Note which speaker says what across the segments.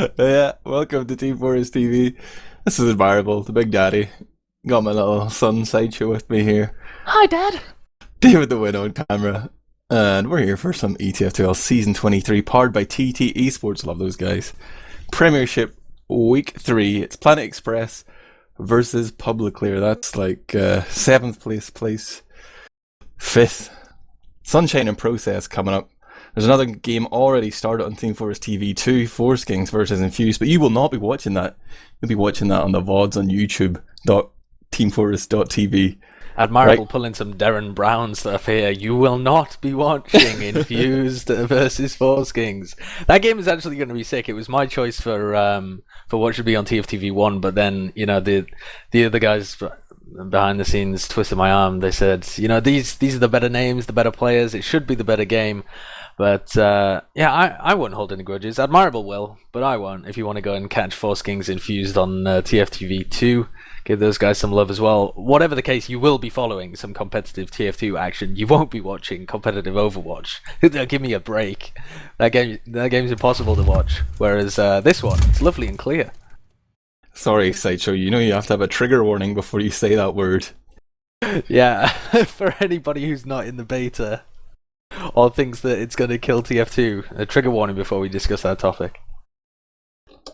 Speaker 1: Yeah, welcome to teamfortress.tv. This is Admirable, the big daddy. Got my little son Sideshow with me here.
Speaker 2: Hi, Dad.
Speaker 1: DavidTheWin on camera. And we're here for some ETF2L Season 23, powered by TT Esports. Love those guys. Premiership Week 3. It's Planet Express versus Publiclir. That's like 7th place, 5th. Sunshine and Process coming up. There's another game already started on Team Fortress TV 2, Foreskings versus Infused, but you will not be watching that. You'll be watching that on the VODs on YouTube. teamfortress.tv.
Speaker 2: Admirable
Speaker 1: Right.
Speaker 2: pulling some Darren Brown stuff here. You will not be watching Infused versus Foreskings. That game is actually going to be sick. It was my choice for what should be on TFTV1, but then the other guys behind the scenes twisted my arm. They said, these are the better names, the better players. It should be the better game. But I won't hold any grudges. Admirable will, but I won't. If you want to go and catch Foreskings Infused on TFTV2, give those guys some love as well. Whatever the case, you will be following some competitive TF2 action. You won't be watching competitive Overwatch. Give me a break. That game's impossible to watch. Whereas this one, it's lovely and clear.
Speaker 1: Sorry, Sideshow, you know you have to have a trigger warning before you say that word.
Speaker 2: Yeah, for anybody who's not in the beta or thinks that it's going to kill TF2, a trigger warning before we discuss that topic.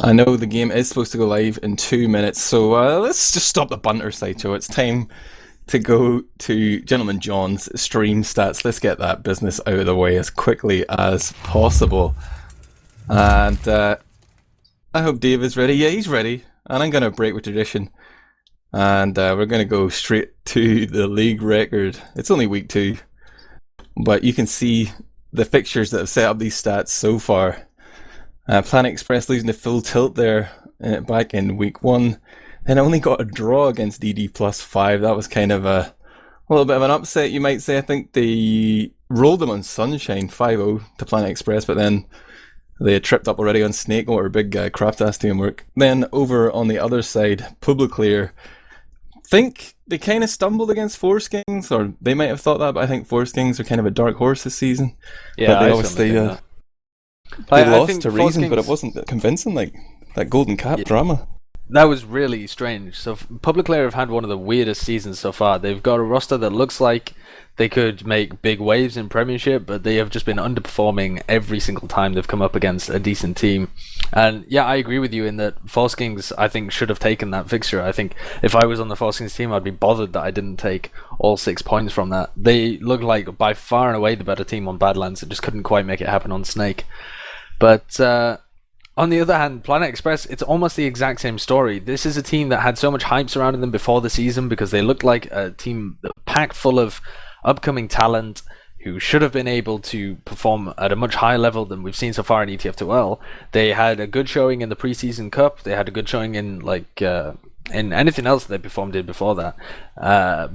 Speaker 1: I know the game is supposed to go live in 2 minutes, so let's just stop the banter, Sideshow. It's time to go to Gentleman John's stream stats. Let's get that business out of the way as quickly as possible. And I hope Dave is ready. Yeah, he's ready. And I'm going to break with tradition. And we're going to go straight to the league record. It's only week 2. But you can see the fixtures that have set up these stats so far. Planet Express losing the full tilt there back in week 1. Then only got a draw against DD plus 5. That was kind of a little bit of an upset, you might say. I think they rolled them on Sunshine 5-0 to Planet Express, but then they had tripped up already on Snakewater, big craft-ass teamwork. Then over on the other side, Publiclir, think they kind of stumbled against Foreskings, or they might have thought that, but I think Foreskings are kind of a dark horse this season.
Speaker 2: Yeah,
Speaker 1: but they
Speaker 2: I
Speaker 1: obviously
Speaker 2: think
Speaker 1: they
Speaker 2: I
Speaker 1: lost
Speaker 2: think
Speaker 1: to Reason, but it
Speaker 2: Foreskings-
Speaker 1: wasn't convincing, like that Golden Cap drama.
Speaker 2: That was really strange. So Publiclir have had one of the weirdest seasons so far. They've got a roster that looks like they could make big waves in Premiership, but they have just been underperforming every single time they've come up against a decent team. And yeah, I agree with you in that Foreskings, I think, should have taken that fixture. I think if I was on the Foreskings team, I'd be bothered that I didn't take all 6 points from that. They look like by far and away the better team on Badlands. It just couldn't quite make it happen on Snake. But on the other hand, Planet Express, it's almost the exact same story. This is a team that had so much hype surrounding them before the season because they looked like a team packed full of upcoming talent who should have been able to perform at a much higher level than we've seen so far in ETF2L. They had a good showing in the preseason cup. They had a good showing in in anything else that they performed in before that.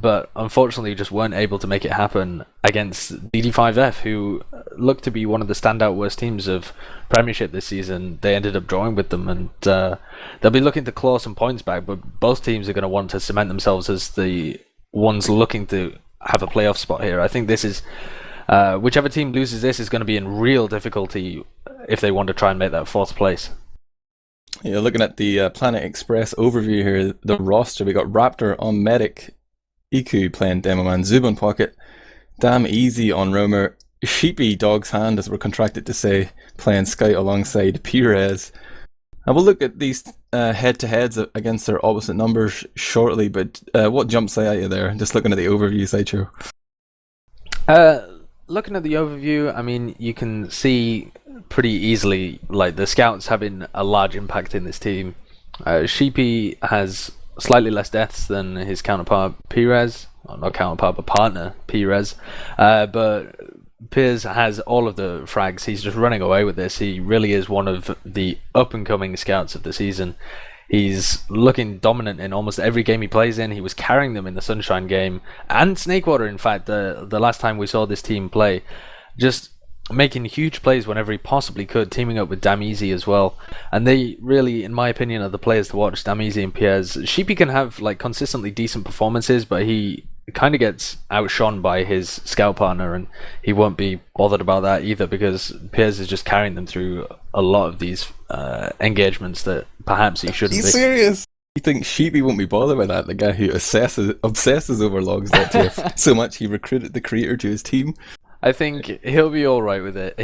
Speaker 2: But unfortunately just weren't able to make it happen against DD5F, who looked to be one of the standout worst teams of Premiership this season. They ended up drawing with them, and they'll be looking to claw some points back, but both teams are going to want to cement themselves as the ones looking to have a playoff spot here. I think this is whichever team loses this is going to be in real difficulty if they want to try and make that 4th place.
Speaker 1: Yeah, looking at the Planet Express overview here, the roster, we got Raptor on Medic, Iku playing Demo Man, Zub on Pocket, Damn Easy on Roamer, Sheepy Dog's Hand, as we're contracted to say, playing Scout alongside Perez. And we'll look at these head-to-heads against their opposite numbers shortly, but what jumps out at you there, just looking at the overview, Sideshow?
Speaker 2: Looking at the overview, I mean, you can see pretty easily like the scouts having a large impact in this team. Sheepy has slightly less deaths than his counterpart Perez, or not counterpart but partner Perez, but Piers has all of the frags. He's just running away with this. He really is one of the up-and-coming scouts of the season. He's looking dominant in almost every game he plays in. He was carrying them in the Sunshine game and Snakewater, in fact, the last time we saw this team play. Just making huge plays whenever he possibly could, teaming up with Dameezy as well. And they really, in my opinion, are the players to watch, Dameezy and Piers. Sheepy can have like consistently decent performances, but he kind of gets outshone by his scout partner, and he won't be bothered about that either, because Piers is just carrying them through a lot of these engagements that perhaps he shouldn't
Speaker 1: You
Speaker 2: be.
Speaker 1: serious? You think Sheepy won't be bothered by that? The guy who obsesses over logs.tf so much he recruited the creator to his team.
Speaker 2: I think he'll be all right with it.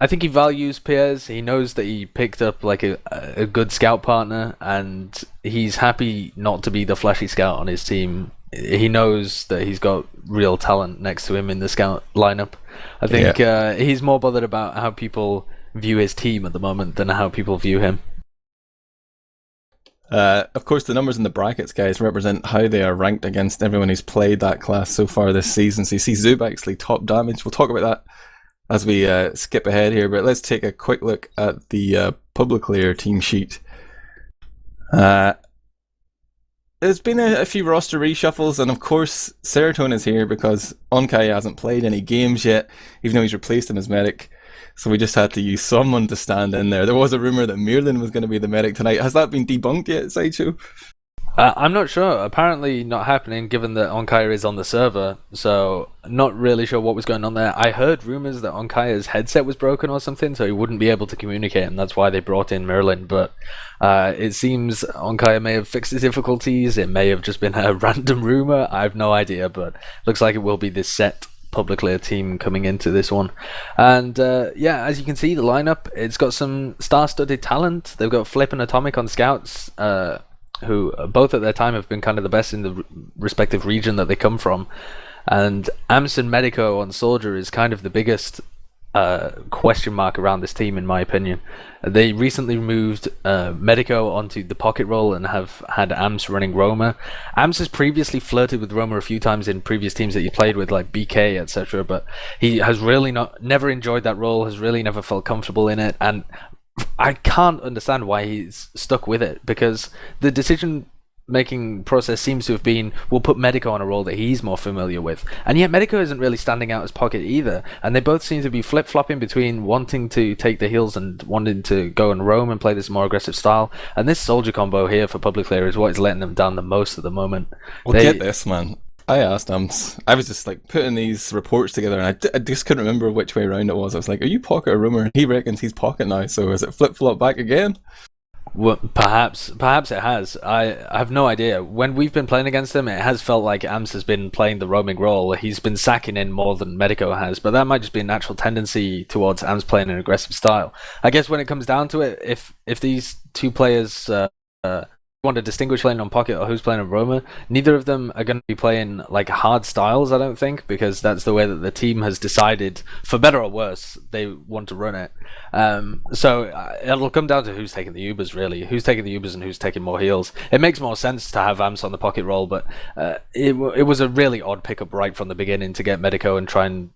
Speaker 2: I think he values Piers. He knows that he picked up like a good scout partner, and he's happy not to be the flashy scout on his team. He knows that he's got real talent next to him in the scout lineup. I think he's more bothered about how people view his team at the moment than how people view him.
Speaker 1: Of course, the numbers in the brackets, guys, represent how they are ranked against everyone who's played that class so far this season. So you see Zub actually top damage. We'll talk about that as we skip ahead here, but let's take a quick look at the Publiclir team sheet. There's been a few roster reshuffles, and of course, Serotonin is here because ondkaja hasn't played any games yet, even though he's replaced him as medic. So we just had to use someone to stand in there. There was a rumour that Mirlin was going to be the medic tonight. Has that been debunked yet, Sideshow?
Speaker 2: I'm not sure. Apparently not happening, given that ondkaja is on the server. So not really sure what was going on there. I heard rumours that ondkaja's headset was broken or something, so he wouldn't be able to communicate, and that's why they brought in Merlin. But it seems ondkaja may have fixed the difficulties. It may have just been a random rumour. I have no idea, but looks like it will be this set Publiclir team coming into this one. And yeah, as you can see, the lineup, it's got some star-studded talent. They've got Flip and Atomic on scouts, who both at their time have been kind of the best in the respective region that they come from. And Ams and Medico on Soldier is kind of the biggest question mark around this team, in my opinion. They recently moved Medico onto the pocket role and have had Ams running Roma. Ams has previously flirted with Roma a few times in previous teams that he played with, like BK, etc. But he has really never enjoyed that role, has really never felt comfortable in it, and I can't understand why he's stuck with it, because the decision-making process seems to have been, we'll put Medico on a role that he's more familiar with. And yet Medico isn't really standing out as pocket either. And they both seem to be flip-flopping between wanting to take the heals and wanting to go and roam and play this more aggressive style. And this Soldier combo here for Publiclir is what is letting them down the most at the moment.
Speaker 1: Well, get this, man. I asked Ams. I was just like putting these reports together, and I just couldn't remember which way around it was. I was like, "Are you pocket or rumor?" He reckons he's pocket now. So is it flip flop back again?
Speaker 2: Well, perhaps it has. I have no idea. When we've been playing against him, it has felt like Ams has been playing the roaming role. He's been sacking in more than Medico has, but that might just be a natural tendency towards Ams playing an aggressive style. I guess when it comes down to it, if these two players want to distinguish playing on pocket or who's playing on Roma, neither of them are going to be playing like hard styles, I don't think, because that's the way that the team has decided, for better or worse, they want to run it. So it'll come down to who's taking the Ubers, really. Who's taking the Ubers and who's taking more heals. It makes more sense to have Ams on the pocket role, but it was a really odd pickup right from the beginning to get Medico and try and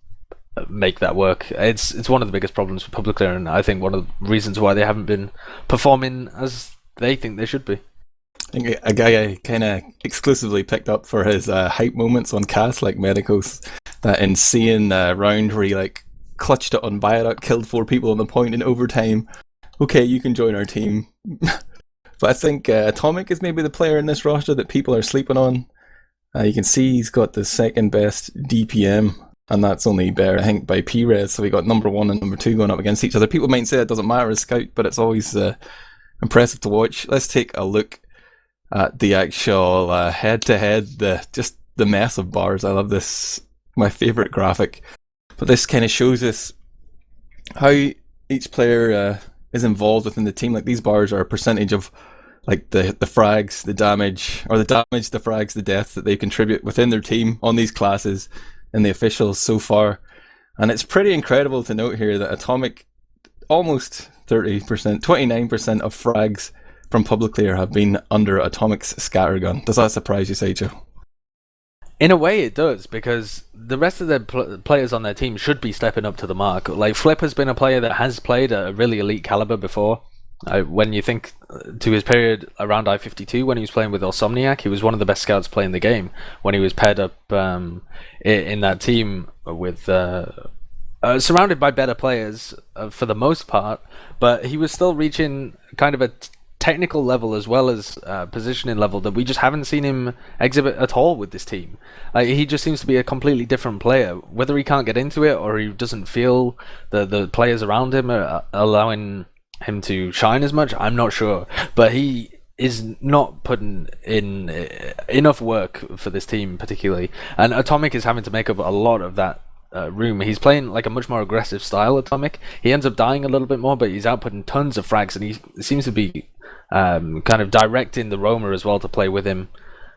Speaker 2: make that work. It's one of the biggest problems for Publiclir, and I think one of the reasons why they haven't been performing as they think they should be.
Speaker 1: I think a guy I kind of exclusively picked up for his hype moments on cast, like Medicos, that insane round where he like clutched it on Viaduct, killed 4 people on the point in overtime. Okay, you can join our team. But I think Atomic is maybe the player in this roster that people are sleeping on. You can see he's got the second best DPM, and that's only better, I think, by P-Res. So we got number 1 and number 2 going up against each other. People might say it doesn't matter as scout, but it's always impressive to watch. Let's take a look at the actual head-to-head, just the mess of bars. I love this, my favourite graphic. But this kind of shows us how each player is involved within the team. Like, these bars are a percentage of like the frags, the damage, or the damage, the frags, the deaths that they contribute within their team on these classes and the officials so far. And it's pretty incredible to note here that Atomic, almost 30%, 29% of frags from Publiclir have been under Atomic's scattergun. Does that surprise you, Sideshow?
Speaker 2: In a way it does, because the rest of the players on their team should be stepping up to the mark. Like, Flip has been a player that has played at a really elite caliber before. When you think to his period around I-52 when he was playing with Insomniac, he was one of the best scouts playing the game when he was paired up in that team with surrounded by better players for the most part, but he was still reaching kind of a technical level as well as positioning level that we just haven't seen him exhibit at all with this team. Like, he just seems to be a completely different player. Whether he can't get into it or he doesn't feel the players around him are allowing him to shine as much, I'm not sure. But he is not putting in enough work for this team particularly, and Atomic is having to make up a lot of that room. He's playing like a much more aggressive style, Atomic. He ends up dying a little bit more, but he's outputting tons of frags, and he seems to be kind of directing the roamer as well to play with him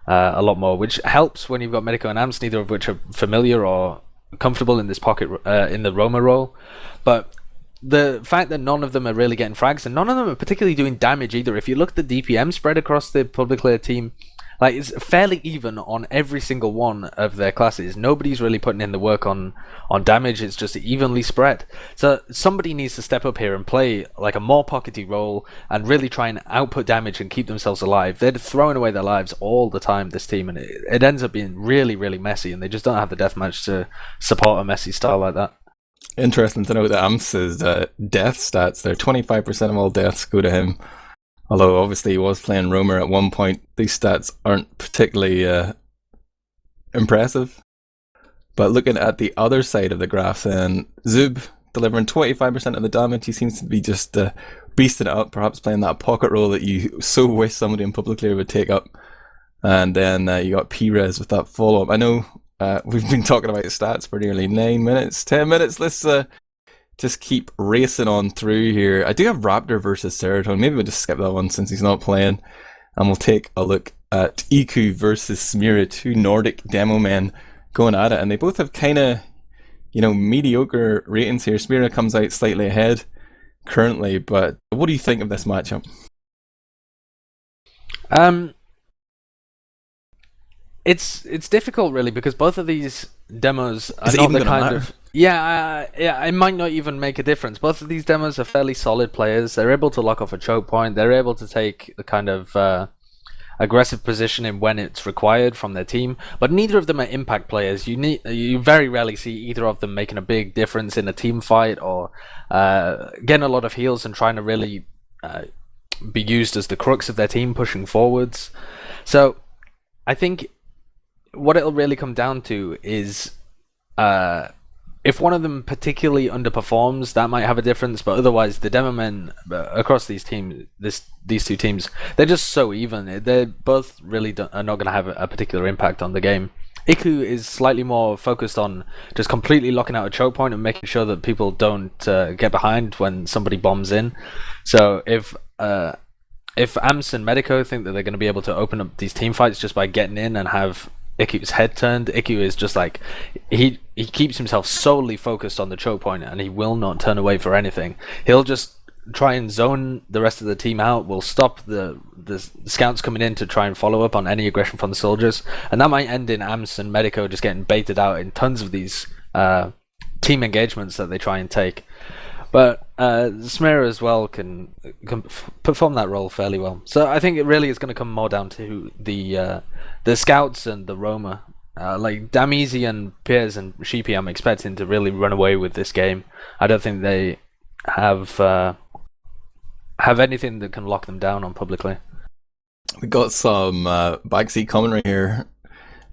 Speaker 2: a lot more, which helps when you've got Medico and Amps, neither of which are familiar or comfortable in this pocket in the roamer role. But the fact that none of them are really getting frags, and none of them are particularly doing damage either. If you look at the DPM spread across the Publiclir team, like, it's fairly even on every single one of their classes. Nobody's really putting in the work on damage. It's just evenly spread. So somebody needs to step up here and play like a more pockety role and really try and output damage and keep themselves alive. They're throwing away their lives all the time, this team, and it ends up being really, really messy, and they just don't have the deathmatch to support a messy style like that.
Speaker 1: Interesting to note that Amps' death stats, there 25% of all deaths go to him. Although obviously he was playing roamer at one point, these stats aren't particularly impressive. But looking at the other side of the graph, then Zub delivering 25% of the damage. He seems to be just beasting it up, perhaps playing that pocket role that you so wish somebody in Publiclir would take up. And then you got P-Res with that follow-up. I know we've been talking about stats for nearly 9 minutes, 10 minutes. Let's just keep racing on through here. I do have Raptor versus Serotonin. Maybe we'll just skip that one since he's not playing. And we'll take a look at Iku versus Smira, two Nordic demo men going at it. And they both have kind of, mediocre ratings here. Smira comes out slightly ahead currently. But what do you think of this matchup?
Speaker 2: It's difficult really, because both of these demos are not the kind of... Yeah, it might not even make a difference. Both of these demos are fairly solid players. They're able to lock off a choke point. They're able to take the kind of aggressive positioning when it's required from their team. But neither of them are impact players. You very rarely see either of them making a big difference in a team fight or getting a lot of heals and trying to really be used as the crux of their team pushing forwards. So I think what it'll really come down to is if one of them particularly underperforms, that might have a difference. But otherwise, the demo men across these teams, these two teams, they're just so even. They both really are not going to have a particular impact on the game. Iku is slightly more focused on just completely locking out a choke point and making sure that people don't get behind when somebody bombs in. So if Amps and Medico think that they're going to be able to open up these team fights just by getting in and have Iku's head turned, Iku is just like, he keeps himself solely focused on the choke point, and he will not turn away for anything. He'll just try and zone the rest of the team out, will stop the scouts coming in to try and follow up on any aggression from the soldiers, and that might end in Amps and Medico just getting baited out in tons of these team engagements that they try and take. But Smira as well can perform that role fairly well. So I think it really is going to come more down to the scouts and the roamer. Like Damizi and Piers and Sheepy, I'm expecting to really run away with this game. I don't think they have anything that can lock them down on Publicly.
Speaker 1: We got some backseat commentary here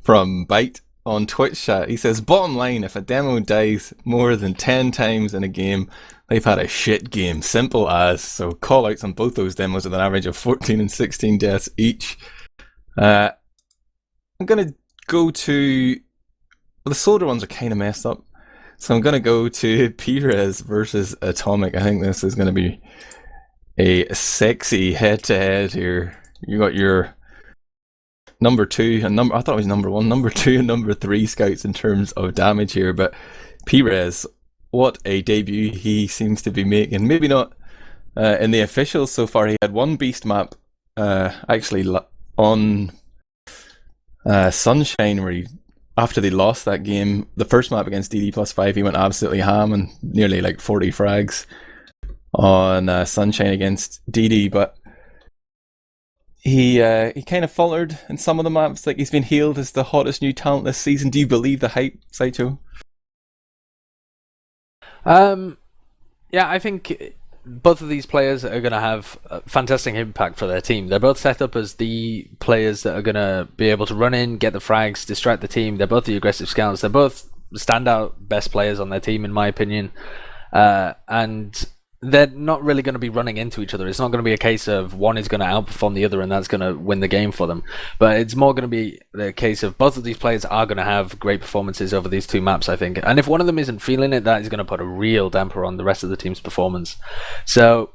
Speaker 1: from Byte on Twitch chat. He says, bottom line, if a demo dies more than 10 times in a game, they've had a shit game. Simple as. So call outs on both those demos with an average of 14 and 16 deaths each. I'm going to go to... Well, the soldier ones are kind of messed up. So I'm going to go to P-Res versus Atomic. I think this is going to be a sexy head-to-head here. You got your number 2 and I thought it was number 1, number 2 and number 3 scouts in terms of damage here, but P-Res, what a debut he seems to be making. Maybe not in the officials so far. He had one beast map actually on Sunshine, where he, after they lost that game, the first map against DD+5, he went absolutely ham and nearly like 40 frags on Sunshine against DD, but he kind of faltered in some of the maps. Like, he's been hailed as the hottest new talent this season. Do you believe the hype, Sideshow?
Speaker 2: Yeah, I think both of these players are going to have a fantastic impact for their team. They're both set up as the players that are going to be able to run in, get the frags, distract the team. They're both the aggressive scouts. They're both standout best players on their team, in my opinion. And they're not really going to be running into each other. It's not going to be a case of one is going to outperform the other and that's going to win the game for them. But it's more going to be the case of both of these players are going to have great performances over these two maps, I think. And if one of them isn't feeling it, that is going to put a real damper on the rest of the team's performance. So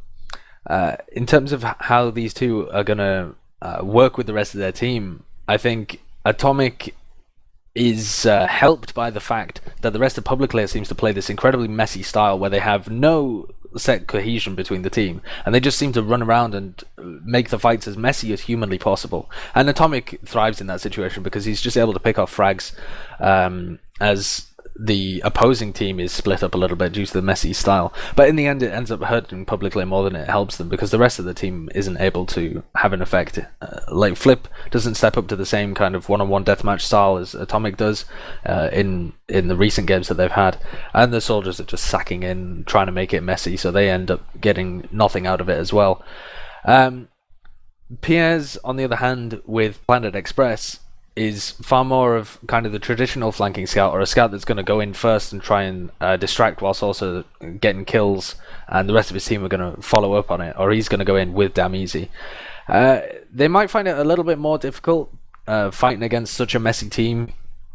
Speaker 2: in terms of how these two are going to work with the rest of their team, I think Atomic is helped by the fact that the rest of Publiclir seems to play this incredibly messy style where they have no set cohesion between the team, and they just seem to run around and make the fights as messy as humanly possible. And Atomic thrives in that situation because he's just able to pick off frags as the opposing team is split up a little bit due to the messy style. But in the end, it ends up hurting Publicly more than it helps them because the rest of the team isn't able to have an effect. Like Flip doesn't step up to the same kind of one-on-one deathmatch style as Atomic does in the recent games that they've had, and the soldiers are just sacking in, trying to make it messy, so they end up getting nothing out of it as well. Piers, on the other hand, with Planet Express, is far more of kind of the traditional flanking scout, or a scout that's going to go in first and try and distract whilst also getting kills, and the rest of his team are going to follow up on it, or he's going to go in with damn easy. They might find it a little bit more difficult fighting against such a messy team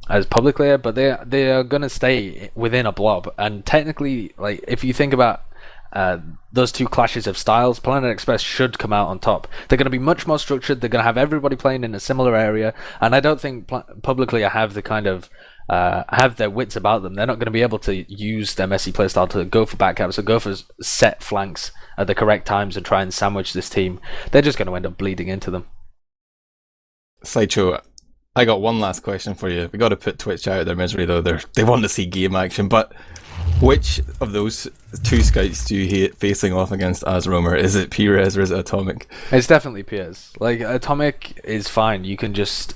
Speaker 2: as Publicly, but they are going to stay within a blob. And technically, like, if you think about those two clashes of styles, Planet Express should come out on top. They're going to be much more structured. They're going to have everybody playing in a similar area, and I don't think Publicly have the kind of have their wits about them. They're not going to be able to use their messy playstyle to go for backcaps or go for set flanks at the correct times and try and sandwich this team. They're just going to end up bleeding into them.
Speaker 1: Sideshow, I got one last question for you. We got to put Twitch out of their misery though. They want to see game action, but which of those two scouts do you hate facing off against as roamer? Is it Perez or is it Atomic?
Speaker 2: It's definitely Piers. Like, Atomic is fine. You can just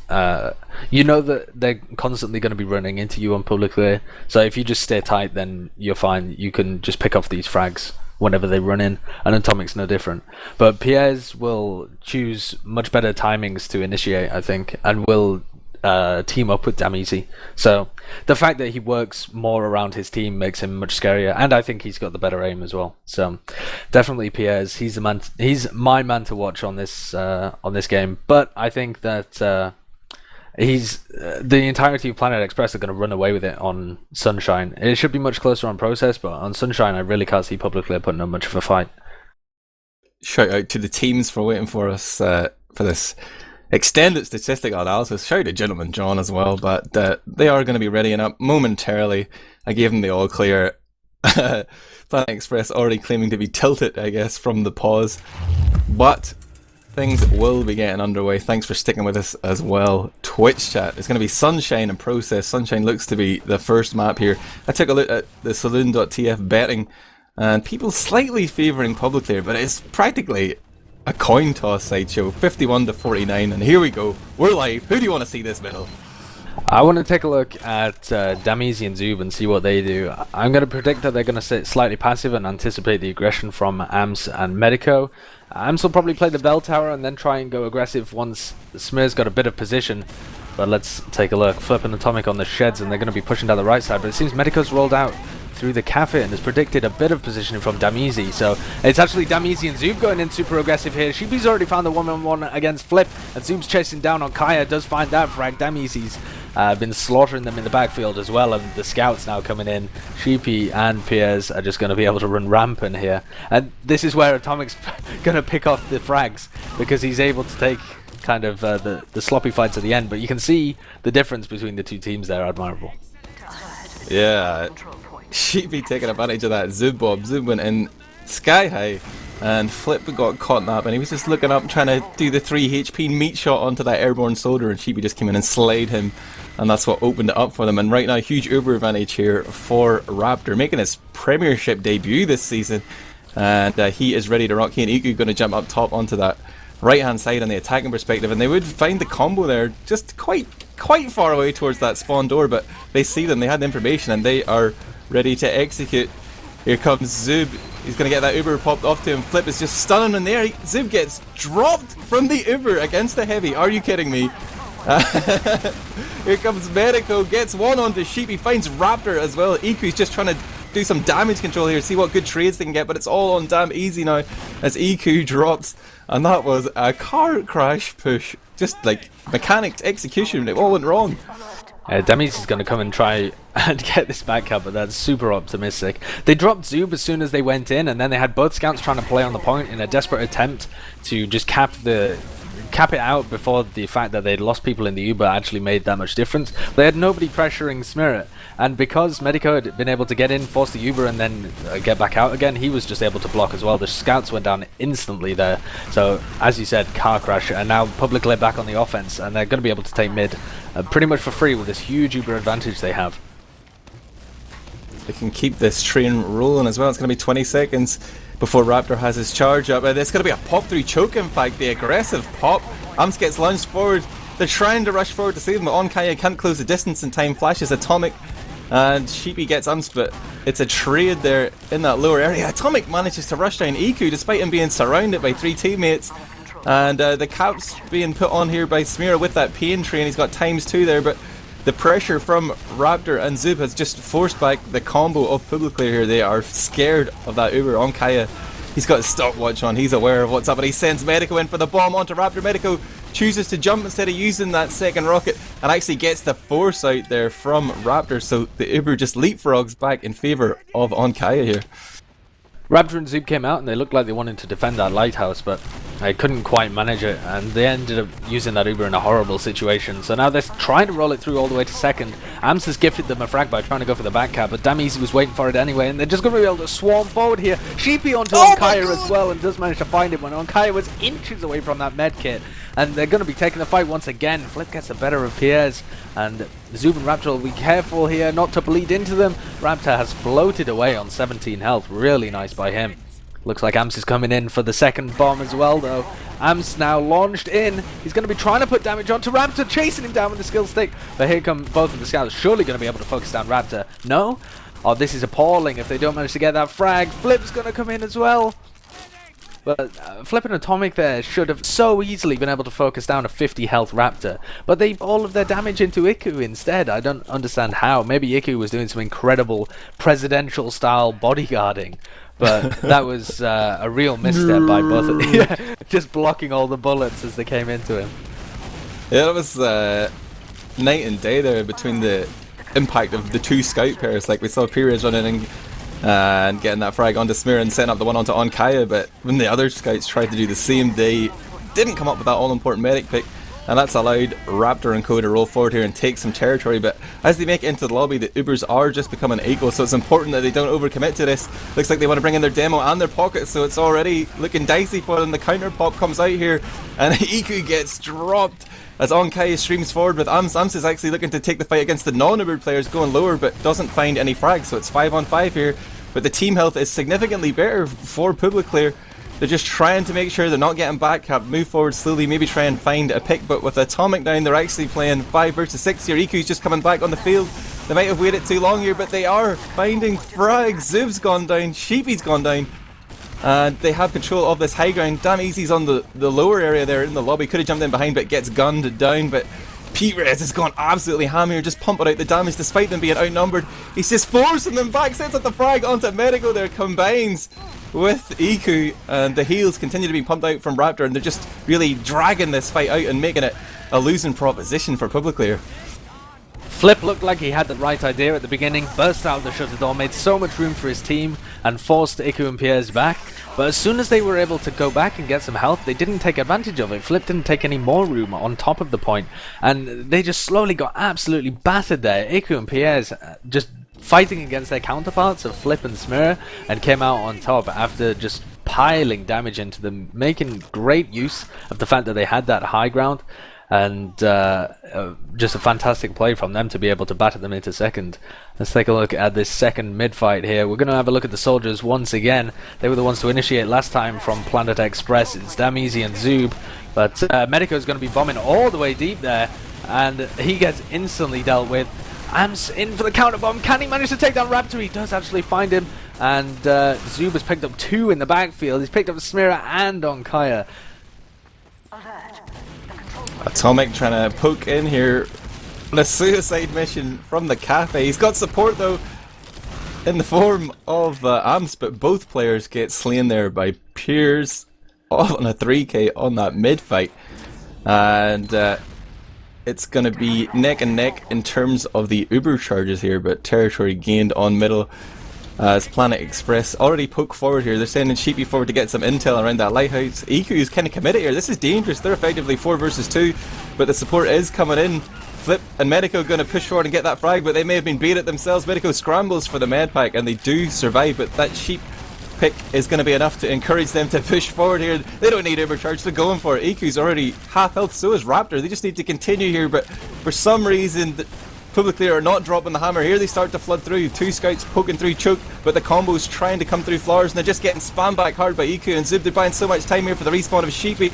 Speaker 2: you know that they're constantly going to be running into you on Publicly, so if you just stay tight, then you're fine. You can just pick off these frags whenever they run in, and Atomic's no different. But Piers will choose much better timings to initiate, I think, and will team up with Damizi. So the fact that he works more around his team makes him much scarier, and I think he's got the better aim as well. So definitely Piers. He's the man. He's my man to watch on this game. But I think that he's the entirety of Planet Express are going to run away with it on Sunshine. It should be much closer on Process, but on Sunshine, I really can't see Publicly putting up much of a fight.
Speaker 1: Shout out to the teams for waiting for us for this extended statistical analysis. Shout out to Gentleman John as well, but they are going to be readying up momentarily. I gave them the all clear. Planet Express already claiming to be tilted, I guess, from the pause, but things will be getting underway. Thanks for sticking with us as well. Twitch chat, it's going to be Sunshine and Process. Sunshine looks to be the first map here. I took a look at the Saloon.tf betting, and people slightly favouring Publicly, but it's practically a coin toss. Sideshow 51-49, and here we go. We're live. Who do you want to see this battle?
Speaker 2: I want to take a look at Damizi and Zoob and see what they do. I'm going to predict that they're going to sit slightly passive and anticipate the aggression from Ams and Medico. Ams will probably play the bell tower and then try and go aggressive once Smear's got a bit of position. But let's take a look. Flip and Atomic on the sheds, and they're going to be pushing down the right side. But it seems Medico's rolled out through the cafe and has predicted a bit of positioning from Damizi. So it's actually Damizi and Zoob going in super aggressive here. Sheepy's already found the 1-on-1 against Flip, and Zoob's chasing down on Kaya. Does find that frag. Damizi's been slaughtering them in the backfield as well, and the scouts now coming in. Sheepy and Piers are just going to be able to run rampant here, and this is where Atomic's going to pick off the frags because he's able to take kind of the sloppy fights at the end. But you can see the difference between the two teams there. Admirable.
Speaker 1: Yeah, Sheepy taking advantage of that. Zoob went in sky high, and Flip got caught in that, and he was just looking up trying to do the 3 HP meat shot onto that airborne soldier, and Sheepy just came in and slayed him, and that's what opened it up for them. And right now, huge uber advantage here for Raptor, making his Premiership debut this season, and he is ready to rock. He and Iku going to jump up top onto that right hand side on the attacking perspective, and they would find the combo there just quite far away towards that spawn door, but they see them, they had the information, and they are ready to execute. Here comes Zub. He's going to get that Uber popped off to him. Flip is just stunning in there. Zub gets dropped from the Uber against the heavy. Are you kidding me? Here comes Medico. Gets one onto Sheep. He finds Raptor as well. Iku's just trying to do some damage control here. See what good trades they can get. But it's all on damn easy now as Iku drops. And that was a car crash push. Just like mechanics execution. It all went wrong.
Speaker 2: Demis is going to come and try and get this back up, but that's super optimistic. They dropped Zub as soon as they went in, and then they had both scouts trying to play on the point in a desperate attempt to just cap it out before the fact that they'd lost people in the Uber actually made that much difference. They had nobody pressuring Smirret, and because Medico had been able to get in, force the Uber, and then get back out again, he was just able to block as well. The scouts went down instantly there. So, as you said, car crash, and now Publiclir back on the offense, and they're going to be able to take mid pretty much for free with this huge Uber advantage they have.
Speaker 1: They can keep this train rolling as well. It's going to be 20 seconds before Raptor has his charge up. It's going to be a pop through choke, in fact, the aggressive pop. Amps gets launched forward. They're trying to rush forward to save him, but ondkaja can't close the distance in time. Flashes Atomic, and Sheepy gets Amps, but it's a trade there in that lower area. Atomic manages to rush down Iku despite him being surrounded by 3 teammates. And the cap's being put on here by Smear with that pain train. He's got ×2 there, but the pressure from Raptor and Zub has just forced back the combo of Publiclir here. They are scared of that Uber. ondkaja, he's got his stopwatch on. He's aware of what's up, but he sends Medico in for the bomb onto Raptor. Medico chooses to jump instead of using that second rocket and actually gets the force out there from Raptor. So the Uber just leapfrogs back in favor of ondkaja here.
Speaker 2: Raptor and Zub came out and they looked like they wanted to defend that lighthouse, but they couldn't quite manage it, and they ended up using that Uber in a horrible situation. So now they're trying to roll it through all the way to second. Amps has gifted them a frag by trying to go for the back cap, but Damis was waiting for it anyway, and they're just going to be able to swarm forward here. Sheepy onto ondkaja as well, and does manage to find him when ondkaja was inches away from that med kit. And they're going to be taking the fight once again. Flip gets the better of Piers, and Zub and Raptor will be careful here not to bleed into them. Raptor has floated away on 17 health. Really nice by him. Looks like Amps is coming in for the second bomb as well, though. Amps now launched in. He's going to be trying to put damage onto Raptor, chasing him down with the skill stick. But here come both of the scouts. Surely going to be able to focus down Raptor. No? Oh, this is appalling if they don't manage to get that frag. Flip's going to come in as well. But Flip and Atomic there should have so easily been able to focus down a 50 health Raptor. But they all of their damage into Iku instead. I don't understand how. Maybe Iku was doing some incredible presidential style bodyguarding. But that was a real misstep by both of them. Just blocking all the bullets as they came into him.
Speaker 1: Yeah, it was night and day there between the impact of the 2 scout pairs. Like we saw Perez running in and getting that frag onto Smear and setting up the one onto ondkaja, but when the other scouts tried to do the same, they didn't come up with that all-important medic pick, and that's allowed Raptor and Co to roll forward here and take some territory. But as they make it into the lobby, the Ubers are just becoming equal, so it's important that they don't overcommit to this. Looks like they want to bring in their demo and their pockets, so it's already looking dicey for them. The counter pop comes out here, and Iku gets dropped as ondkaja streams forward with Amps. Amps is actually looking to take the fight against the non-Uber players, going lower, but doesn't find any frags, so it's 5 on 5 here. But the team health is significantly better for Publiclir. They're just trying to make sure they're not getting back cap, move forward slowly, maybe try and find a pick, but with Atomic down, they're actually playing 5 versus 6 here. Iku's just coming back on the field. They might have waited too long here, but they are finding frags. Zub's gone down, Sheepy's gone down, and they have control of this high ground. Damn Easy's on the lower area there in the lobby. Could have jumped in behind, but gets gunned down. But P-Rez has gone absolutely ham here, just pumping out the damage despite them being outnumbered. He's just forcing them back, sets up the frag onto Medico there, combines with Iku, and the heals continue to be pumped out from Raptor, and they're just really dragging this fight out and making it a losing proposition for Publiclir.
Speaker 2: Flip looked like he had the right idea at the beginning, burst out of the shutter door, made so much room for his team, and forced Iku and Piers back. But as soon as they were able to go back and get some health, they didn't take advantage of it. Flip didn't take any more room on top of the point, and they just slowly got absolutely battered there. Iku and Piers just fighting against their counterparts of Flip and Smear, and came out on top after just piling damage into them, making great use of the fact that they had that high ground. And just a fantastic play from them to be able to batter them into second. Let's take a look at this second mid-fight here. We're going to have a look at the soldiers once again. They were the ones to initiate last time from Planet Express. It's Dameezy and Zub, but Medico is going to be bombing all the way deep there, and he gets instantly dealt with. Amps in for the counter bomb. Can he manage to take down Raptor? He does actually find him, And Zub has picked up 2 in the backfield. He's picked up Smira and ondkaja.
Speaker 1: Atomic trying to poke in here on a suicide mission from the cafe. He's got support though in the form of Amps, but both players get slain there by Piers on a 3k on that mid fight. And it's going to be neck and neck in terms of the Uber charges here, but territory gained on middle as Planet Express already poke forward here. They're sending Sheepy forward to get some intel around that lighthouse. EQ is kind of committed here. This is dangerous. They're effectively 4 versus 2, but the support is coming in. Flip and Medico going to push forward and get that frag, but they may have been baited themselves. Medico scrambles for the med pack and they do survive, but that Sheep pick is going to be enough to encourage them to push forward here. They don't need overcharge, they're going for it. EQ's already half health, so is Raptor. They just need to continue here, but for some reason Publiclir are not dropping the hammer here. They start to flood through. 2 scouts poking through choke, but the combo's trying to come through flowers and they're just getting spammed back hard by EQ and Zub. They're buying so much time here for the respawn of Sheepy.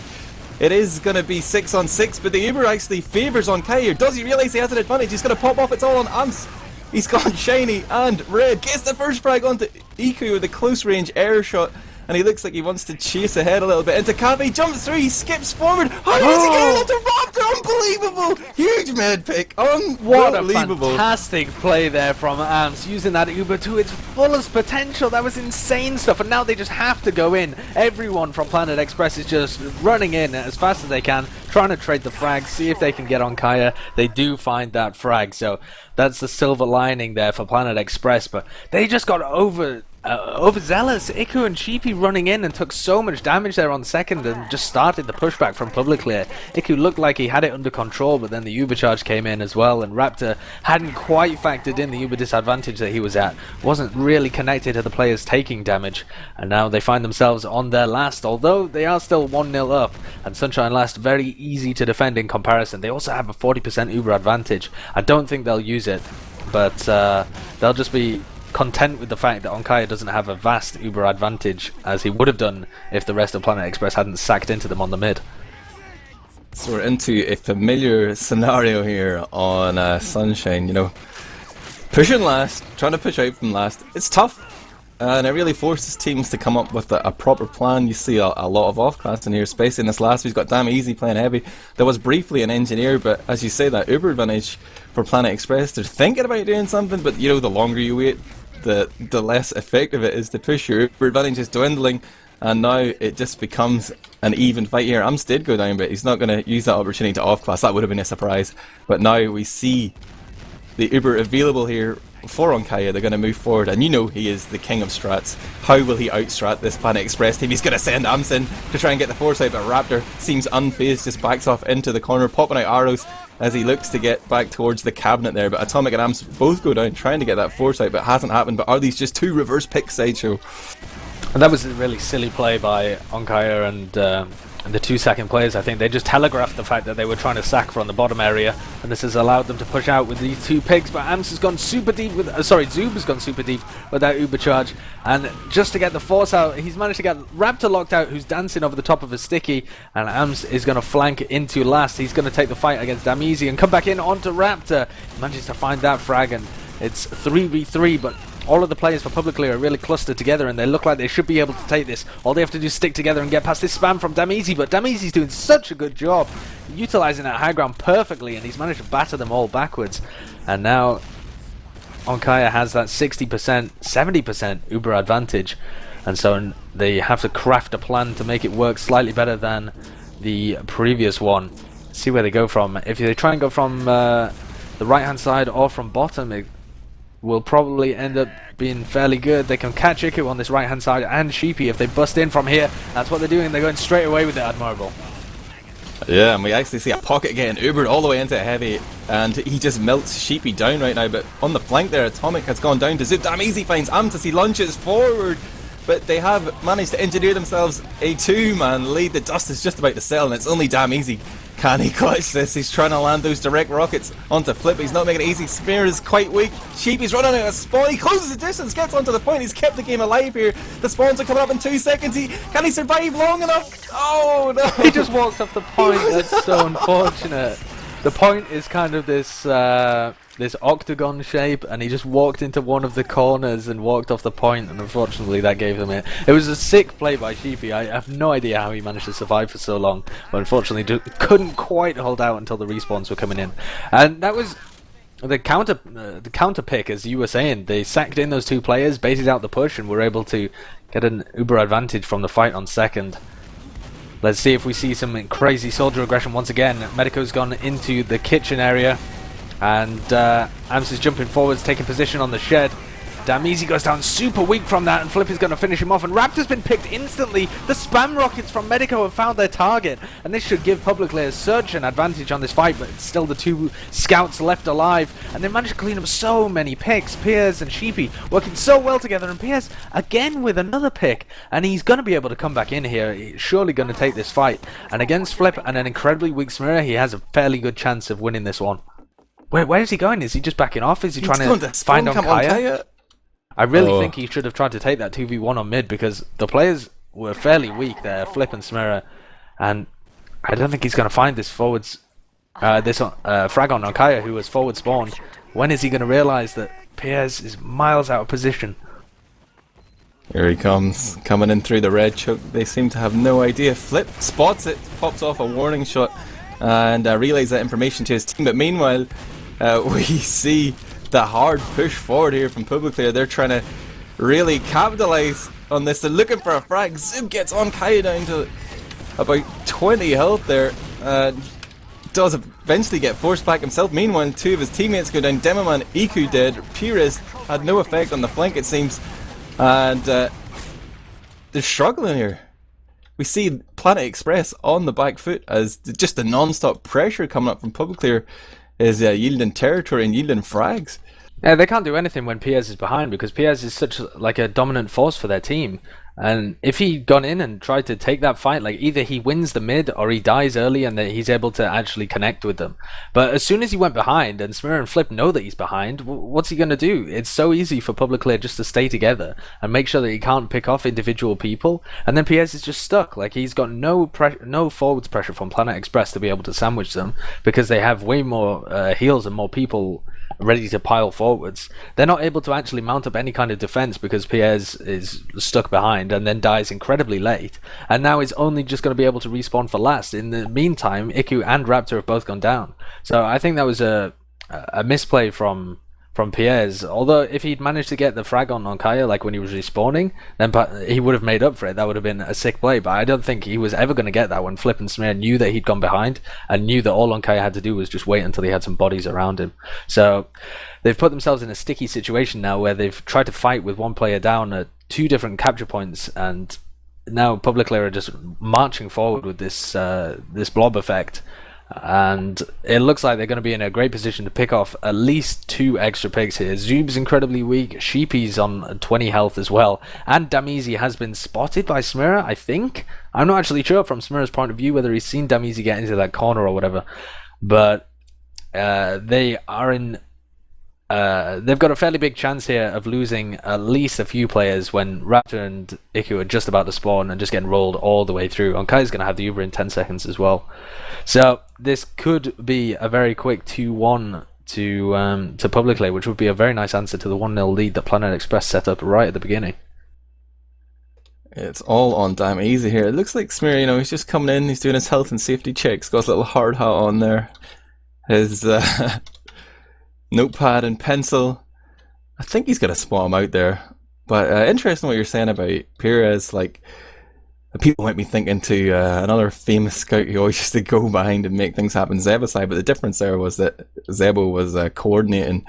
Speaker 1: It is going to be 6 on 6, but the Uber actually favours ondkaja here. Does he realise he has an advantage? He's going to pop off. It's all on Amps. He's gone shiny and red. Gets the first frag onto EQ with a close range air shot. And he looks like he wants to chase ahead a little bit into Cafe, jumps through, he skips forward, highlights again onto Raptor, unbelievable! Huge med pick,
Speaker 2: What a
Speaker 1: unbelievable.
Speaker 2: fantastic play there from Amps, using that Uber to its fullest potential. That was insane stuff, and now they just have to go in. Everyone from Planet Express is just running in as fast as they can, trying to trade the frag, see if they can get ondkaja. They do find that frag, so that's the silver lining there for Planet Express, but they just got overzealous. Iku and Sheepy running in and took so much damage there on the second and just started the pushback from Publiclir. Iku looked like he had it under control, but then the Uber charge came in as well, and Raptor hadn't quite factored in the Uber disadvantage that he was at. Wasn't really connected to the players taking damage, and now they find themselves on their last, although they are still 1-0 up, and Sunshine Last very easy to defend in comparison. They also have a 40% Uber advantage. I don't think they'll use it, but they'll just be content with the fact that ondkaja doesn't have a vast Uber advantage, as he would have done if the rest of Planet Express hadn't sacked into them on the mid.
Speaker 1: So we're into a familiar scenario here on Sunshine, you know. Pushing last, trying to push out from last. It's tough, and it really forces teams to come up with a proper plan. You see a lot of off-class in here, especially in this last. We've got Damn Easy playing heavy. There was briefly an engineer, but as you say, that Uber advantage for Planet Express, they're thinking about doing something, but you know, the longer you wait, the less effective it is to push. Your Uber advantage is dwindling, and now it just becomes an even fight here. Amps did go down, but he's not going to use that opportunity to off-class. That would have been a surprise, but now we see the Uber available here for ondkaja. They're going to move forward, and you know he is the king of strats. How will he outstrat this Planet Express team? He's going to send Amps in to try and get the foresight, but Raptor seems unfazed, just backs off into the corner, popping out arrows as he looks to get back towards the cabinet there. But Atomic and Amps both go down trying to get that foresight, but it hasn't happened. But are these just 2 reverse picks, Sideshow?
Speaker 2: And that was a really silly play by ondkaja and the 2 second players. I think they just telegraphed the fact that they were trying to sack from the bottom area, and this has allowed them to push out with these 2 picks. But Amps has gone super deep with Zub has gone super deep with that Uber charge, and just to get the force out, he's managed to get Raptor locked out, who's dancing over the top of a sticky, and Amps is going to flank into last. He's going to take the fight against Damizi and come back in onto Raptor. He manages to find that frag, and it's 3v3, but all of the players for Publiclir are really clustered together, and they look like they should be able to take this. All they have to do is stick together and get past this spam from Damizi, but Damizi's doing such a good job utilising that high ground perfectly, and he's managed to batter them all backwards. And now ondkaja has that 60%, 70% Uber advantage, and so they have to craft a plan to make it work slightly better than the previous one. See where they go from. If they try and go from the right hand side or from bottom, it will probably end up being fairly good. They can catch Iku on this right hand side and Sheepy if they bust in from here. That's what they're doing. They're going straight away with the Admirable.
Speaker 1: Yeah, and we actually see a pocket getting Ubered all the way into heavy, and he just melts Sheepy down right now. But on the flank there, Atomic has gone down to Zub. Damn Easy finds Amps as he launches forward, but they have managed to engineer themselves a 2-man lead. The dust is just about to settle, and it's only Damn Easy. Can he clutch this? He's trying to land those direct rockets onto Flip. He's not making it easy. Spear is quite weak. Sheepy's running out of spawn. He closes the distance, gets onto the point. He's kept the game alive here. The spawns are coming up in 2 seconds. Can he survive long enough? Oh no!
Speaker 2: He just walked off the point. That's so unfortunate. The point is kind of this this octagon shape, and he just walked into one of the corners and walked off the point, and unfortunately that gave him it. It was a sick play by Sheepy. I have no idea how he managed to survive for so long, but unfortunately couldn't quite hold out until the respawns were coming in. And that was the counter pick, as you were saying. They sacked in those two players, baited out the push, and were able to get an uber advantage from the fight on second. Let's see if we see some crazy soldier aggression once again. Medico's gone into the kitchen area, and Ams is jumping forwards, taking position on the shed. Damizi goes down super weak from that, and Flip is going to finish him off, and Raptor's been picked instantly. The spam rockets from Medico have found their target, and this should give Publiclir such an advantage on this fight, but it's still the two scouts left alive, and they managed to clean up so many picks. Piers and Sheepy working so well together, and Piers again with another pick, and he's going to be able to come back in here. He's surely going to take this fight, and against Flip and an incredibly weak Smira, he has a fairly good chance of winning this one. Where is he going? Is he just backing off? Is he trying to find ondkaja? I really think he should have tried to take that 2v1 on mid, because the players were fairly weak there, Flip and Smira, and I don't think he's going to find this frag on ondkaja, who was forward spawned. When is he going to realise that Piers is miles out of position?
Speaker 1: Here he comes, coming in through the red choke. They seem to have no idea. Flip spots it, pops off a warning shot, and relays that information to his team. But meanwhile, we see the hard push forward here from Publiclir. They're trying to really capitalise on this. They're looking for a frag. Zoom gets ondkaja down to about 20 health there. Does eventually get forced back himself. Meanwhile, two of his teammates go down. Demoman, Iku dead. Pires had no effect on the flank, it seems. And they're struggling here. We see Planet Express on the back foot as just the non-stop pressure coming up from Publiclir is yielding territory and yielding frags.
Speaker 2: Yeah, they can't do anything when Piers is behind, because Piers is such like a dominant force for their team. And if he'd gone in and tried to take that fight, like either he wins the mid or he dies early and he's able to actually connect with them. But as soon as he went behind, and Smira and Flip know that he's behind, what's he going to do? It's so easy for Publiclir just to stay together and make sure that he can't pick off individual people. And then Piers is just stuck. Like, he's got no forwards pressure from Planet Express to be able to sandwich them, because they have way more heals and more people ready to pile forwards. They're not able to actually mount up any kind of defense because Piers is stuck behind and then dies incredibly late, and now is only just going to be able to respawn for last. In the meantime, Iku and Raptor have both gone down. So I think that was a misplay from Piers. Although if he'd managed to get the frag on ondkaja like when he was respawning, then he would have made up for it. That would have been a sick play, but I don't think he was ever going to get that when Flip and Smear knew that he'd gone behind and knew that all ondkaja had to do was just wait until he had some bodies around him. So they've put themselves in a sticky situation now where they've tried to fight with one player down at two different capture points, and now Publiclir are just marching forward with this blob effect. And it looks like they're going to be in a great position to pick off at least 2 extra picks here. Zoob's incredibly weak, Sheepy's on 20 health as well, and Damizi has been spotted by Smira, I think. I'm not actually sure from Smira's point of view whether he's seen Damizi get into that corner or whatever, but they are in... they've got a fairly big chance here of losing at least a few players when Raptor and Iku are just about to spawn and just getting rolled all the way through. ondkaja's going to have the Uber in 10 seconds as well. So this could be a very quick 2-1 to Publiclir, which would be a very nice answer to the 1-0 lead that Planet Express set up right at the beginning.
Speaker 1: It's all on damn easy here. It looks like Smear, he's just coming in, he's doing his health and safety checks, got his little hard hat on there. His notepad and pencil. I think he's gonna spawn him out there. But interesting what you're saying about Pires. Like, people might be thinking to another famous scout who always used to go behind and make things happen, Zebasai. But the difference there was that Zebo was coordinating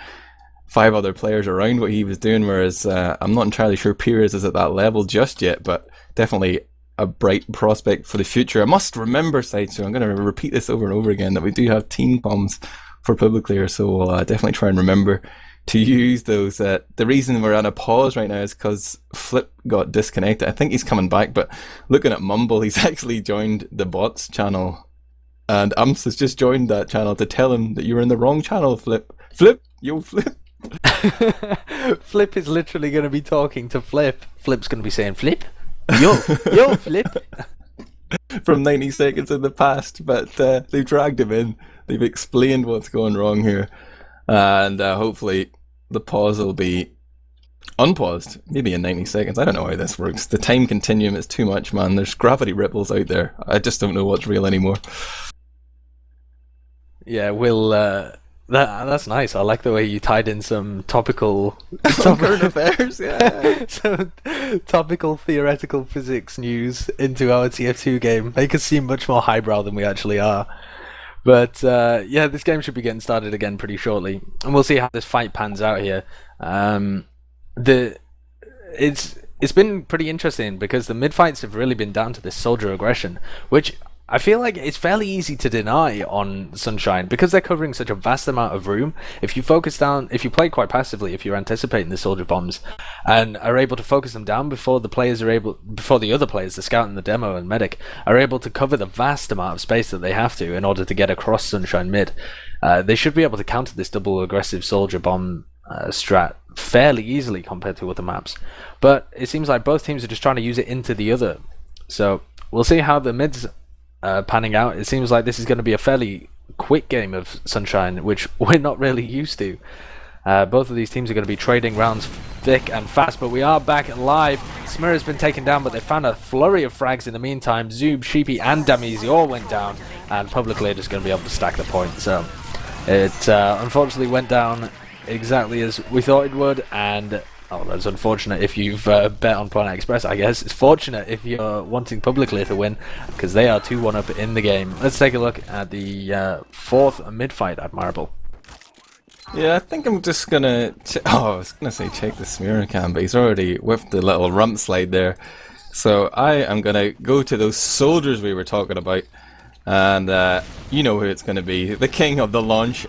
Speaker 1: 5 other players around what he was doing, whereas I'm not entirely sure Pires is at that level just yet, but definitely a bright prospect for the future. I must remember, Sideshow, I'm going to repeat this over and over again, that we do have team comms for Publiclir, so we'll definitely try and remember to use those. The reason we're on a pause right now is because Flip got disconnected. I think he's coming back, but looking at Mumble, he's actually joined the bots channel, and Amps has just joined that channel to tell him that you're in the wrong channel, Flip. Flip! Yo, Flip!
Speaker 2: Flip is literally going to be talking to Flip. Flip's going to be saying, Flip? Yo, Flip!
Speaker 1: From 90 seconds in the past, but they've dragged him in. They've explained what's going wrong here. And hopefully the pause will be unpaused, maybe in 90 seconds. I don't know how this works. The time continuum is too much, man. There's gravity ripples out there. I just don't know what's real anymore.
Speaker 2: Yeah, we'll. That's nice. I like the way you tied in some topical
Speaker 1: Current affairs, yeah.
Speaker 2: some topical theoretical physics news into our TF2 game. Make us seem much more highbrow than we actually are. But yeah, this game should be getting started again pretty shortly, and we'll see how this fight pans out here. It's been pretty interesting because the mid fights have really been down to this soldier aggression, which I feel like it's fairly easy to deny on Sunshine because they're covering such a vast amount of room. If you play quite passively, if you're anticipating the soldier bombs and are able to focus them down before the other players, the scout and the demo and medic, are able to cover the vast amount of space that they have to in order to get across Sunshine mid, they should be able to counter this double aggressive soldier bomb strat fairly easily compared to other maps. But it seems like both teams are just trying to use it into the other. So we'll see how the mids panning out. It seems like this is going to be a fairly quick game of Sunshine, which we're not really used to. Both of these teams are going to be trading rounds thick and fast, but we are back live. Smir has been taken down, but they found a flurry of frags in the meantime. Zoob, Sheepy, and Damizi all went down, and Publiclir is going to be able to stack the points. So it unfortunately went down exactly as we thought it would, and that's unfortunate if you've bet on Planet Express, I guess. It's fortunate if you're wanting Publiclir to win, because they are 2-1 up in the game. Let's take a look at the fourth mid-fight Admirable.
Speaker 1: Yeah, I think I'm just gonna... I was gonna say check the smear cam, but he's already whiffed the little rump slide there. So I am gonna go to those soldiers we were talking about. And you know who it's going to be. The king of the launch.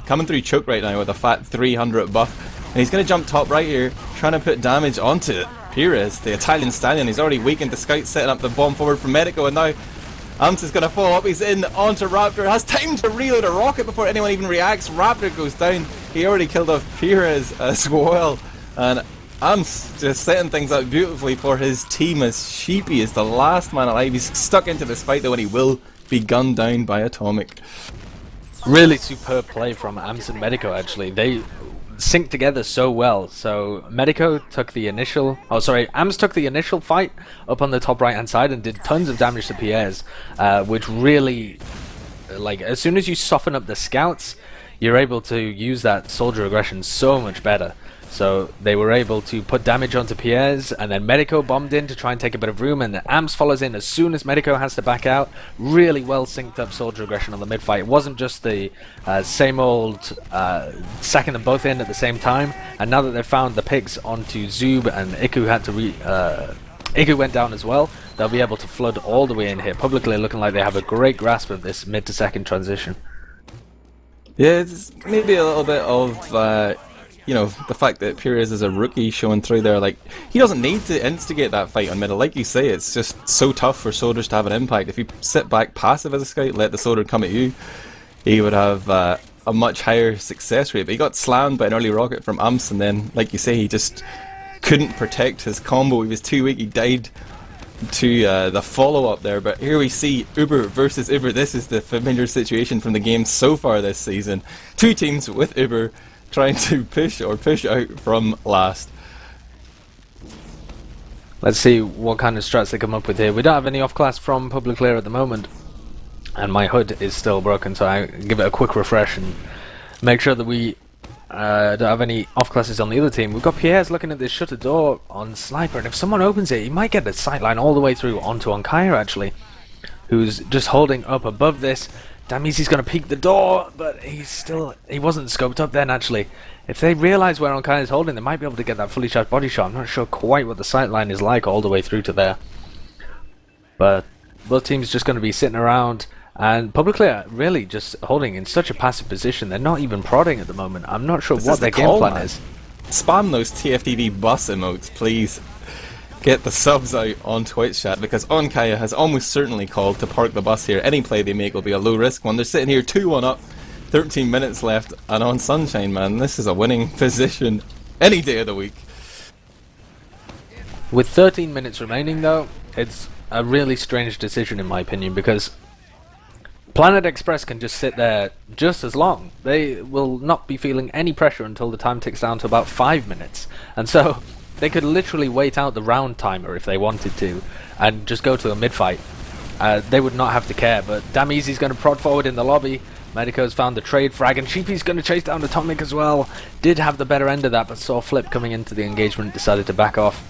Speaker 1: Coming through choke right now with a fat 300 buff. And he's going to jump top right here, trying to put damage onto Pires, the Italian stallion. He's already weakened the scout, setting up the bomb forward for Medico. And now Amps is going to follow up. He's in onto Raptor. Has time to reload a rocket before anyone even reacts. Raptor goes down. He already killed off Pires as well. And Amps just setting things up beautifully for his team as Sheepy is the last man alive. He's stuck into this fight though, and he will be gunned down by Atomic.
Speaker 2: Really superb play from Amps and Medico, actually. They synced together so well. So Medico took the initial... Amps took the initial fight up on the top right-hand side and did tons of damage to Pires, which really... as soon as you soften up the scouts, you're able to use that soldier aggression so much better. So they were able to put damage onto Pires, and then Medico bombed in to try and take a bit of room, and then Amps follows in as soon as Medico has to back out. Really well synced up soldier aggression on the mid fight. It wasn't just the same old sacking them both in at the same time, and now that they've found the picks onto Zoob and Iku had to Iku went down as well, they'll be able to flood all the way in here. Publicly looking like they have a great grasp of this mid to second transition.
Speaker 1: Yeah, it's maybe a little bit of the fact that Pires is a rookie showing through there. Like, he doesn't need to instigate that fight on middle. Like you say, it's just so tough for soldiers to have an impact. If you sit back passive as a scout, let the soldier come at you, he would have a much higher success rate. But he got slammed by an early rocket from Amps, and then, like you say, he just couldn't protect his combo. He was too weak. He died to the follow-up there. But here we see Uber versus Uber. This is the familiar situation from the game so far this season. Two teams with Uber trying to push out from last.
Speaker 2: Let's see what kind of strats they come up with here. We don't have any off-class from Publiclir at the moment, and my HUD is still broken, so I give it a quick refresh and make sure that we don't have any off-classes on the other team. We've got Pierre's looking at this shutter door on Sniper, and if someone opens it, he might get the sightline all the way through onto Onkaja, actually, who's just holding up above this. Damizi's going to peek the door, but he wasn't scoped up then, actually. If they realise where Onkaja is holding, they might be able to get that fully charged body shot. I'm not sure quite what the sightline is like all the way through to there. But both teams just going to be sitting around, and Publiclir really just holding in such a passive position. They're not even prodding at the moment. I'm not sure what their game plan is.
Speaker 1: Spam those TFTV bus emotes, please. Get the subs out on Twitch chat, because Onkaja has almost certainly called to park the bus here. Any play they make will be a low risk one. They're sitting here 2-1 up, 13 minutes left, and on Sunshine, man, this is a winning position any day of the week.
Speaker 2: With 13 minutes remaining though, it's a really strange decision in my opinion, because Planet Express can just sit there just as long. They will not be feeling any pressure until the time ticks down to about 5 minutes. And so they could literally wait out the round timer if they wanted to and just go to a mid-fight. They would not have to care, but Damn Easy's going to prod forward in the lobby. Medico's found the trade frag, and Sheepy's going to chase down Atomic as well. Did have the better end of that, but saw Flip coming into the engagement, decided to back off.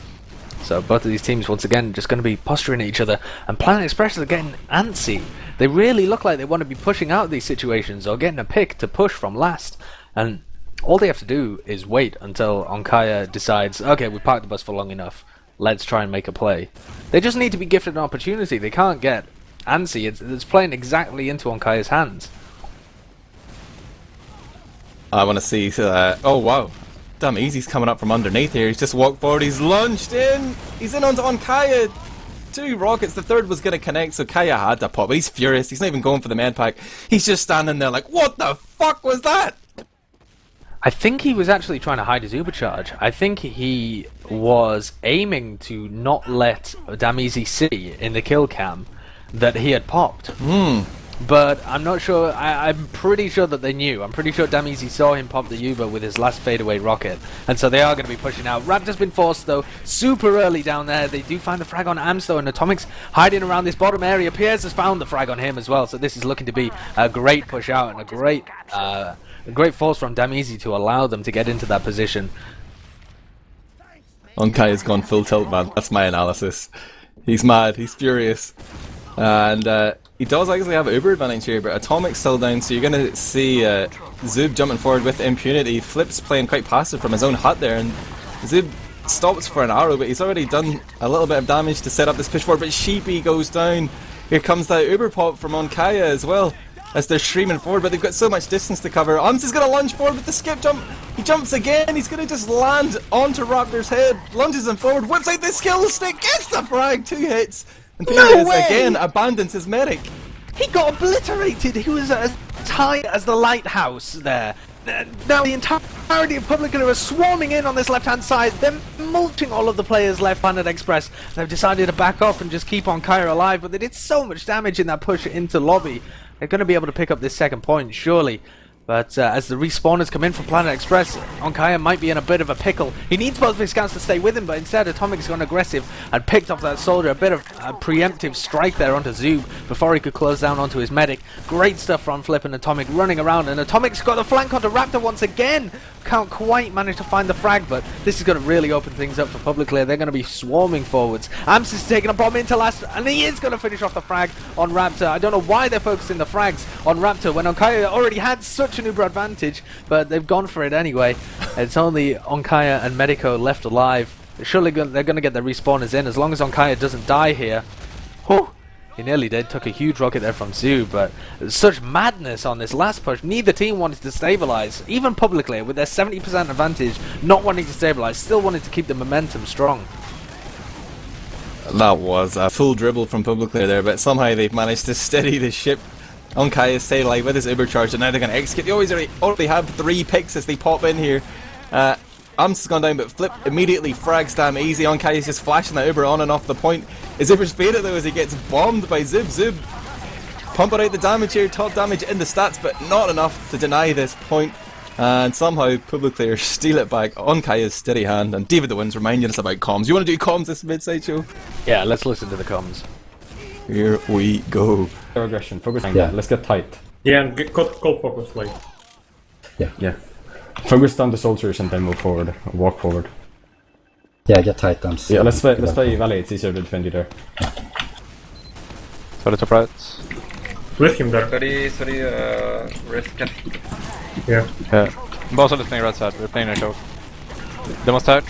Speaker 2: So both of these teams, once again, just going to be posturing at each other. And Planet Express are getting antsy. They really look like they want to be pushing out these situations or getting a pick to push from last. And all they have to do is wait until ondkaja decides, okay, we parked the bus for long enough. Let's try and make a play. They just need to be gifted an opportunity. They can't get antsy. It's playing exactly into ondkaja's hands.
Speaker 1: I want to see... oh, wow. Damn Easy's coming up from underneath here. He's just walked forward. He's lunged in. He's in onto ondkaja. 2 rockets. The third was going to connect, so Kaya had to pop. But he's furious. He's not even going for the med pack. He's just standing there like, what the fuck was that?
Speaker 2: I think he was actually trying to hide his Ubercharge. I think he was aiming to not let Damn Easy see in the kill cam that he had popped. But I'm not sure. I'm pretty sure that they knew. I'm pretty sure Damn Easy saw him pop the Uber with his last fadeaway rocket. And so they are going to be pushing out. Raptor's been forced, though, super early down there. They do find the frag on Ams, though, and Atomic's hiding around this bottom area. Piers has found the frag on him as well. So this is looking to be a great push out and a great force from Damn Easy to allow them to get into that position.
Speaker 1: ondkaja's gone full tilt, man. That's my analysis. He's mad. He's furious. And he does actually have Uber advantage here, but Atomic's still down, so you're going to see Zub jumping forward with impunity. Flip's playing quite passive from his own hut there, and Zub stops for an arrow, but he's already done a little bit of damage to set up this push forward, but Sheepy goes down. Here comes that Uber pop from ondkaja as well, as they're streaming forward, but they've got so much distance to cover. Ums is going to lunge forward with the skip jump. He jumps again. He's going to just land onto Raptor's head, lunges him forward, whips out the skill stick, gets the frag, 2 hits. And Piers again abandons his medic.
Speaker 2: He got obliterated. He was as tight as the lighthouse there. Now the entirety of Publiclir are swarming in on this left-hand side. They're mulching all of the players left. Planet Express. They've decided to back off and just keep ondkaja alive, but they did so much damage in that push into lobby. They're going to be able to pick up this second point, surely. But as the respawners come in from Planet Express, ondkaja might be in a bit of a pickle. He needs both of his scouts to stay with him, but instead Atomic's gone aggressive and picked off that soldier. A bit of a preemptive strike there onto Zub before he could close down onto his medic. Great stuff from Flip and Atomic running around, and Atomic's got the flank onto Raptor once again. Can't quite manage to find the frag, but this is going to really open things up for Publiclir. They're going to be swarming forwards. Ams is taking a bomb into last, and he is going to finish off the frag on Raptor. I don't know why they're focusing the frags on Raptor when ondkaja already had such an Uber advantage, but they've gone for it anyway. It's only ondkaja and Medico left alive. Surely they're going to get their respawners in as long as ondkaja doesn't die here. Whew. He nearly did, took a huge rocket there from Zoo, but such madness on this last push. Neither team wanted to stabilize. Even Publiclir, with their 70% advantage, not wanting to stabilize, still wanted to keep the momentum strong.
Speaker 1: That was a full dribble from Publiclir there, but somehow they've managed to steady the ship. ondkaja stayed alive with his Uber charge, and now they're going to execute. They already have 3 picks as they pop in here. Ams has gone down, but Flip immediately frags Damn Easy. ondkaja's just flashing that Uber on and off the point. His Uber's faded though as he gets bombed by Zub. Zub pumping out the damage here, top damage in the stats, but not enough to deny this point. And somehow Publiclir steal it back. ondkaja's steady hand, and DavidTheWin's reminding us about comms. You want to do comms this mid-side show?
Speaker 2: Yeah, let's listen to the comms.
Speaker 1: Here we go.
Speaker 3: Aggression, focus. Yeah, let's get tight.
Speaker 4: Yeah, and get call focus, like.
Speaker 3: Yeah. Focus down the soldiers and then move forward. Walk forward.
Speaker 5: Yeah, get tight arms.
Speaker 3: Yeah, let's play Valley. It's easier to defend you there.
Speaker 6: Sorry, top right.
Speaker 4: With him there.
Speaker 6: Sorry, risk.
Speaker 4: Yeah.
Speaker 6: Both are listening right side. We're playing a show. They must hurt.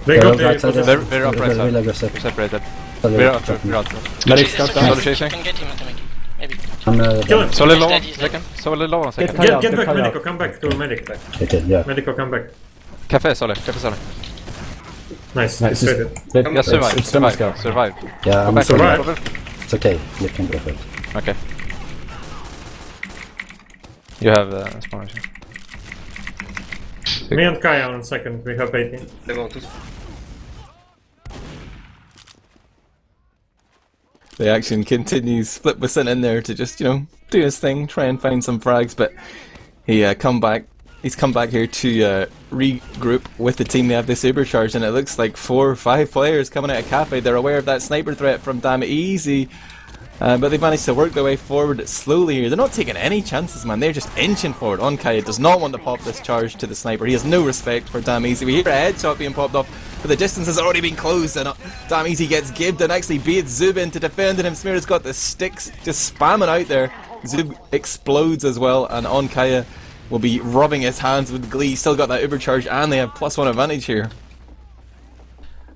Speaker 4: They got
Speaker 5: right side,
Speaker 4: the...
Speaker 6: We're up right
Speaker 5: really
Speaker 6: side.
Speaker 5: aggressive.
Speaker 6: We're separated.
Speaker 5: We're
Speaker 6: We're out.
Speaker 3: Medics got down.
Speaker 6: Solid chasing.
Speaker 7: Can get him, Atomic. Maybe.
Speaker 4: Kill him.
Speaker 6: Solid low
Speaker 7: He's
Speaker 6: on
Speaker 7: dead.
Speaker 6: second. Solid low on second.
Speaker 3: Get
Speaker 4: Get back,
Speaker 3: Kaya.
Speaker 4: Medico, come back to Medic.
Speaker 5: Okay, yeah.
Speaker 4: Medico, come back.
Speaker 6: Café solid.
Speaker 4: Nice,
Speaker 3: Nice.
Speaker 4: traded.
Speaker 6: Yes, survive.
Speaker 3: It's Demaska.
Speaker 6: Survive.
Speaker 5: Yeah, I'm
Speaker 6: Back.
Speaker 5: sorry.
Speaker 4: Survive.
Speaker 5: It's okay. You can go for it.
Speaker 6: Okay. You have spawn.
Speaker 4: Me and Kaya on second, we have 18.
Speaker 1: The action continues. Split was sent in there to just, do his thing, try and find some frags, but he's come back here to regroup with the team. They have this Uber charge, and it looks like 4 or 5 players coming out of Cafe. They're aware of that sniper threat from Damn Easy, but they've managed to work their way forward slowly here. They're not taking any chances, man. They're just inching forward. Onkaya does not want to pop this charge to the sniper. He has no respect for Damn Easy. We hear a headshot being popped off, but the distance has already been closed, and Damn Easy gets gibbed and actually beats Zub into defending him. Smear's got the sticks just spamming out there. Zub explodes as well, and Onkaya will be rubbing his hands with glee. Still got that Uber charge, and they have +1 advantage here.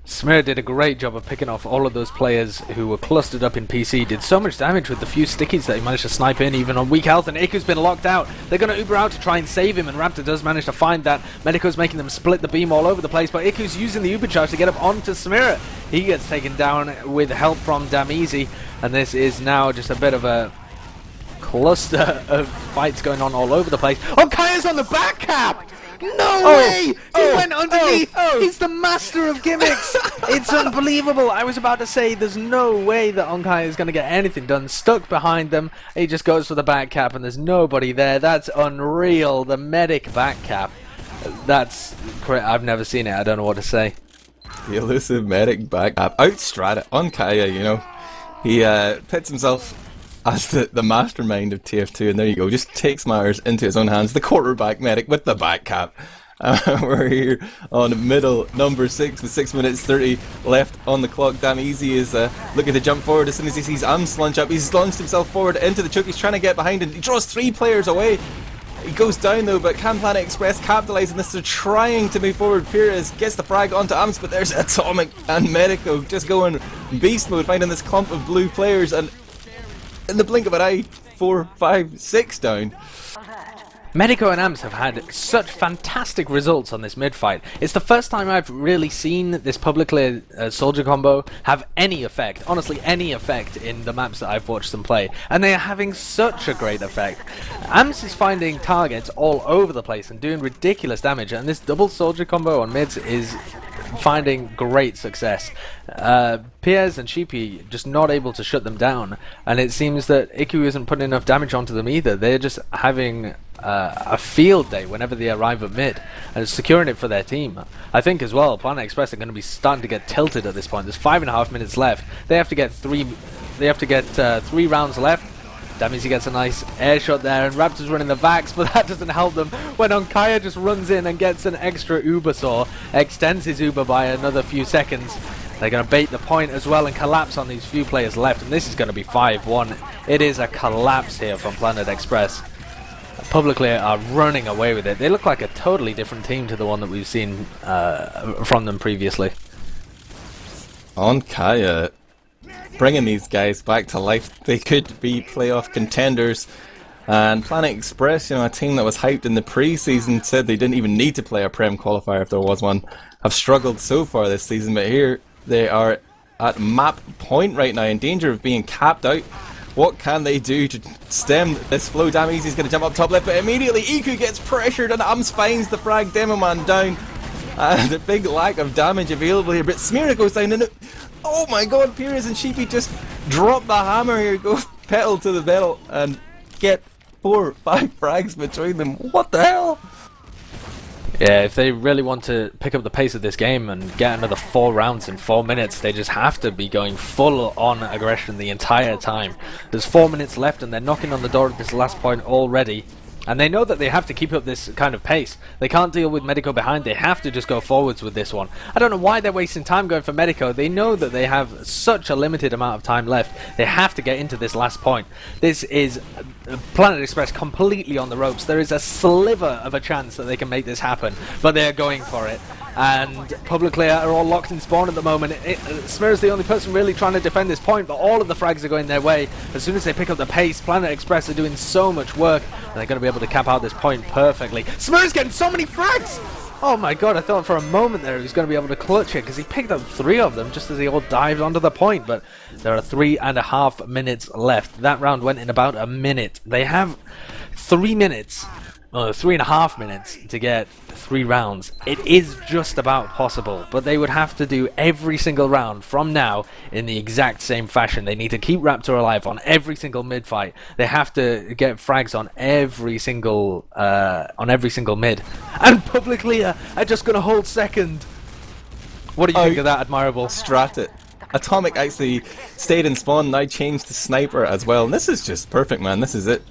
Speaker 2: Smear did a great job of picking off all of those players who were clustered up in PC. Did so much damage with the few stickies that he managed to snipe in, even on weak health, and Iku's been locked out. They're going to Uber out to try and save him, and Raptor does manage to find that. Medico's making them split the beam all over the place, but Iku's using the Uber charge to get up onto Smear. He gets taken down with help from Damizi, and this is now just a bit of a cluster of fights going on all over the place. Oh, Kaya's on the back cap! No way! He went underneath! He's the master of gimmicks! It's unbelievable! I was about to say there's no way that Onkaya is going to get anything done. Stuck behind them, he just goes for the back cap and there's nobody there. That's unreal. The medic back cap. That's great. I've never seen it. I don't know what to say.
Speaker 1: The elusive medic back cap. Outstrat it. Onkaya, he pits himself as the mastermind of TF2, and there you go, just takes matters into his own hands. The quarterback medic with the back cap. We're here on middle number 6 with 6 minutes 30 left on the clock. Damn Easy is looking to jump forward as soon as he sees Ams lunge up. He's launched himself forward into the choke. He's trying to get behind him. He draws 3 players away. He goes down though, but can Planet Express capitalise on this? They're trying to move forward. Pires gets the frag onto Ams, but there's Atomic and Medico just going beast mode, finding this clump of blue players, and in the blink of an eye, 4, 5, 6 down.
Speaker 2: Medico and Ams have had such fantastic results on this mid-fight. It's the first time I've really seen this Publiclir soldier combo have any effect, honestly any effect in the maps that I've watched them play, and they are having such a great effect. Ams is finding targets all over the place and doing ridiculous damage, and this double soldier combo on mids is finding great success. Piers and Sheepy just not able to shut them down, and it seems that Iku isn't putting enough damage onto them either. They're just having a field day whenever they arrive at mid, and securing it for their team. I think as well, Planet Express are going to be starting to get tilted at this point. There's 5.5 minutes left. They have to get 3 rounds left. Damizi gets a nice air shot there, and Raptor's running the Vax, but that doesn't help them when Onkaya just runs in and gets an extra Uber saw, extends his Uber by another few seconds. They're going to bait the point as well and collapse on these few players left, and this is going to be 5-1. It is a collapse here from Planet Express. Publiclir are running away with it. They look like a totally different team to the one that we've seen from them previously.
Speaker 1: Onkaya bringing these guys back to life. They could be playoff contenders, and Planet Express, a team that was hyped in the pre-season, said they didn't even need to play a Prem qualifier if there was one, have struggled so far this season, but here they are at map point right now, in danger of being capped out. What can they do to stem this flow? Damn Easy's going to jump up top left, but immediately Iku gets pressured and Ams finds the frag. Demoman down, and a big lack of damage available here, but Smear goes down, and oh my god, Pires and Sheepy just drop the hammer here, go pedal to the metal and get 4 or 5 frags between them. What the hell?
Speaker 2: Yeah, if they really want to pick up the pace of this game and get another 4 rounds in 4 minutes, they just have to be going full on aggression the entire time. There's 4 minutes left and they're knocking on the door at this last point already. And they know that they have to keep up this kind of pace. They can't deal with Medico behind. They have to just go forwards with this one. I don't know why they're wasting time going for Medico. They know that they have such a limited amount of time left. They have to get into this last point. This is Planet Express completely on the ropes. There is a sliver of a chance that they can make this happen, but they are going for it. And Publiclir are all locked in spawn at the moment. Smear is the only person really trying to defend this point, but all of the frags are going their way. As soon as they pick up the pace, Planet Express are doing so much work, and they're going to be able to cap out this point perfectly. Smear is getting so many frags! Oh my god, I thought for a moment there he was going to be able to clutch it, because he picked up 3 of them just as they all dived onto the point, but there are 3.5 minutes left. That round went in about a minute. They have 3 minutes 3.5 minutes to get 3 rounds. It is just about possible, but they would have to do every single round from now in the exact same fashion. They need to keep Raptor alive on every single mid fight. They have to get frags on every single mid. And Publiclir are just gonna hold second. What do you think of that, Admirable?
Speaker 1: Strat it. Atomic actually stayed in spawn, now changed to sniper as well. And this is just perfect, man. This is it.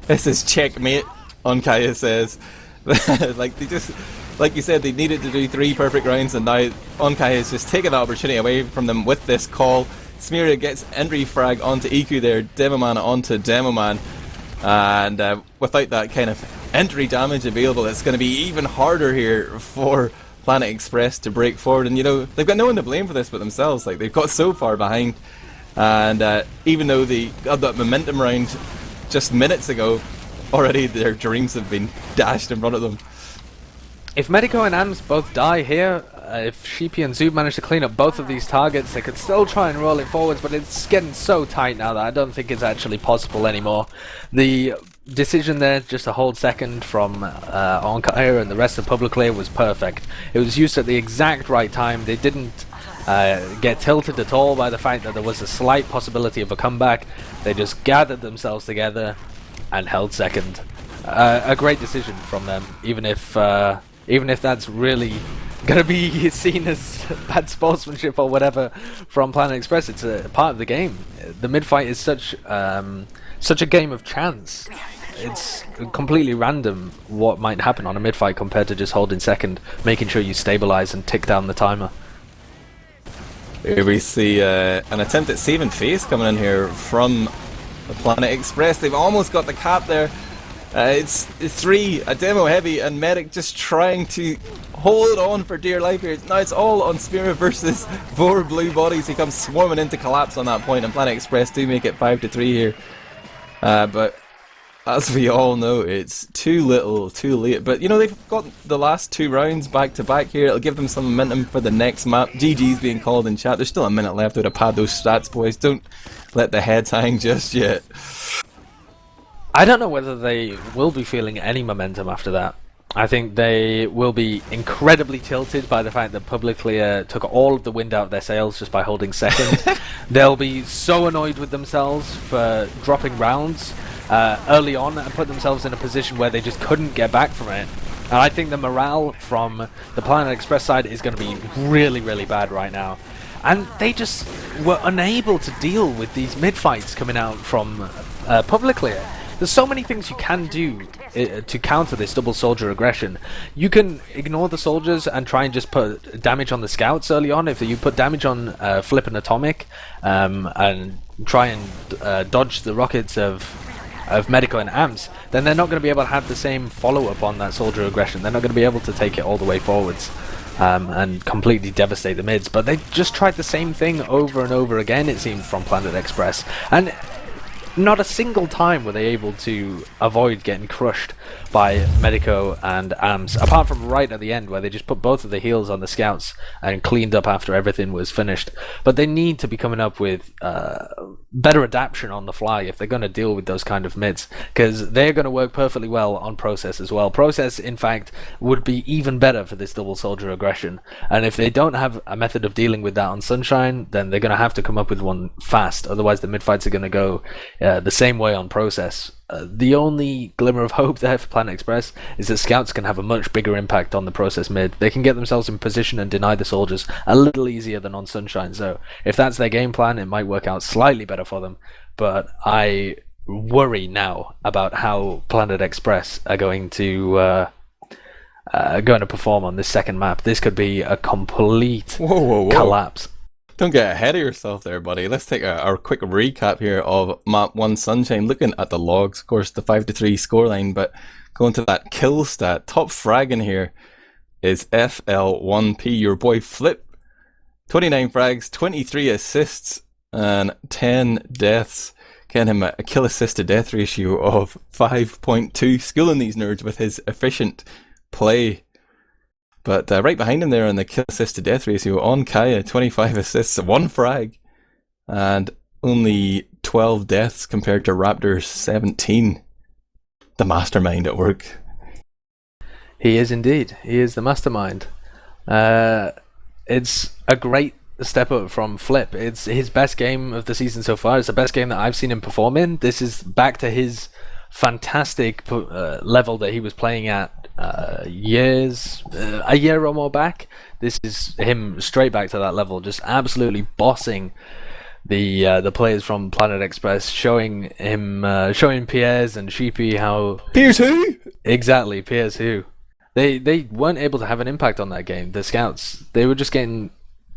Speaker 1: This is checkmate, ondkaja says. Like you said, they needed to do 3 perfect rounds, and now ondkaja is just taking the opportunity away from them with this call. Smeria gets entry frag onto EQ there, Demoman onto Demoman, and without that kind of entry damage available, it's going to be even harder here for Planet Express to break forward. And you know, they've got no one to blame for this but themselves. Like, they've got so far behind, and even though they got that momentum round just minutes ago, already their dreams have been dashed in front of them.
Speaker 2: If Medico and Ams both die here, if Sheepy and Zoob manage to clean up both of these targets, they could still try and roll it forwards, but it's getting so tight now that I don't think it's actually possible anymore. The decision there just to hold second from ondkaja and the rest of Publiclir was perfect. It was used at the exact right time. They didn't get tilted at all by the fact that there was a slight possibility of a comeback. They just gathered themselves together and held second. A great decision from them, even if that's really gonna be seen as bad sportsmanship or whatever from Planet Express. It's a part of the game. The mid fight is such a game of chance. It's completely random what might happen on a mid fight compared to just holding second, making sure you stabilize and tick down the timer.
Speaker 1: Here we see an attempt at saving face coming in here from the Planet Express. They've almost got the cap there. It's 3, a demo heavy, and Medic just trying to hold on for dear life here. Now it's all on Smeria versus 4 blue bodies. He comes swarming into collapse on that point, and Planet Express do make it 5-3 here. But as we all know, it's too little, too late. But you know, they've got the last 2 rounds back to back here. It'll give them some momentum for the next map. GG's being called in chat. There's still a minute left to pad those stats, boys. Don't let the heads hang just yet.
Speaker 2: I don't know whether they will be feeling any momentum after that. I think they will be incredibly tilted by the fact that Publiclir took all of the wind out of their sails just by holding second. They'll be so annoyed with themselves for dropping rounds early on and put themselves in a position where they just couldn't get back from it. And I think the morale from the Planet Express side is going to be really, really bad right now. And they just were unable to deal with these mid-fights coming out from Publiclir. There's so many things you can do to counter this double soldier aggression. You can ignore the soldiers and try and just put damage on the scouts early on. If you put damage on Flip and Atomic and try and dodge the rockets of Medico and Ams, then they're not going to be able to have the same follow-up on that soldier aggression. They're not going to be able to take it all the way forwards and completely devastate the mids. But they just tried the same thing over and over again, it seemed, from Planet Express. And not a single time were they able to avoid getting crushed by Medico and Ams, apart from right at the end where they just put both of the heals on the scouts and cleaned up after everything was finished. But they need to be coming up with better adaptation on the fly if they're going to deal with those kind of mids, because they're going to work perfectly well on Process as well. Process, in fact, would be even better for this double soldier aggression, and if they don't have a method of dealing with that on Sunshine, then they're going to have to come up with one fast, otherwise the mid fights are going to go the same way on Process. The only glimmer of hope there for Planet Express is that scouts can have a much bigger impact on the Process mid. They can get themselves in position and deny the soldiers a little easier than on Sunshine, so if that's their game plan, it might work out slightly better for them. But I worry now about how Planet Express are going to perform on this second map. This could be a complete collapse.
Speaker 1: Don't get ahead of yourself there, buddy. Let's take our quick recap here of Map 1 Sunshine. Looking at the logs, of course, the 5-3 scoreline, but going to that kill stat. Top frag in here is FL1P, your boy Flip. 29 frags, 23 assists, and 10 deaths. Getting him a kill assist to death ratio of 5.2. Schooling these nerds with his efficient play. But right behind him there on the kill assist to death ratio, ondkaja, 25 assists, 1 frag, and only 12 deaths compared to Raptor's 17. The mastermind at work.
Speaker 2: He is indeed. He is the mastermind. It's a great step up from Flip. It's his best game of the season so far. It's the best game that I've seen him perform in. This is back to his fantastic level that he was playing at a year or more back. This is him straight back to that level, just absolutely bossing the players from Planet Express, showing Piers and Sheepy how...
Speaker 1: Piers who?
Speaker 2: Exactly, Piers who. They weren't able to have an impact on that game. The scouts, they were just getting...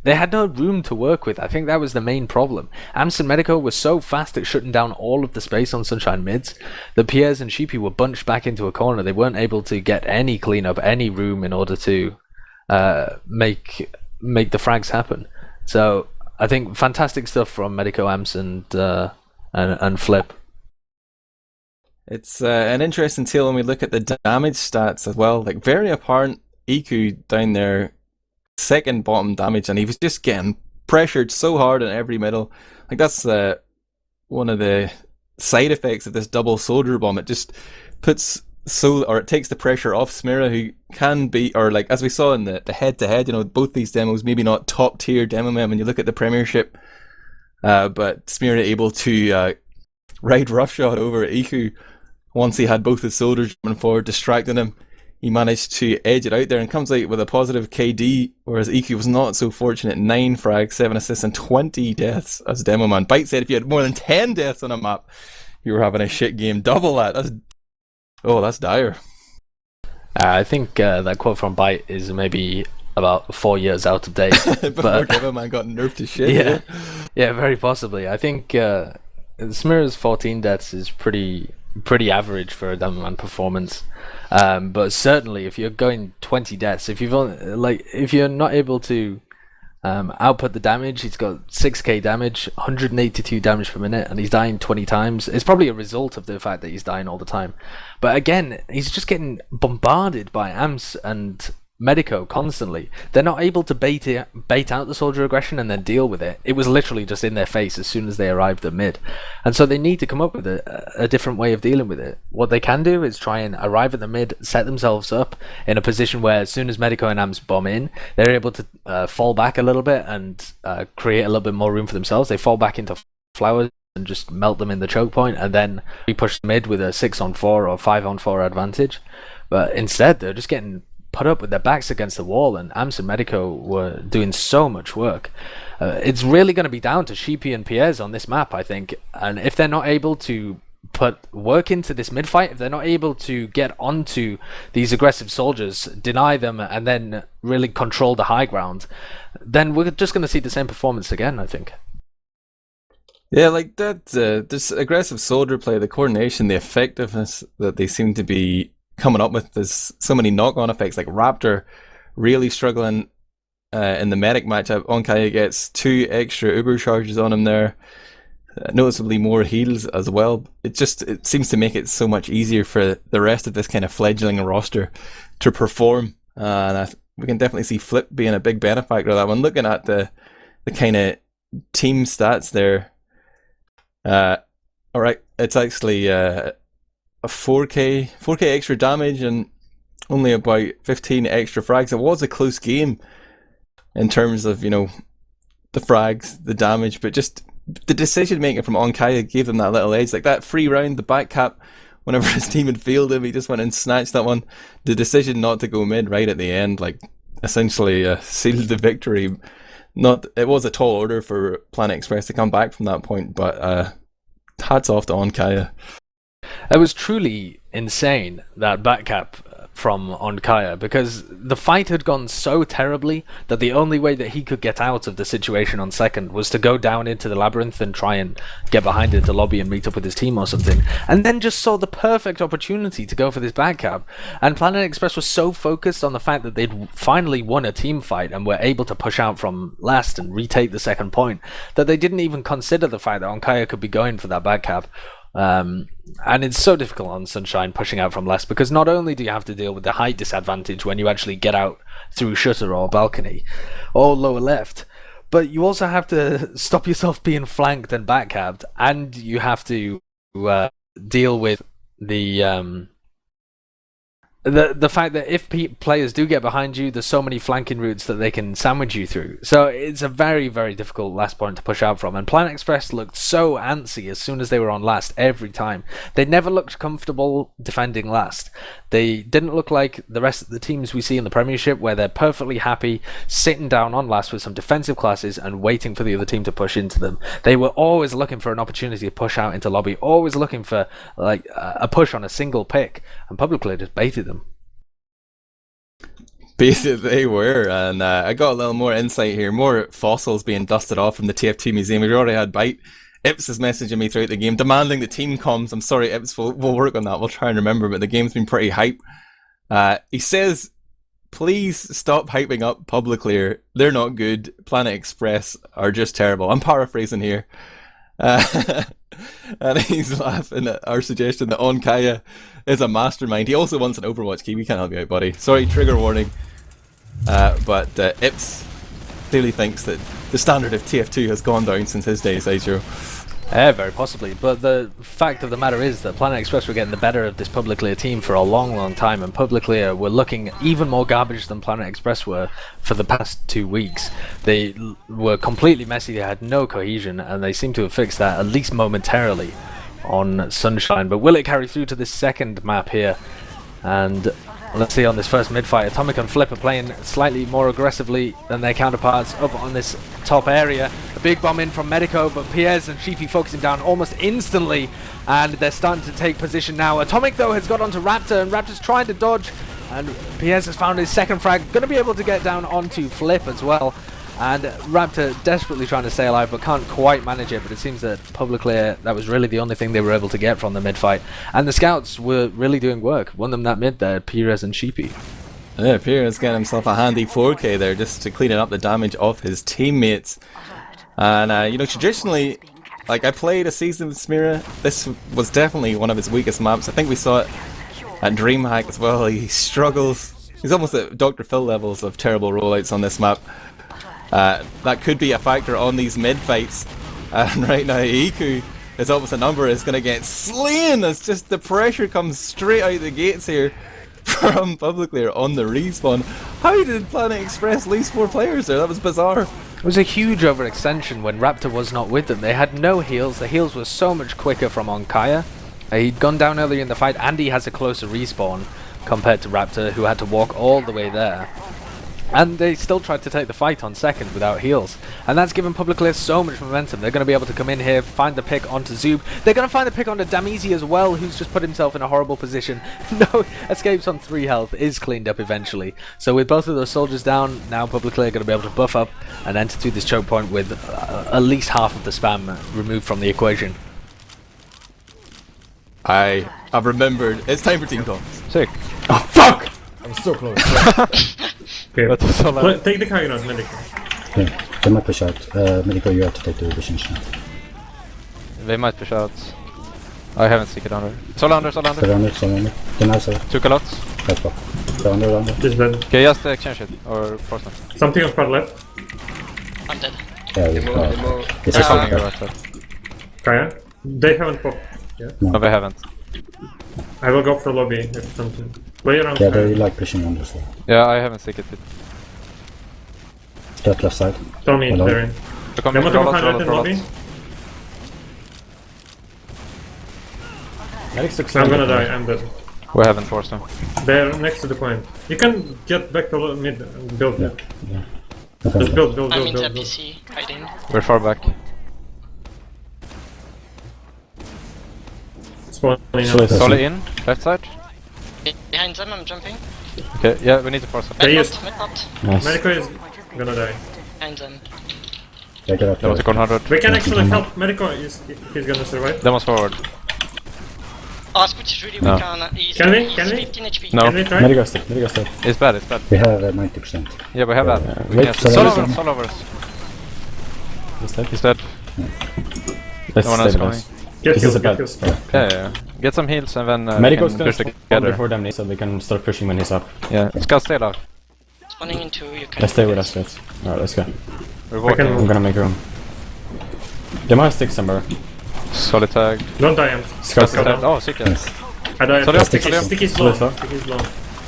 Speaker 2: They had no room to work with. I think that was the main problem. Amps and Medico were so fast at shutting down all of the space on Sunshine mids that Piers and Sheepy were bunched back into a corner. They weren't able to get any cleanup, any room in order to make the frags happen. So I think fantastic stuff from Medico, Amps, and Flip.
Speaker 1: It's an interesting tale when we look at the damage stats as well. Like, very apparent EQ down there, second bottom damage, and he was just getting pressured so hard in every middle. Like, that's one of the side effects of this double soldier bomb. It just it takes the pressure off Smira, who can be, or like as we saw in the head-to-head, both these demos, maybe not top tier demo men when you look at the Premiership, but Smira able to ride roughshod over EQ once he had both his soldiers coming forward, distracting him. He managed to edge it out there and comes out with a positive KD, whereas EQ was not so fortunate. 9 frags, 7 assists, and 20 deaths as Demo Man. Byte said if you had more than 10 deaths on a map, you were having a shit game. Double that. That's dire.
Speaker 2: I think that quote from Byte is maybe about 4 years out of date.
Speaker 1: Before Demo Man got nerfed to shit.
Speaker 2: Yeah, very possibly. I think Smira's 14 deaths is pretty average for a Demo Man performance. But certainly, if you're going 20 deaths, if you're not able to output the damage, he's got 6k damage, 182 damage per minute, and he's dying 20 times. It's probably a result of the fact that he's dying all the time. But again, he's just getting bombarded by Amps and Medico constantly. They're not able to bait out the soldier aggression and then deal with it. It was literally just in their face as soon as they arrived at mid, and so they need to come up with a different way of dealing with it. What they can do is try and arrive at the mid, set themselves up in a position where as soon as Medico and Amps bomb in, they're able to fall back a little bit and create a little bit more room for themselves. They fall back into flowers and just melt them in the choke point, and then we push the mid with a 6-on-4 or 5-on-4 advantage. But instead, they're just getting put up with their backs against the wall, and Amps and Medico were doing so much work. It's really going to be down to Sheepy and Piers on this map, I think, and if they're not able to put work into this mid fight, if they're not able to get onto these aggressive soldiers, deny them, and then really control the high ground, then we're just going to see the same performance again, I think.
Speaker 1: Yeah, like that, this aggressive soldier play, the coordination, the effectiveness that they seem to be coming up with, there's so many knock-on effects. Like Raptor really struggling in the medic matchup. ondkaja gets 2 extra Uber charges on him there, noticeably more heals as well. It seems to make it so much easier for the rest of this kind of fledgling roster to perform, and we can definitely see Flip being a big benefactor of that one. Looking at the kind of team stats there, alright, it's actually a 4k extra damage and only about 15 extra frags. It was a close game in terms of, the frags, the damage, but just the decision making from ondkaja gave them that little edge. Like that free round, the back cap, whenever his team had failed him, he just went and snatched that one. The decision not to go mid right at the end, like, essentially sealed the victory. It was a tall order for Planet Express to come back from that point, but hats off to ondkaja.
Speaker 2: It was truly insane, that backcap from ondkaja, because the fight had gone so terribly that the only way that he could get out of the situation on second was to go down into the labyrinth and try and get behind into lobby and meet up with his team or something, and then just saw the perfect opportunity to go for this backcap. And Planet Express was so focused on the fact that they'd finally won a team fight and were able to push out from last and retake the second point, that they didn't even consider the fact that ondkaja could be going for that backcap. And it's so difficult on Sunshine pushing out from last, because not only do you have to deal with the height disadvantage when you actually get out through shutter or balcony or lower left, but you also have to stop yourself being flanked and backcapped, and you have to deal with the the fact that if players do get behind you, there's so many flanking routes that they can sandwich you through. So it's a very, very difficult last point to push out from. And Planet Express looked so antsy as soon as they were on last every time. They never looked comfortable defending last. They didn't look like the rest of the teams we see in the Premiership, where they're perfectly happy sitting down on last with some defensive classes and waiting for the other team to push into them. They were always looking for an opportunity to push out into lobby, always looking for like a push on a single pick, and Publicly just baited them.
Speaker 1: Basically, they were, and I got a little more insight here. More fossils being dusted off from the TF2 museum. We've already had Bite. Ips is messaging me throughout the game, demanding the team comms. I'm sorry, Ips, we'll work on that. We'll try and remember, but the game's been pretty hype. He says, please stop hyping up Publiclir. They're not good. Planet Express are just terrible. I'm paraphrasing here. And he's laughing at our suggestion that ondkaja is a mastermind. He also wants an Overwatch key. We can't help you out, buddy. Sorry, trigger warning. But Ips clearly thinks that the standard of TF2 has gone down since his day, Sideshow.
Speaker 2: Yeah, very possibly. But the fact of the matter is that Planet Express were getting the better of this Publiclir team for a long, long time, and Publiclir were looking even more garbage than Planet Express were for the past 2 weeks. They were completely messy, they had no cohesion, and they seem to have fixed that, at least momentarily, on Sunshine. But will it carry through to this second map here? And let's see on this first mid-fight, Atomic and Flip are playing slightly more aggressively than their counterparts up on this top area. A big bomb in from Medico, but Piers and Sheepy focusing down almost instantly, and they're starting to take position now. Atomic, though, has got onto Raptor, and Raptor's trying to dodge, and Piers has found his second frag. Going to be able to get down onto Flip as well. And Raptor desperately trying to stay alive, but can't quite manage it. But it seems that Publiclir, that was really the only thing they were able to get from the mid-fight. And the scouts were really doing work. Won them that mid there, Pires and Sheepy.
Speaker 1: Yeah, Pires getting himself a handy 4k there just to clean up the damage of his teammates. And, you know, traditionally, like, I played a season with Smira. This was definitely one of his weakest maps. I think we saw it at DreamHack as well. He struggles. He's almost at Dr. Phil levels of terrible rollouts on this map. That could be a factor on these mid-fights. And right now, Iku is almost a number is going to get slain. It's just the pressure comes straight out the gates here from Publiclir on the respawn. How did Planet Express lose 4 players there? That was bizarre.
Speaker 2: It was a huge overextension when Raptor was not with them. They had no heals. The heals were so much quicker from ondkaja. He'd gone down earlier in the fight, and he has a closer respawn compared to Raptor, who had to walk all the way there. And they still tried to take the fight on second without heals. And that's given Publiclir so much momentum. They're going to be able to come in here, find the pick onto Zoob. They're going to find the pick onto Damizi as well, who's just put himself in a horrible position. No escapes on 3 health, is cleaned up eventually. So with both of those soldiers down, now Publiclir are going to be able to buff up and enter through this choke point with at least half of the spam removed from the equation.
Speaker 1: I've remembered. It's time for team comms.
Speaker 6: Sick.
Speaker 3: Oh, fuck! I was so close.
Speaker 4: Okay.
Speaker 6: That was so loud.
Speaker 4: Take the Kaja on Medico.
Speaker 5: Yeah, they might push out. Medico, you have to take the visions now.
Speaker 6: They might push out. I haven't seen it under. Solar under.
Speaker 5: Surround it. Deny, sir.
Speaker 6: Took a lot.
Speaker 5: That's what. Surround it.
Speaker 4: This bad.
Speaker 6: Okay, just exchange it. Or force them.
Speaker 4: Something on far left.
Speaker 7: I'm dead.
Speaker 5: Yeah, we This
Speaker 6: They're
Speaker 5: is
Speaker 6: calling you
Speaker 5: okay.
Speaker 6: right side.
Speaker 4: Kaja. They haven't popped. Yeah.
Speaker 6: No, they haven't.
Speaker 4: I will go for lobby if something. Play around.
Speaker 5: Yeah, they like pushing on this wall.
Speaker 6: Yeah, I haven't seen it.
Speaker 5: Start left side.
Speaker 4: Don't need
Speaker 5: Hello.
Speaker 4: they're in.
Speaker 6: They're coming.
Speaker 4: They want to 100 in lobby.
Speaker 3: Medics took
Speaker 4: I'm gonna
Speaker 3: 70.
Speaker 4: die. I'm dead.
Speaker 6: We haven't forced them.
Speaker 4: They're next to the point. You can get back to mid and build it.
Speaker 5: Okay.
Speaker 4: Just build.
Speaker 7: I'm in the PC, hiding.
Speaker 6: We're far back.
Speaker 4: Spawning
Speaker 3: So
Speaker 4: out.
Speaker 3: it's-
Speaker 6: Solid in. Left side.
Speaker 7: Behind them, I'm jumping.
Speaker 6: Okay, yeah, we need to force them.
Speaker 4: They
Speaker 7: Mid
Speaker 4: use-
Speaker 7: pot, mid pot.
Speaker 3: Nice.
Speaker 4: Medico is gonna die.
Speaker 7: Behind them.
Speaker 5: Yeah, get up
Speaker 6: They want to
Speaker 5: there.
Speaker 6: go 100.
Speaker 4: We can actually help Medico if he's gonna survive.
Speaker 6: Them was forward.
Speaker 7: Oh, Squid is really
Speaker 6: No.
Speaker 7: weak on. He's
Speaker 4: Can we?
Speaker 7: 15 HP.
Speaker 6: No.
Speaker 4: Can we try?
Speaker 5: Medico stick.
Speaker 6: It's bad, it's bad.
Speaker 5: We have 90%.
Speaker 6: Yeah, we have that.
Speaker 3: Wait,
Speaker 6: Yes.
Speaker 3: so
Speaker 6: Sol
Speaker 3: there's
Speaker 6: over,
Speaker 3: some-
Speaker 6: Sol over us.
Speaker 3: He's dead.
Speaker 6: He's dead.
Speaker 3: Let's
Speaker 6: No one else
Speaker 3: stabilize.
Speaker 4: Get
Speaker 3: This
Speaker 4: kills,
Speaker 3: is a
Speaker 4: get
Speaker 3: bad.
Speaker 4: kills.
Speaker 6: Yeah. Get some heals and then
Speaker 3: Medico's
Speaker 6: we
Speaker 3: gonna
Speaker 6: can push
Speaker 3: spawn
Speaker 6: together.
Speaker 3: before them, so we can start pushing when he's up.
Speaker 6: Yeah, Scout stay alive.
Speaker 7: Spawning in 2, you can.
Speaker 3: Let's stay with us, guys. Alright, let's go.
Speaker 6: We're
Speaker 4: I can-
Speaker 6: walking.
Speaker 3: I'm gonna make room. They might stick somewhere.
Speaker 6: Solid tag.
Speaker 4: Don't die, I'm
Speaker 3: Scout
Speaker 6: Scout dead. Oh, sick.
Speaker 5: Nice.
Speaker 4: I died.
Speaker 6: Sorry,
Speaker 4: Sticky's
Speaker 6: sorry.
Speaker 4: low.
Speaker 3: Sorry.
Speaker 4: Sticky's low.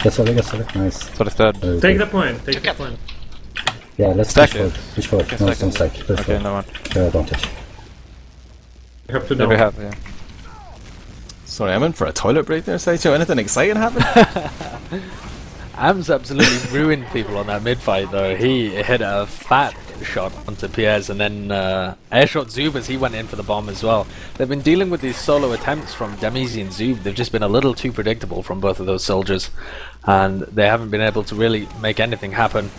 Speaker 5: Get Solly, nice.
Speaker 6: So it's dead.
Speaker 5: Very
Speaker 4: Take
Speaker 5: good.
Speaker 4: the point, take
Speaker 7: Took
Speaker 4: the
Speaker 7: up.
Speaker 4: point.
Speaker 5: Yeah, let's
Speaker 6: Stack
Speaker 5: push
Speaker 6: it.
Speaker 5: forward. Push forward.
Speaker 6: Okay,
Speaker 5: No,
Speaker 6: stack
Speaker 5: don't
Speaker 6: it.
Speaker 5: stack. Push
Speaker 6: Okay,
Speaker 5: forward.
Speaker 6: no one.
Speaker 5: Clear advantage.
Speaker 4: You have to
Speaker 6: Yeah,
Speaker 4: know.
Speaker 6: we have, yeah.
Speaker 1: Sorry, I'm in for a toilet break there, Sideshow. Anything exciting happen?
Speaker 2: Ams absolutely ruined people on that mid fight though. He hit a fat shot onto Pierre's and then airshot Zub as he went in for the bomb as well. They've been dealing with these solo attempts from Damizi and Zub. They've just been a little too predictable from both of those soldiers, and they haven't been able to really make anything happen.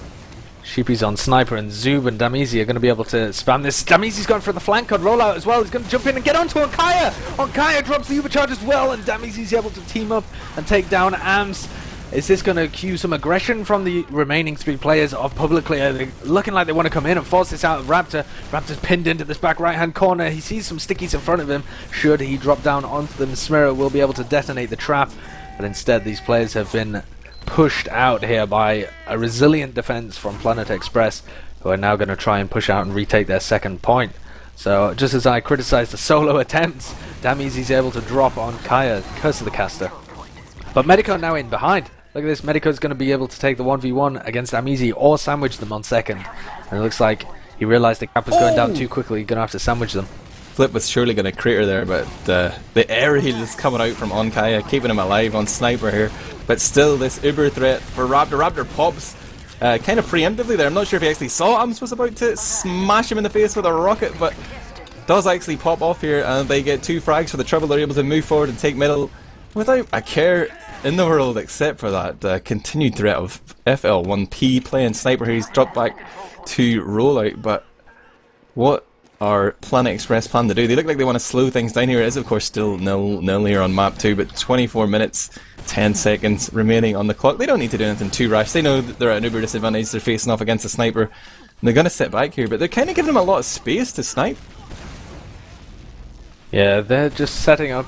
Speaker 2: Sheepy's on Sniper, and Zub and Damizi are going to be able to spam this. Damizi's going for the flank card rollout as well. He's going to jump in and get onto Onkaya. Onkaya drops the overcharge as well, and Damizi's able to team up and take down Ams. Is this going to cue some aggression from the remaining 3 players of Publiclir? They're looking like they want to come in and force this out of Raptor. Raptor's pinned into this back right-hand corner. He sees some stickies in front of him. Should he drop down onto them, Smira will be able to detonate the trap. But instead, these players have been pushed out here by a resilient defense from Planet Express, who are now going to try and push out and retake their second point. So, just as I criticise the solo attempts, Damizi's able to drop on Kaya, Curse of the Caster. But Medico now in behind. Look at this, Medico's going to be able to take the 1v1 against Damizi or sandwich them on second. And it looks like he realised the cap was going down too quickly, going to have to sandwich them.
Speaker 1: Flip was surely going to crater there, but the air heal is coming out from Onkaya, keeping him alive on Sniper here. But still, this uber threat for Raptor. Raptor pops kind of preemptively there. I'm not sure if he actually saw Ams was about to smash him in the face with a rocket, but does actually pop off here, and they get 2 frags for the trouble. They're able to move forward and take middle without a care in the world except for that continued threat of FL1P playing Sniper here. He's dropped back to rollout, but what are Planet Express plan to do? They look like they want to slow things down here. It is of course still 0-0 here on map 2, but 24 minutes 10 seconds remaining on the clock. They don't need to do anything too rash. They know that they're at an uber disadvantage. They're facing off against a Sniper, and they're going to sit back here, but they're kind of giving them a lot of space to snipe.
Speaker 2: Yeah, they're just setting up,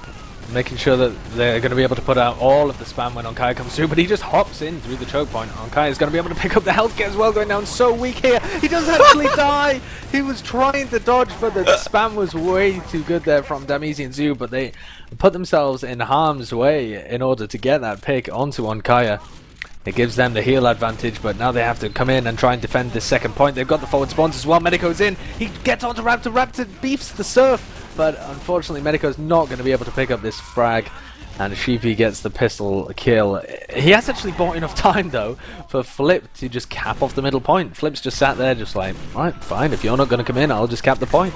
Speaker 2: making sure that they're going to be able to put out all of the spam when Onkaya comes through, but he just hops in through the choke point. Onkaya is going to be able to pick up the health kit as well, going down so weak here. He doesn't actually die. He was trying to dodge, but the spam was way too good there from Damizi and Zub, but they put themselves in harm's way in order to get that pick onto Onkaya. It gives them the heal advantage, but now they have to come in and try and defend this second point. They've got the forward spawns as well. Medico's in. He gets onto Raptor. Raptor beefs the surf, but unfortunately Medico's not going to be able to pick up this frag, and Sheepy gets the pistol kill. He has actually bought enough time though for Flip to just cap off the middle point. Flip's just sat there just like, right, fine, if you're not going to come in, I'll just cap the point.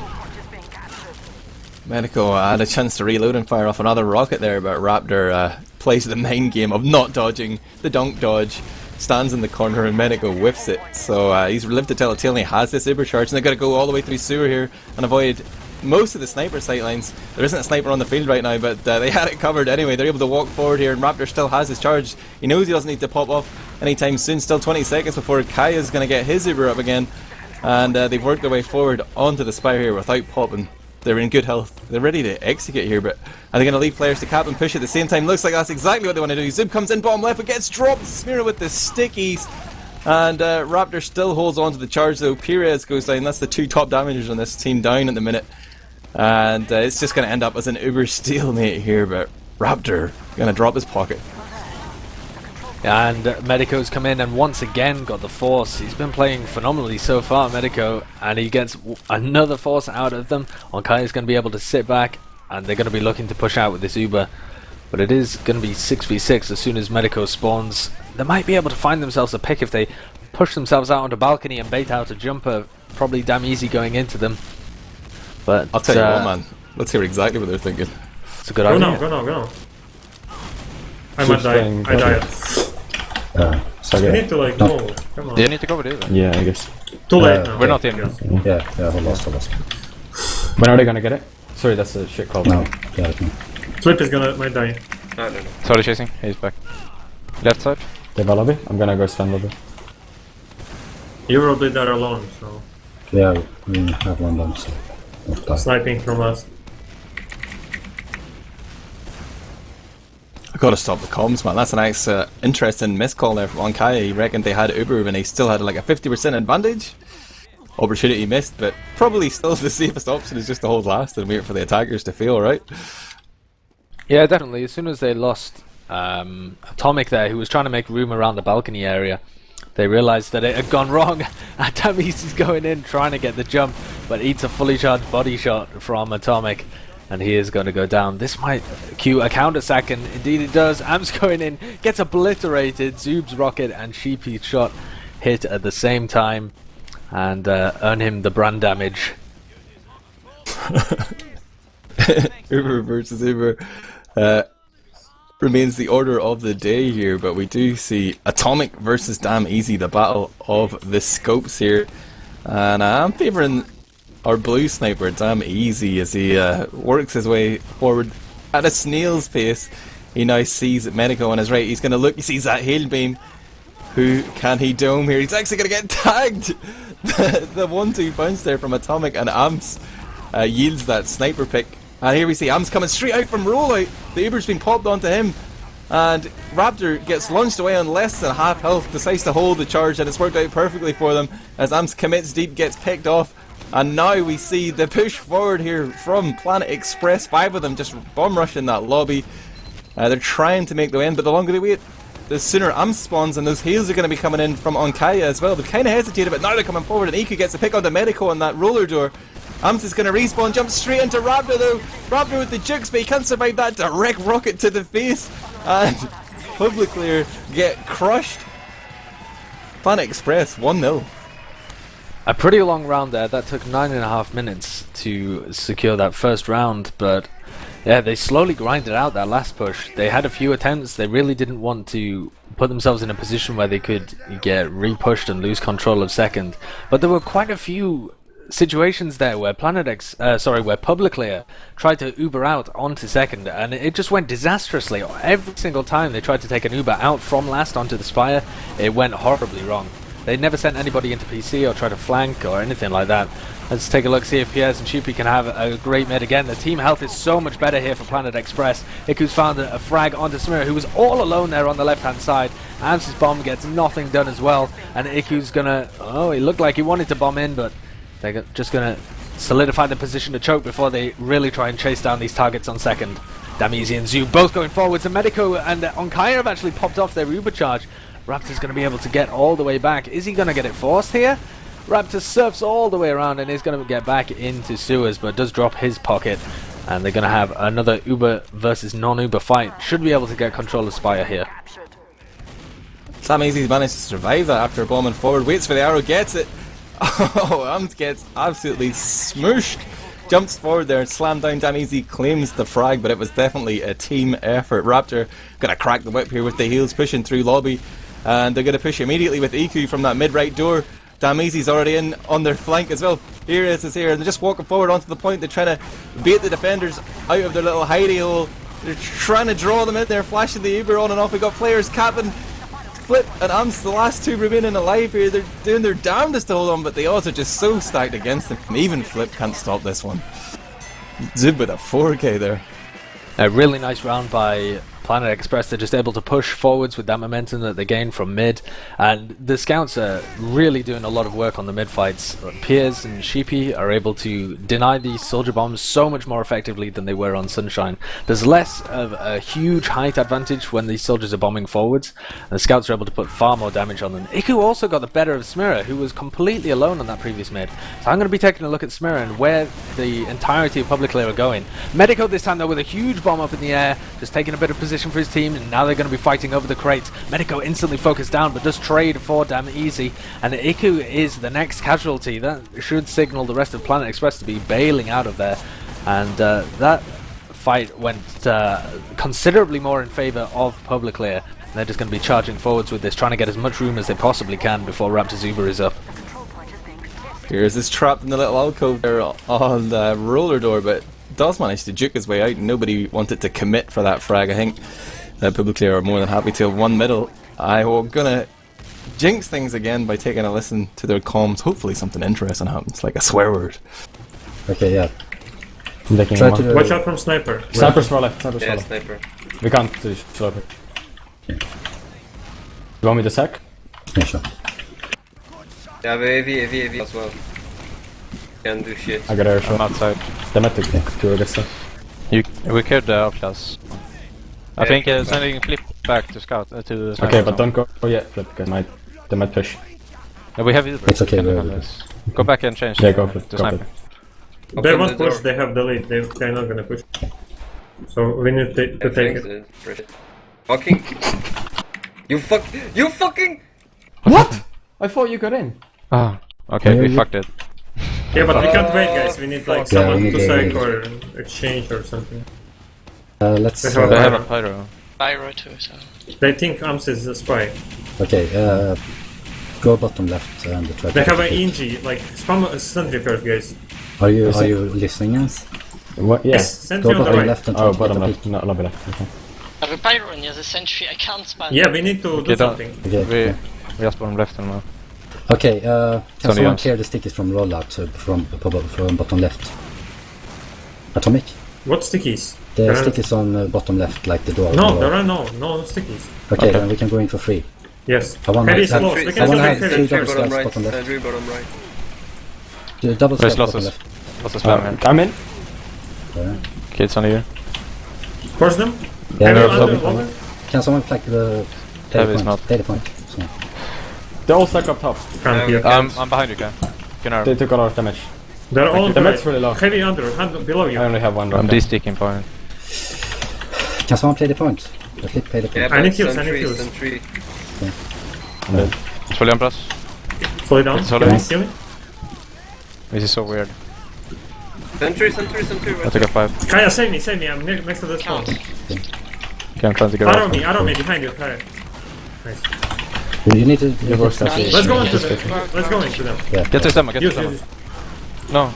Speaker 1: Medico had a chance to reload and fire off another rocket there, but Raptor plays the main game of not dodging the dunk dodge, stands in the corner, and Medico whiffs it. So he's lived to tell a tale, and he has this uber charge, and they've got to go all the way through sewer here and avoid most of the sniper sightlines. There isn't a sniper on the field right now, but they had it covered anyway. They're able to walk forward here, and Raptor still has his charge. He knows he doesn't need to pop off anytime soon. Still 20 seconds before Kaya's going to get his uber up again, and they've worked their way forward onto the spire here without popping. They're in good health. They're ready to execute here, but are they going to leave players to cap and push at the same time? Looks like that's exactly what they want to do. Zib comes in bottom left, but gets dropped. Smira with the stickies. And Raptor still holds on to the charge though. Perez goes down. That's the 2 top damagers on this team down at the minute. And it's just going to end up as an uber stalemate here, but Raptor going to drop his pocket.
Speaker 2: And Medico's come in and once again got the force. He's been playing phenomenally so far, Medico, and he gets another force out of them. Onkai is going to be able to sit back, and they're going to be looking to push out with this Uber. But it is going to be 6v6 as soon as Medico spawns. They might be able to find themselves a pick if they push themselves out onto balcony and bait out a jumper. Probably damn easy going into them. But
Speaker 1: I'll tell you what, man. Let's hear exactly what they're thinking.
Speaker 2: It's a good
Speaker 4: Go
Speaker 2: idea.
Speaker 4: now, go now, go now. I might die. I died.
Speaker 5: Sorry.
Speaker 4: I need to like go. Come on.
Speaker 6: Do you need to go with it?
Speaker 3: Yeah, I guess.
Speaker 4: Too late now.
Speaker 6: We're not in.
Speaker 5: Yeah, hold on.
Speaker 3: When are they gonna get it? Sorry, that's a shit call.
Speaker 5: No, yeah, okay.
Speaker 4: Flip is gonna might die.
Speaker 6: Sorry, chasing. He's back. Left side.
Speaker 3: They have a lobby? I'm gonna go stand lobby.
Speaker 4: Euro did that alone, so
Speaker 5: Yeah, we have one done, so not die.
Speaker 4: sniping from us.
Speaker 1: I've got to stop the comms, man. That's a nice, interesting miscall there from Onkaya. He reckoned they had Uber and they still had like a 50% advantage. Opportunity missed, but probably still the safest option is just to hold last and wait for the attackers to fail, right?
Speaker 2: Yeah, definitely. As soon as they lost Atomic there, who was trying to make room around the balcony area. They realized that it had gone wrong, and Tammy's going in trying to get the jump, but eats a fully charged body shot from Atomic, and he is going to go down. This might cue a counter sack, and indeed it does. Am's going in, gets obliterated. Zoob's rocket and Sheepy's shot hit at the same time, and earn him the brand damage.
Speaker 1: Uber versus Uber remains the order of the day here, but we do see Atomic versus Damn Easy, the battle of the scopes here, and I'm favouring our blue sniper Damn Easy as he works his way forward at a snail's pace. He now sees Medico on his right. He's going to look, he sees that hail beam. Who can he dome here? He's actually going to get tagged. The 1-2 bounce there from Atomic, and Amps yields that sniper pick. And here we see Amps coming straight out from rollout. The Uber's been popped onto him, and Raptor gets launched away on less than half health, decides to hold the charge, and it's worked out perfectly for them as Amps commits deep, gets picked off. And now we see the push forward here from Planet Express. 5 of them just bomb rushing that lobby. They're trying to make the way in, but the longer they wait, the sooner Amps spawns, and those heals are going to be coming in from Onkaja as well. They've kind of hesitated, but now they're coming forward, and Iku gets the pick on the Medico on that roller door. Amps is going to respawn, jump straight into Raptor though. Raptor with the jukes, but he can't survive that direct rocket to the face. And Publiclir get crushed. Planet Express 1-0.
Speaker 2: A pretty long round there. That took 9.5 minutes to secure that first round, but yeah, they slowly grinded out that last push. They had a few attempts. They really didn't want to put themselves in a position where they could get repushed and lose control of second. But there were quite a few situations there where where Publiclir tried to Uber out onto second, and it just went disastrously. Every single time they tried to take an Uber out from last onto the Spire, it went horribly wrong. They never sent anybody into PC or try to flank or anything like that. Let's take a look, see if Piers and Sheepy can have a great mid again. The team health is so much better here for Planet Express. Iku's found a frag onto Samira, who was all alone there on the left-hand side. Amps' bomb gets nothing done as well, and Iku's gonna... Oh, it looked like he wanted to bomb in, but they're just gonna solidify the position to choke before they really try and chase down these targets on second. Damizi and Zoo both going forwards, and Medico and Onkaja have actually popped off their Uber charge. Raptor's going to be able to get all the way back. Is he going to get it forced here? Raptor surfs all the way around and is going to get back into sewers, but does drop his pocket. And they're going to have another Uber versus non-Uber fight. Should be able to get control of Spire here.
Speaker 1: Sam Easy's managed to survive that after bombing forward. Waits for the arrow, gets it. Oh, Amps gets absolutely smooshed. Jumps forward there and slammed down. Damn Easy claims the frag, but it was definitely a team effort. Raptor going to crack the whip here with the heals, pushing through lobby. And they're going to push immediately with Iku from that mid-right door. Damn Easy's already in on their flank as well. Here it is here, and they're just walking forward onto the point. They're trying to bait the defenders out of their little hidey hole. They're trying to draw them in there, flashing the Uber on and off. We got players capping, Flip and Amps, the last two remaining alive here. They're doing their damnedest to hold on, but the odds are just so stacked against them. And even Flip can't stop this one. Zub with a 4K there.
Speaker 2: A really nice round by Planet Express. They're just able to push forwards with that momentum that they gain from mid, and the scouts are really doing a lot of work on the mid fights. Piers and Sheepy are able to deny these soldier bombs so much more effectively than they were on Sunshine. There's less of a huge height advantage when these soldiers are bombing forwards, and the scouts are able to put far more damage on them. Iku also got the better of Smira, who was completely alone on that previous mid. So I'm going to be taking a look at Smira and where the entirety of Publiclir are going. Medico this time though with a huge bomb up in the air, just taking a bit of position for his team, and now they're going to be fighting over the crates. Medico instantly focused down, but does trade for Damn Easy, and Iku is the next casualty. That should signal the rest of Planet Express to be bailing out of there, and that fight went considerably more in favour of Publiclir. They're just going to be charging forwards with this, trying to get as much room as they possibly can before Raptor's Uber is up.
Speaker 1: Here's this trapped in the little alcove there on the roller door, but does manage to juke his way out. Nobody wanted to commit for that frag. I think Publiclir are more than happy to have one middle. I'm gonna jinx things again by taking a listen to their comms. Hopefully something interesting happens, like a swear word.
Speaker 5: Okay, yeah.
Speaker 3: I'm taking
Speaker 5: Try
Speaker 3: one.
Speaker 5: to
Speaker 4: Watch out from sniper.
Speaker 3: Sniper's for left, sniper's for
Speaker 8: Yeah,
Speaker 3: left.
Speaker 8: sniper.
Speaker 3: We can't do slow it. You want me to sack?
Speaker 5: Yeah, sure.
Speaker 8: Yeah, AV as well. Can't do shit.
Speaker 3: I got air
Speaker 6: I'm
Speaker 3: shot.
Speaker 6: outside.
Speaker 3: They might take two against them.
Speaker 6: We cleared the outclass. I think sending flip back to scout to the sniper
Speaker 3: Okay, but
Speaker 6: zone.
Speaker 3: don't go yet, Flip, because they might push.
Speaker 6: Yeah, we have Uber.
Speaker 5: It's okay,
Speaker 6: Can
Speaker 5: we're-
Speaker 6: defend this. Go back and change
Speaker 3: Yeah, go for it,
Speaker 6: to
Speaker 3: go for
Speaker 6: sniper.
Speaker 3: it.
Speaker 4: They
Speaker 8: Open
Speaker 4: won't
Speaker 8: the
Speaker 4: push,
Speaker 8: door.
Speaker 4: they have the lead, they're not gonna push. So we need to take it.
Speaker 8: Fucking. You fucking.
Speaker 3: What? I thought you got in.
Speaker 6: Ah, okay, we
Speaker 5: Yeah.
Speaker 6: fucked it.
Speaker 4: Yeah, but we can't wait, guys. We need like
Speaker 5: Yeah,
Speaker 4: someone
Speaker 5: we
Speaker 4: to
Speaker 5: need
Speaker 4: sack
Speaker 5: to-
Speaker 4: or exchange or something.
Speaker 5: Let's.
Speaker 4: They have
Speaker 6: They have a
Speaker 4: Pyro.
Speaker 6: pyro.
Speaker 7: Pyro too, so.
Speaker 4: They think Ams is a spy.
Speaker 5: Okay, go bottom left and try to.
Speaker 4: They have an
Speaker 5: execute.
Speaker 4: ENG, like spam a sentry first, guys.
Speaker 5: Are you listening, Jens?
Speaker 3: What? Yeah.
Speaker 4: Yes, sentry
Speaker 5: Go
Speaker 4: on the
Speaker 5: bottom
Speaker 4: right.
Speaker 5: left and try
Speaker 3: Oh,
Speaker 5: to
Speaker 3: bottom
Speaker 5: get a
Speaker 3: left, not lobby left. Okay.
Speaker 7: I have a Pyro and there's a sentry, I can't spam.
Speaker 4: Yeah, we need to do
Speaker 6: Okay, don't-
Speaker 4: something.
Speaker 5: peek. Okay.
Speaker 6: We just bottom left and now.
Speaker 5: Okay. Can
Speaker 6: only
Speaker 5: someone
Speaker 6: us.
Speaker 5: clear the stickies from rollout from bottom left? Atomic.
Speaker 4: What stickies?
Speaker 5: The
Speaker 4: There are-
Speaker 5: stickies on bottom left, like the door.
Speaker 4: No, there are no stickies.
Speaker 5: Okay,
Speaker 6: Okay.
Speaker 5: then we can go in for free.
Speaker 4: Yes.
Speaker 5: I wanna
Speaker 4: Heavy is
Speaker 5: have-
Speaker 4: close. We
Speaker 5: I
Speaker 4: can
Speaker 5: wanna
Speaker 4: kill
Speaker 5: have
Speaker 4: the
Speaker 5: three
Speaker 4: heavy.
Speaker 5: double
Speaker 8: Bottom
Speaker 5: slice,
Speaker 8: right.
Speaker 5: bottom left.
Speaker 8: Sentry bottom right.
Speaker 5: The double
Speaker 6: There's
Speaker 5: slice,
Speaker 6: lots
Speaker 5: bottom
Speaker 6: of
Speaker 5: left.
Speaker 6: lots of spam here.
Speaker 3: I'm in.
Speaker 6: Kids on you.
Speaker 4: Force them.
Speaker 5: Yeah,
Speaker 4: Heavy
Speaker 5: no,
Speaker 4: under,
Speaker 5: no,
Speaker 4: over.
Speaker 5: Can someone flag the
Speaker 6: Heavy is
Speaker 5: data point?
Speaker 6: not.
Speaker 5: Data point. So,
Speaker 3: They're all stuck up top.
Speaker 4: Can't be.
Speaker 6: I'm behind you, Ken. Gunnar.
Speaker 3: They took a lot of damage.
Speaker 4: They're all
Speaker 3: The
Speaker 4: right.
Speaker 3: med's really low.
Speaker 4: Heavy under, hand below
Speaker 3: I
Speaker 4: you.
Speaker 3: only have one
Speaker 6: I'm
Speaker 3: rocket.
Speaker 6: de-sticking point.
Speaker 5: can someone play the point? Let me play the
Speaker 8: Yeah,
Speaker 5: point.
Speaker 4: I need
Speaker 8: but
Speaker 4: kills, I need
Speaker 8: sentry,
Speaker 4: kills.
Speaker 8: sentry.
Speaker 3: I'm dead.
Speaker 6: It's fully on plus.
Speaker 4: Slow it down.
Speaker 6: It's all
Speaker 4: Kill me,
Speaker 6: right.
Speaker 4: kill me.
Speaker 6: This is so weird.
Speaker 8: Sentry,
Speaker 6: I
Speaker 8: right.
Speaker 6: took a 5.
Speaker 4: Kaya, save me. I'm next to the spawn.
Speaker 7: Count.
Speaker 6: Okay, I'm trying to get
Speaker 4: Arrow
Speaker 6: out.
Speaker 4: me, behind you. Kaya. Nice.
Speaker 5: You need to.
Speaker 3: You go step.
Speaker 4: Let's go into them. Let's go into them.
Speaker 5: Yeah.
Speaker 6: Get to Stemma, get to
Speaker 4: Use,
Speaker 6: Stemma.
Speaker 4: use.
Speaker 6: No,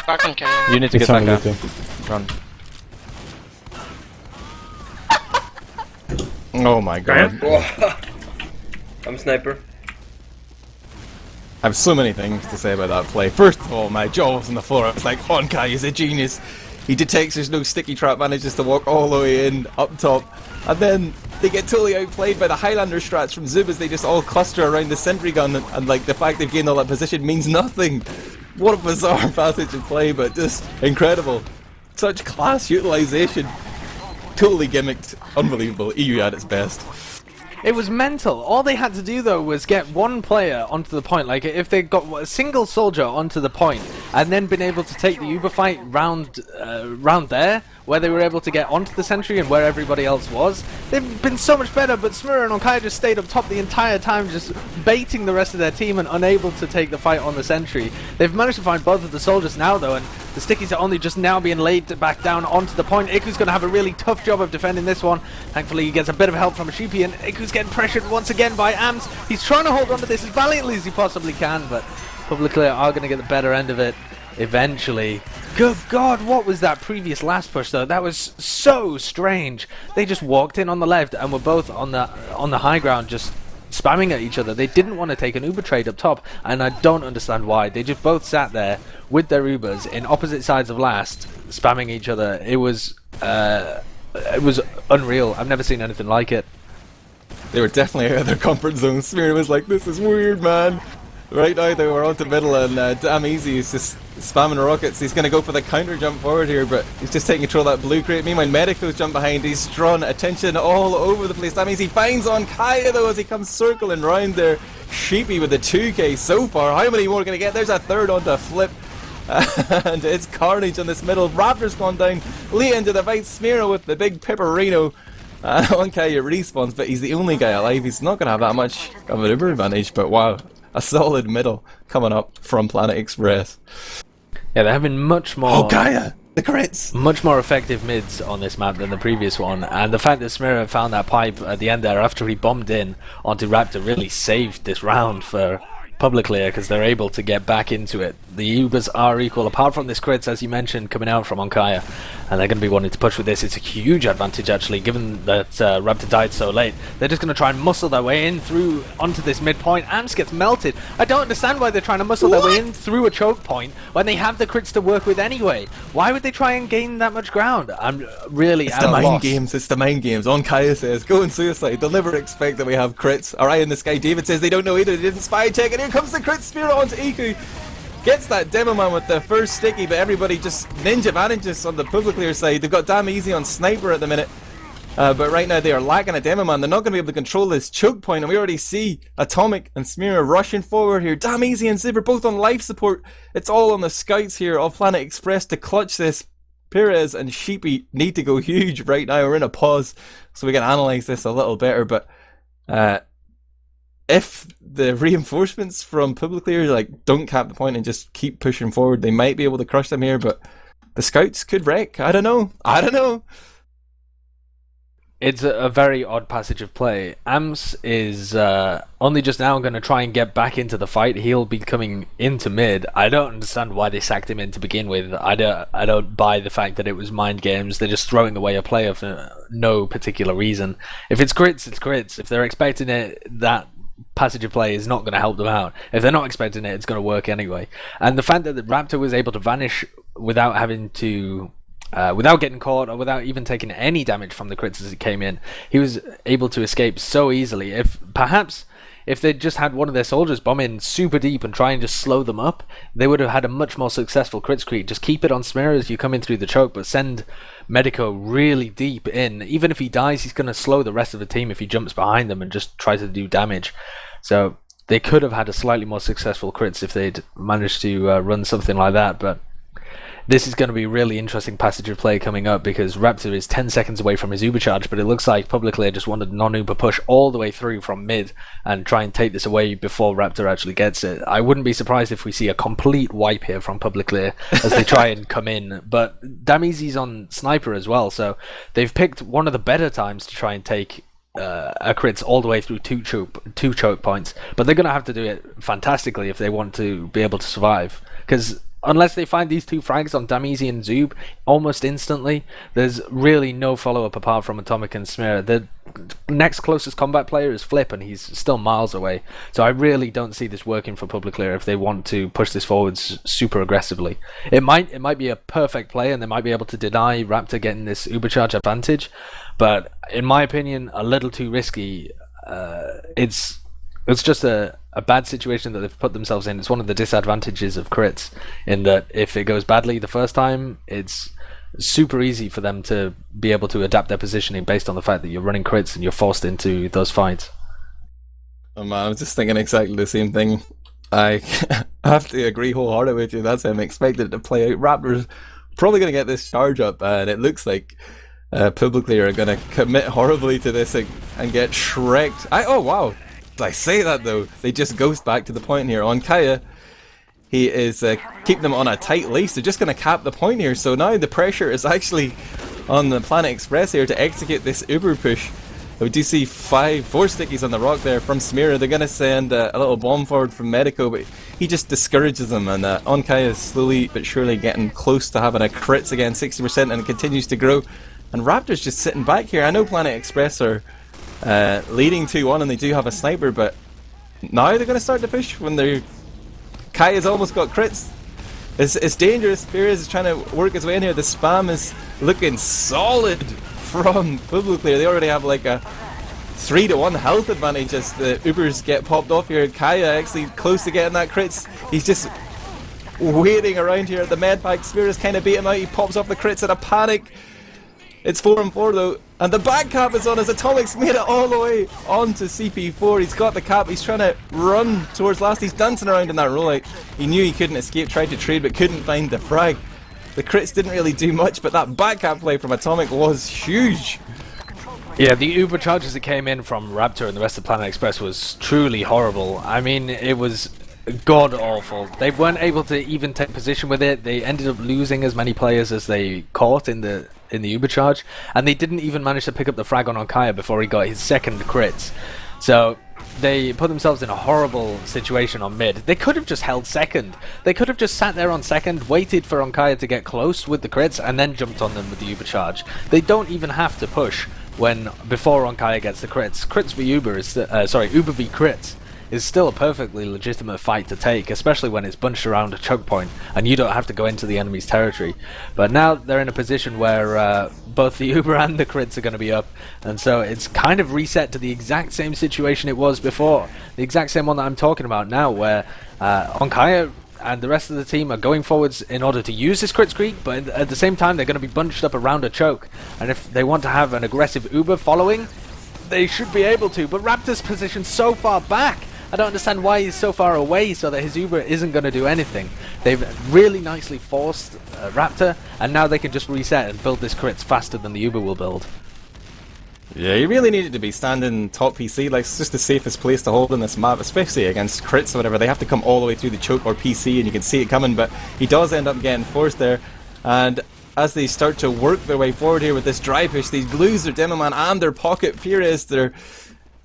Speaker 7: Back on carry.
Speaker 6: you need to
Speaker 3: It's
Speaker 6: get back
Speaker 3: only
Speaker 6: up.
Speaker 3: you.
Speaker 6: Run.
Speaker 1: Oh my god.
Speaker 4: Kaya?
Speaker 8: I'm sniper.
Speaker 1: I have so many things to say about that play. First of all, my jaw was on the floor. I was like, Onkai is a genius. He detects there's no sticky trap, manages to walk all the way in, up top. And then they get totally outplayed by the Highlander strats from Zub as they just all cluster around the sentry gun. And like, the fact they've gained all that position means nothing. What a bizarre passage of play, but just incredible. Such class utilization. Totally gimmicked. Unbelievable. EU at its best.
Speaker 2: It was mental. All they had to do though was get one player onto the point. Like if they got a single soldier onto the point and then been able to take the Uber fight round there, where they were able to get onto the sentry and where everybody else was, they've been so much better. But Smurr and Onkai just stayed up top the entire time, just baiting the rest of their team and unable to take the fight on the sentry. They've managed to find both of the soldiers now though, and the stickies are only just now being laid back down onto the point. Iku's going to have a really tough job of defending this one. Thankfully he gets a bit of help from Sheepy, and Iku's getting pressured once again by Ams. He's trying to hold on to this as valiantly as he possibly can, but Publiclir are going to get the better end of it eventually. Good God, what was that previous last push though? That was so strange. They just walked in on the left and were both on the high ground just spamming at each other. They didn't want to take an Uber trade up top, and I don't understand why. They just both sat there with their Ubers in opposite sides of last, spamming each other. It was unreal. I've never seen anything like it.
Speaker 1: They were definitely out of their comfort zone. Smear was like, this is weird, man. Right now they were onto middle, and damn easy, he's just spamming rockets. He's going to go for the counter jump forward here, but he's just taking control of that blue crate. Meanwhile, Medico's jump behind. He's drawn attention all over the place. Damn easy finds Onkaya though as he comes circling round there. Sheepy with the 2k so far. How many more can he get? There's a third onto a flip. And it's carnage in this middle. Raptor's gone down. Lee into the fight. Smear with the big pepperino. Onkaya respawns, but he's the only guy alive. He's not going to have that much of an Uber advantage, but wow. A solid middle coming up from Planet Express.
Speaker 2: Yeah, there have been much more...
Speaker 1: Oh, Kaya! The crits!
Speaker 2: Much more effective mids on this map than the previous one, and the fact that Smira found that pipe at the end there after he bombed in onto Raptor really saved this round for Publiclir, because they're able to get back into it. The Ubers are equal, apart from this crits, as you mentioned, coming out from Onkaya, and they're going to be wanting to push with this. It's a huge advantage, actually, given that Raptor died so late. They're just going to try and muscle their way in through onto this midpoint. Ams gets melted. I don't understand why they're trying to muscle their way in through a choke point when they have the crits to work with anyway. Why would they try and gain that much ground? I'm really
Speaker 1: It's
Speaker 2: at
Speaker 1: the
Speaker 2: a
Speaker 1: mind
Speaker 2: loss.
Speaker 1: games, it's the mind games. Onkaya says, go and suicide. They'll never expect that we have crits. Our eye in the sky. David says they don't know either. They didn't spy check, and here comes the crit spear onto Iku. Gets that Demo Man with the first sticky, but everybody just ninja manages on the Publiclir side. They've got damn easy on Sniper at the minute. But right now they are lacking a Demo Man. They're not going to be able to control this choke point, and we already see Atomic and Smear rushing forward here. Damn easy and Zipper both on life support. It's all on the scouts here of Planet Express to clutch this. Perez and Sheepy need to go huge right now. We're in a pause so we can analyze this a little better, but if the reinforcements from Publiclir like don't cap the point and just keep pushing forward, they might be able to crush them here, but the scouts could wreck. I don't know.
Speaker 2: It's a very odd passage of play. Ams is only just now going to try and get back into the fight. He'll be coming into mid. I don't understand why they sacked him in to begin with. I don't buy the fact that it was mind games. They're just throwing away a player for no particular reason. If it's crits, it's crits. If they're expecting it, that passage of play is not going to help them out. If they're not expecting it, it's going to work anyway. And the fact that the Raptor was able to vanish without having to... without getting caught or without even taking any damage from the crits as it came in, he was able to escape so easily. If they'd just had one of their soldiers bomb in super deep and try and just slow them up, they would have had a much more successful crit screen. Just keep it on Smear as you come in through the choke, but send Medico really deep in. Even if he dies, he's going to slow the rest of the team if he jumps behind them and just tries to do damage. So they could have had a slightly more successful crits if they'd managed to run something like that, but this is going to be a really interesting passage of play coming up because Raptor is 10 seconds away from his Uber charge, but it looks like Publiclir just wanted non-Uber push all the way through from mid and try and take this away before Raptor actually gets it. I wouldn't be surprised if we see a complete wipe here from Publiclir as they try and come in, but Damizi's on Sniper as well, so they've picked one of the better times to try and take a crits all the way through two choke points, but they're going to have to do it fantastically if they want to be able to survive, because unless they find these two frags on Damizi and Zoob almost instantly, there's really no follow-up apart from Atomic and Smear. The next closest combat player is Flip, and he's still miles away. So I really don't see this working for Publiclir if they want to push this forward super aggressively. It might be a perfect play, and they might be able to deny Raptor getting this Ubercharge advantage, but in my opinion, a little too risky. It's just a bad situation that they've put themselves in. It's one of the disadvantages of crits, in that if it goes badly the first time, it's super easy for them to be able to adapt their positioning based on the fact that you're running crits and you're forced into those fights.
Speaker 1: Oh man, I was just thinking exactly the same thing. I have to agree wholeheartedly with you. That's how I'm expecting it to play out. Raptors probably going to get this charge up, and it looks like Publicly are going to commit horribly to this and get shreked. Oh wow! I say that though, they just ghost back to the point here. Ondkaja, he is keeping them on a tight lace. They're just going to cap the point here. So now the pressure is actually on the Planet Express here to execute this Uber push. We do see 4 stickies on the rock there from Smear. They're going to send a little bomb forward from Medico, but he just discourages them. And Ondkaja is slowly but surely getting close to having a crits again, 60%, and it continues to grow. And Raptor's just sitting back here. I know Planet Express are leading 2-1 and they do have a sniper, but now they're going to start to push when they're... Kaya's almost got crits. It's dangerous. Perez is trying to work his way in here. The spam is looking solid from Publiclir. They already have like a 3-1 health advantage as the Ubers get popped off here. Kaya actually close to getting that crits. He's just waiting around here at the med pack. Spears kind of beat him out. He pops off the crits in a panic. It's 4-4 though, and the back cap is on as Atomic's made it all the way onto CP4. He's got the cap, he's trying to run towards last. He's dancing around in that rollout. He knew he couldn't escape, tried to trade but couldn't find the frag. The crits didn't really do much, but that back cap play from Atomic was huge.
Speaker 2: Yeah, the Uber charges that came in from Raptor and the rest of Planet Express was truly horrible. I mean, it was god awful. They weren't able to even take position with it. They ended up losing as many players as they caught in the Uber charge, and they didn't even manage to pick up the frag on Onkaya before he got his second crits. So they put themselves in a horrible situation on mid. They could have just held second. They could have just sat there on second, waited for Onkaya to get close with the crits, and then jumped on them with the Uber charge. They don't even have to push before Onkaya gets the crits. Crits v Uber is Uber v crits is still a perfectly legitimate fight to take, especially when it's bunched around a choke point and you don't have to go into the enemy's territory. But now they're in a position where both the Uber and the crits are going to be up, and so it's kind of reset to the exact same situation it was before. The exact same one that I'm talking about now, where Onkaya and the rest of the team are going forwards in order to use this crit streak, but at the same time they're going to be bunched up around a choke. And if they want to have an aggressive Uber following, they should be able to. But Raptor's positioned so far back. I don't understand why he's so far away so that his Uber isn't going to do anything. They've really nicely forced Raptor, and now they can just reset and build this crits faster than the Uber will build.
Speaker 1: Yeah, you really needed to be standing top PC, like it's just the safest place to hold in this map, especially against crits or whatever. They have to come all the way through the choke or PC and you can see it coming, but he does end up getting forced there. And as they start to work their way forward here with this dry push, these glues their Demo Man and their Pocket Furious, their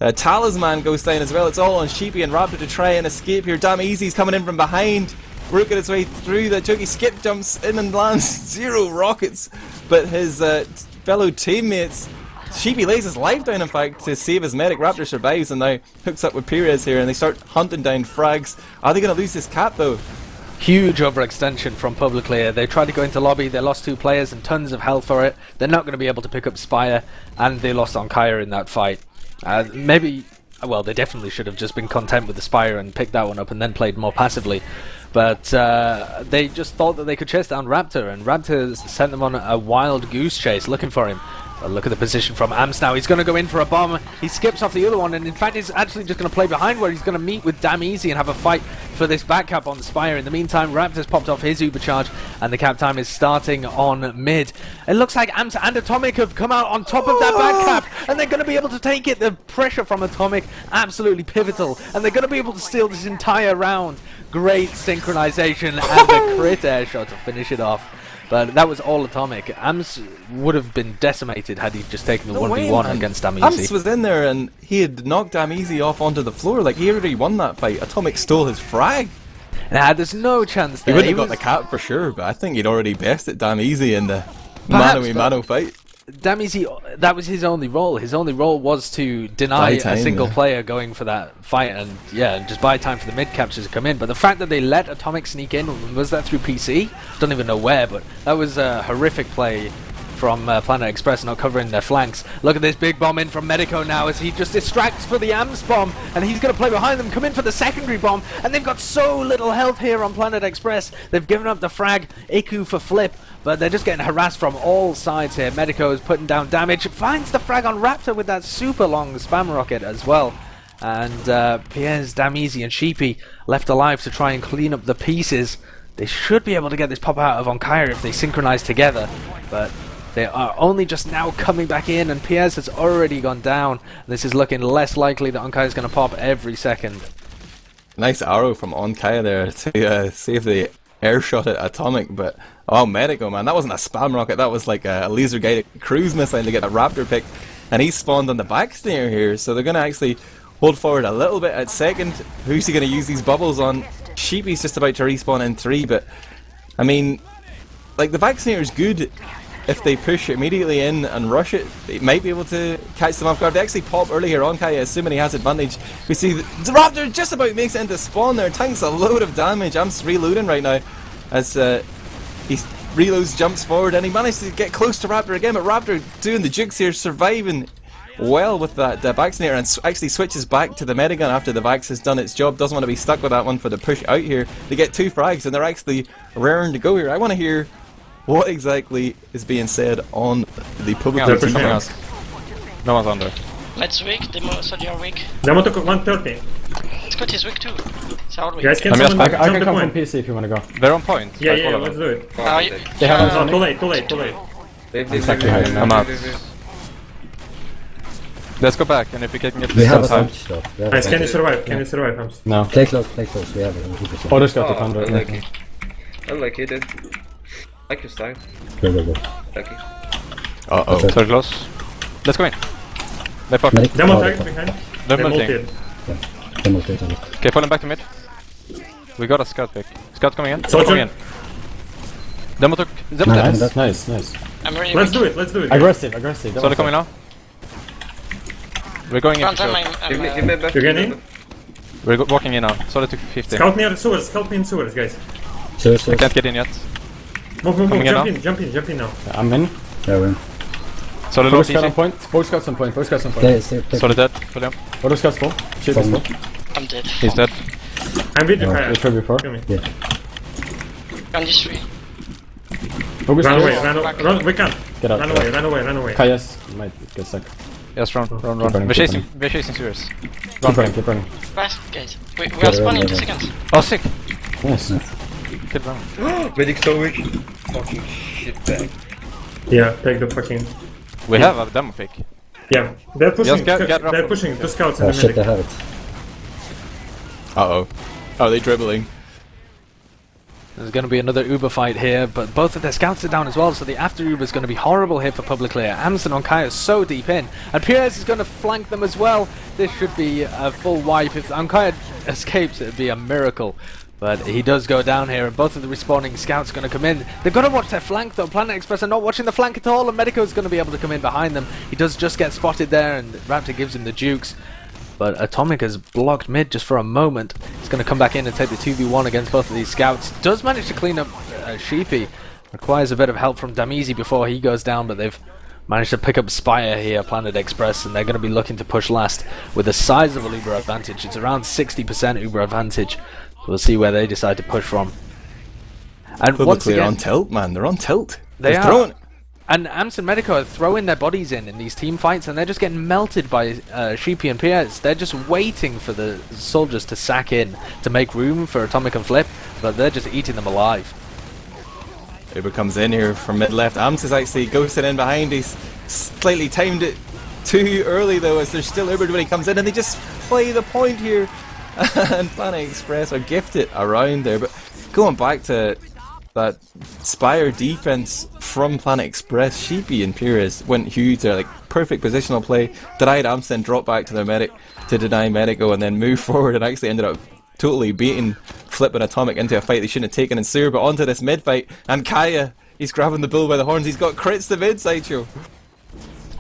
Speaker 1: Talisman goes down as well. It's all on Sheepy and Raptor to try and escape here. Damn Easy's coming in from behind, working its way through the choke. He skip jumps in and lands 0 rockets, but his fellow teammates, Sheepy lays his life down in fact to save his medic. Raptor survives and now hooks up with Perez here and they start hunting down frags. Are they going to lose this cap though?
Speaker 2: Huge overextension from Publiclir. They tried to go into lobby, they lost 2 players and tons of health for it. They're not going to be able to pick up Spire, and they lost Onkaya in that fight. Maybe, well, they definitely should have just been content with the Spire and picked that one up and then played more passively. But they just thought that they could chase down Raptor, and Raptor sent them on a wild goose chase looking for him. But look at the position from Amps now. He's going to go in for a bomb. He skips off the other one, and in fact he's actually just going to play behind where he's going to meet with Damn Easy and have a fight for this back cap on the Spire. In the meantime, Raptor's popped off his Uber charge, and the cap time is starting on mid. It looks like Amps and Atomic have come out on top of that back cap, and they're going to be able to take it. The pressure from Atomic, absolutely pivotal, and they're going to be able to steal this entire round. Great synchronization and the crit air shot to finish it off. But that was all Atomic. Ams would have been decimated had he just taken the 1v1 against Damn Easy.
Speaker 1: Ams was in there and he had knocked Damn Easy off onto the floor. Like, he already won that fight. Atomic stole his frag.
Speaker 2: Nah, there's no chance
Speaker 1: He
Speaker 2: there.
Speaker 1: wouldn't have got the cap for sure, but I think he'd already bested Damn Easy in the mano-a-mano fight.
Speaker 2: Damn Easy, that was his only role. His only role was to deny a single player going for that fight and, yeah, just buy time for the mid captures to come in. But the fact that they let Atomic sneak in, was that through PC? Don't even know where, but that was a horrific play from Planet Express not covering their flanks. Look at this big bomb in from Medico now as he just distracts for the AMS bomb, and he's going to play behind them, come in for the secondary bomb, and they've got so little health here on Planet Express. They've given up the frag, Iku for flip, but they're just getting harassed from all sides here. Medico is putting down damage, finds the frag on Raptor with that super long spam rocket as well. And Pierre's Damn Easy and Sheepy left alive to try and clean up the pieces. They should be able to get this pop out of Onkaya if they synchronize together, but they are only just now coming back in, and Pierre's has already gone down. This is looking less likely that Onkaya is going to pop every second.
Speaker 1: Nice arrow from Onkaya there to save the air shot at Atomic, but oh, Medico, man, that wasn't a spam rocket, that was like a laser guided cruise missile to get a Raptor pick, and he spawned on the back snare here, so they're going to actually hold forward a little bit at second. Who's he going to use these bubbles on? Sheepy's just about to respawn in 3, but I mean, like, the back snare is good. If they push immediately in and rush it, they might be able to catch them off guard. They actually pop early here on Kaya, assuming he has advantage. We see the Raptor just about makes it into spawn there, tanks a load of damage. I'm just reloading right now as he reloads, jumps forward, and he managed to get close to Raptor again, but Raptor doing the jukes here, surviving well with that back snare, and actually switches back to the Medigun after the Vax has done its job. Doesn't want to be stuck with that one for the push out here. They get 2 frags and they're actually raring to go here. I want to hear what exactly is being said on the Publiclir team.
Speaker 6: No one's under.
Speaker 7: Let's weak, Demo said you're weak.
Speaker 4: Demo took 130.
Speaker 7: Scott is weak too. It's our weak.
Speaker 4: Guys, can
Speaker 3: I
Speaker 4: someone
Speaker 3: can
Speaker 4: jump the
Speaker 3: come from
Speaker 4: point?
Speaker 3: PC if you want to go.
Speaker 6: They're on point.
Speaker 4: Yeah,
Speaker 6: like
Speaker 4: yeah,
Speaker 6: all of
Speaker 4: let's
Speaker 6: them.
Speaker 4: do it.
Speaker 3: They have
Speaker 4: Oh,
Speaker 3: us
Speaker 4: too late, too late, too late.
Speaker 3: Exactly how you
Speaker 6: I'm out.
Speaker 3: know.
Speaker 6: Let's go back, and if we can get
Speaker 5: We have a
Speaker 6: time.
Speaker 5: punch though. We have
Speaker 4: Nice,
Speaker 5: a
Speaker 4: can you
Speaker 5: punch.
Speaker 4: survive? Can you survive, Hams?
Speaker 3: No.
Speaker 5: Play close, we have it. Keep it.
Speaker 3: Oh, there's got the
Speaker 8: Oh,
Speaker 3: thunder.
Speaker 8: unlucky. Unlucky, dude. Like your style.
Speaker 5: Go.
Speaker 8: Lucky.
Speaker 1: Uh-oh.
Speaker 6: So close. Let's go in. They fuck.
Speaker 5: Medic.
Speaker 4: Demo
Speaker 5: Oh,
Speaker 4: tag
Speaker 5: they
Speaker 4: behind.
Speaker 6: They're
Speaker 4: They're
Speaker 6: multing.
Speaker 4: multed.
Speaker 5: Demo take it.
Speaker 6: Okay, falling back to mid. We got a scout pick. Scout coming in.
Speaker 4: Soldier.
Speaker 6: Coming in. Demo took. Demo
Speaker 5: Nice.
Speaker 6: dead.
Speaker 5: Nice.
Speaker 7: I'm really
Speaker 4: Let's
Speaker 7: weak.
Speaker 4: do it, let's do it. guys.
Speaker 3: Aggressive.
Speaker 6: Soldier coming now. We're going in.
Speaker 7: Front
Speaker 6: for
Speaker 7: time,
Speaker 6: sure.
Speaker 8: Give me back.
Speaker 4: You get in?
Speaker 6: We're walking in now. Soldier took 50.
Speaker 4: Scout near the sewers, help me in sewers, guys.
Speaker 5: Sure.
Speaker 6: We can't get in yet.
Speaker 4: Move,
Speaker 6: Coming in
Speaker 4: jump in now.
Speaker 3: I'm in.
Speaker 5: Yeah, we're in.
Speaker 6: Soldier
Speaker 3: Four
Speaker 6: low
Speaker 3: scouts on
Speaker 6: TC.
Speaker 3: point. Four scouts on point.
Speaker 5: Play.
Speaker 6: Soldier dead. Pull him.
Speaker 3: Auto scouts full. Shoot is full.
Speaker 7: I'm dead.
Speaker 6: He's dead.
Speaker 4: I'm with you,
Speaker 5: No,
Speaker 4: Kaya.
Speaker 3: They tried before.
Speaker 4: Kill me.
Speaker 5: Yeah.
Speaker 7: On this tree.
Speaker 3: Focus
Speaker 4: Run away,
Speaker 3: here.
Speaker 4: run, we can.
Speaker 3: Get out.
Speaker 4: Run away, run away, run away.
Speaker 3: Kaya's might get stuck.
Speaker 6: Yes, run.
Speaker 3: Keep running,
Speaker 6: We're
Speaker 3: keep
Speaker 6: chasing Sirius.
Speaker 3: Keep running, keep running.
Speaker 7: Fast, guys. We are spawning in 2 seconds.
Speaker 6: Oh, sick.
Speaker 3: Nice.
Speaker 6: Good run.
Speaker 8: Medic so weak. Fucking shit bag.
Speaker 4: Yeah, take the fucking...
Speaker 6: We have a demo pick.
Speaker 4: Yeah, they're pushing,
Speaker 6: Just get
Speaker 4: they're
Speaker 6: Raptor.
Speaker 4: pushing, 2 scouts in
Speaker 5: Oh
Speaker 4: the
Speaker 5: shit,
Speaker 4: medic.
Speaker 5: I have it.
Speaker 1: Uh-oh. Are they dribbling?
Speaker 2: There's going to be another Uber fight here, but both of their scouts are down as well, so the after Uber is going to be horrible here for Publiclir. Amson on Kaya is so deep in, and Pires is going to flank them as well. This should be a full wipe. If Ankaya escapes, it would be a miracle. But he does go down here, and both of the respawning scouts are going to come in. They've got to watch their flank, though. Planet Express are not watching the flank at all, and Medico is going to be able to come in behind them. He does just get spotted there, and Raptor gives him the jukes. But Atomic has blocked mid just for a moment. He's going to come back in and take the 2v1 against both of these scouts. Does manage to clean up Sheepy. Requires a bit of help from Damizi before he goes down, but they've managed to pick up Spire here, Planet Express, and they're going to be looking to push last with a sizable Uber advantage. It's around 60% Uber advantage. So we'll see where they decide to push from. And once
Speaker 1: Publicly
Speaker 2: again,
Speaker 1: on tilt, man. They're on tilt.
Speaker 2: They
Speaker 1: They're
Speaker 2: are.
Speaker 1: throwing-
Speaker 2: And Amson Medico are throwing their bodies in these team fights, and they're just getting melted by Sheepy and Pierce. They're just waiting for the soldiers to sack in to make room for Atomic and Flip, but they're just eating them alive.
Speaker 1: Uber comes in here from mid-left. Ams is actually ghosting in behind. He's slightly timed it too early, though, as there's still Uber when he comes in, and they just play the point here. And Planet Express are gifted around there. But going back to that Spire defense from Planet Express, Sheepy and Pires went huge there, like perfect positional play. Denied Amson, dropped back to their medic to deny Medico, and then move forward and actually ended up totally beating Flip and Atomic into a fight they shouldn't have taken in Sewer. But onto this mid fight, and Kaya, he's grabbing the bull by the horns. He's got crits to mid, Sideshow.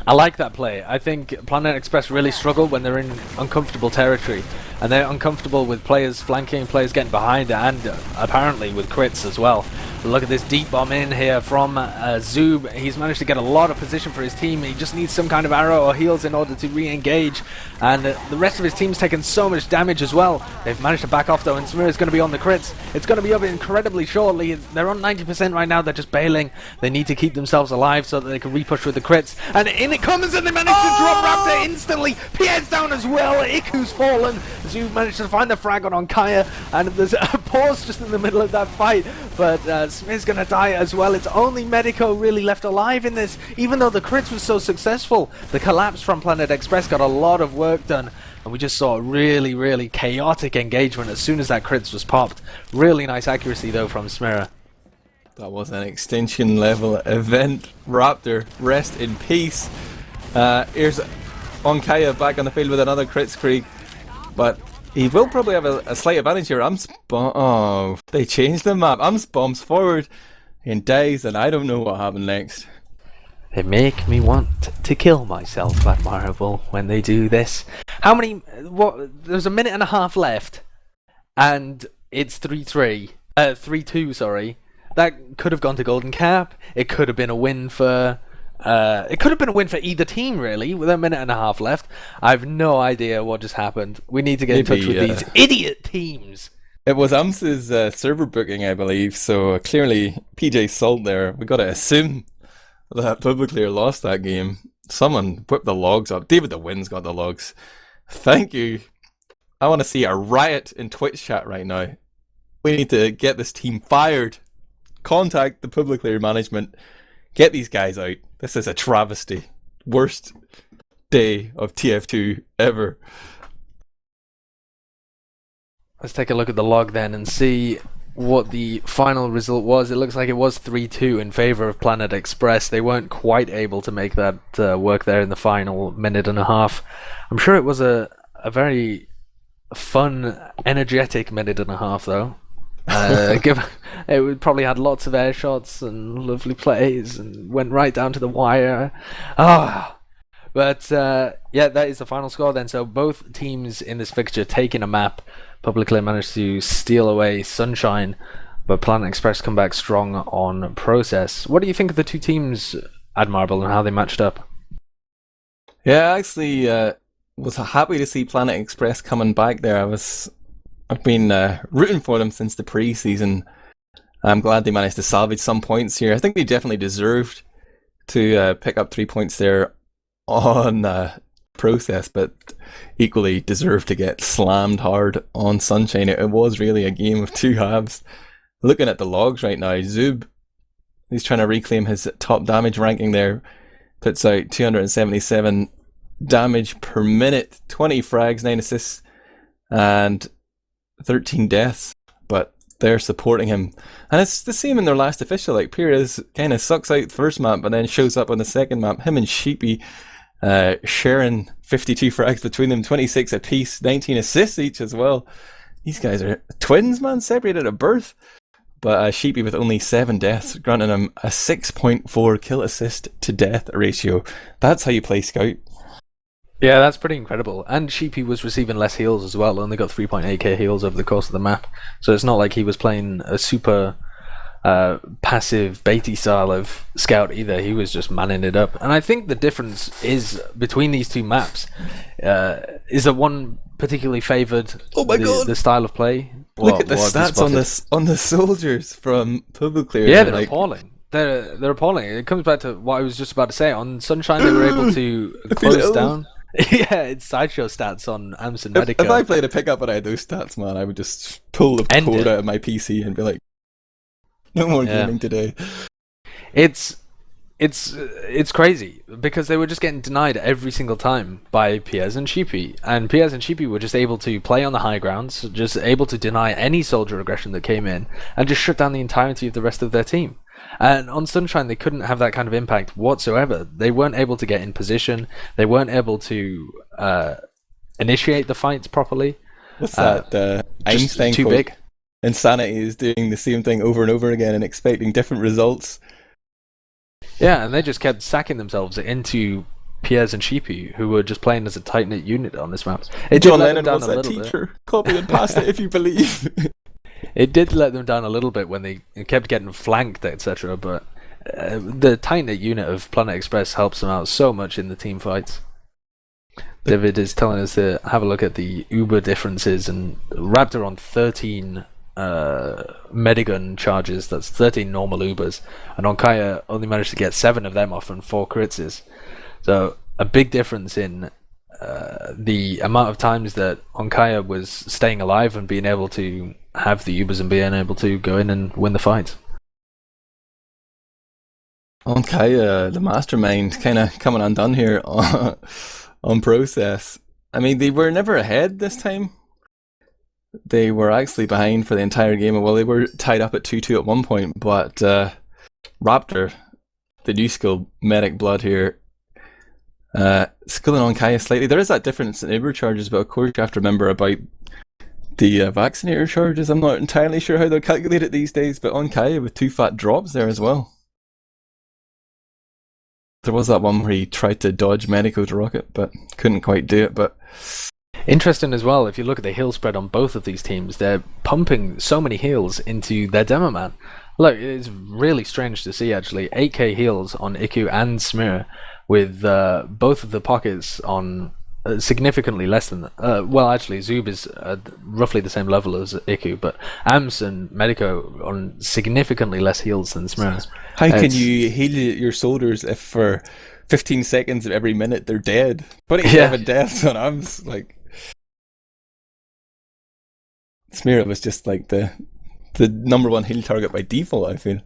Speaker 2: I like that play. I think Planet Express really struggle when they're in uncomfortable territory, and they're uncomfortable with players flanking, players getting behind, and apparently with crits as well. Look at this deep bomb in here from Zoob. He's managed to get a lot of position for his team. He just needs some kind of arrow or heals in order to re-engage, and the rest of his team's taken so much damage as well. They've managed to back off though, and Samir is going to be on the crits. It's going to be up incredibly shortly. They're on 90% right now. They're just bailing. They need to keep themselves alive so that they can repush with the crits, and in it comes, and they manage to drop Raptor instantly. Pierre's down as well. Iku's fallen. Zoob managed to find the frag on Kaya, and there's a pause just in the middle of that fight, but Smith's gonna die as well. It's only Medico really left alive in this, even though the crits was so successful. The collapse from Planet Express got a lot of work done, and we just saw a really, really chaotic engagement as soon as that crits was popped. Really nice accuracy though from Smira.
Speaker 1: That was an extension level event. Raptor, rest in peace. Here's Onkaya back on the field with another crits creek, but he will probably have a slight advantage here. Oh, they changed the map. Ams bombs forward and dies, and I don't know what happened next.
Speaker 2: They make me want to kill myself, Admirable, when they do this. How many? What? There's a minute and a half left, and it's 3-3. 3-2, sorry. That could have gone to Golden Cap. It could have been a win for... it could have been a win for either team, really, with a minute and a half left. I have no idea what just happened. We need to get in touch with these idiot teams.
Speaker 1: It was Ams's server booking, I believe, so clearly PJ Salt there. We got to assume that Publiclir lost that game. Someone whipped the logs up. DavidTheWin's got the logs. Thank you. I want to see a riot in Twitch chat right now. We need to get this team fired. Contact the Publiclir management. Get these guys out. This is a travesty. Worst day of TF2 ever.
Speaker 2: Let's take a look at the log then and see what the final result was. It looks like it was 3-2 in favor of Planet Express. They weren't quite able to make that work there in the final minute and a half. I'm sure it was a very fun, energetic minute and a half though. It probably had lots of air shots and lovely plays and went right down to the wire. But yeah, that is the final score then. So both teams in this fixture taking a map. Publicly managed to steal away Sunshine, but Planet Express come back strong on Process. What do you think of the two teams, Admirable, and how they matched up?
Speaker 1: Yeah, I actually was happy to see Planet Express coming back there. I've been rooting for them since the pre-season, I'm glad they managed to salvage some points here. I think they definitely deserved to pick up 3 points there on process, but equally deserved to get slammed hard on Sunshine. It was really a game of two halves. Looking at the logs right now, Zub, he's trying to reclaim his top damage ranking there, puts out 277 damage per minute, 20 frags, 9 assists, and 13 deaths, but they're supporting him. And it's the same in their last official. Like, Perez kind of sucks out the first map, but then shows up on the second map. Him and Sheepy sharing 52 frags between them, 26 apiece, 19 assists each as well. These guys are twins, man, separated at birth. But Sheepy with only 7 deaths, granting him a 6.4 kill assist to death ratio. That's how you play Scout.
Speaker 2: Yeah, that's pretty incredible. And Sheepy was receiving less heals as well, only got 3.8k heals over the course of the map. So it's not like he was playing a super passive baity style of Scout either. He was just manning it up. And I think the difference is between these two maps is that one particularly favoured the style of play.
Speaker 1: Look at the stats on the soldiers from Publiclir.
Speaker 2: Yeah, they're appalling. They're appalling. It comes back to what I was just about to say. On Sunshine, they were able to close down. Yeah, it's Sideshow stats on Ams and Medica.
Speaker 1: If I played a pickup and I had those stats, man, I would just pull the code out of my PC and be like, no more gaming today.
Speaker 2: It's crazy because they were just getting denied every single time by Piers and Sheepy, and Piers and Sheepy were just able to play on the high grounds, just able to deny any soldier aggression that came in, and just shut down the entirety of the rest of their team. And on Sunshine, they couldn't have that kind of impact whatsoever. They weren't able to get in position. They weren't able to initiate the fights properly.
Speaker 1: What's that? Einstein
Speaker 2: too
Speaker 1: quote?
Speaker 2: big.
Speaker 1: Insanity is doing the same thing over and over again and expecting different results.
Speaker 2: Yeah, and they just kept sacking themselves into Piers and Sheepy, who were just playing as a tight-knit unit on this map.
Speaker 1: John Lennon was a teacher. Copy and paste it if you believe.
Speaker 2: It did let them down a little bit when they kept getting flanked, etc. But the tight-knit unit of Planet Express helps them out so much in the team fights. David is telling us to have a look at the Uber differences, and Raptor on 13 Medigun charges, that's 13 normal Ubers, and ondkaja only managed to get 7 of them off and 4 critzes. So a big difference in the amount of times that ondkaja was staying alive and being able to have the Ubers and being able to go in and win the fight.
Speaker 1: ondkaja, the mastermind, kind of coming undone here on process. I mean, they were never ahead this time. They were actually behind for the entire game. Well, they were tied up at 2-2 at one point, but Raptor, the new skill, Medic Blood here, skilling ondkaja slightly. There is that difference in Uber charges, but of course you have to remember about the vaccinator charges. I'm not entirely sure how they'll calculate it these days, but ondkaja with 2 fat drops there as well. There was that one where he tried to dodge Medico to rocket, but couldn't quite do it. But
Speaker 2: interesting as well, if you look at the heal spread on both of these teams, they're pumping so many heals into their demo man. Look, it's really strange to see actually. 8k heals on Iku and Smear, with both of the pockets on significantly less than well, actually Zub is roughly the same level as Iku, but Ams and Medico on significantly less heals than Smear.
Speaker 1: How can you heal your soldiers if for 15 seconds of every minute they're dead? 27 deaths on Ams, like Smear was just like the number one heal target by default, I feel.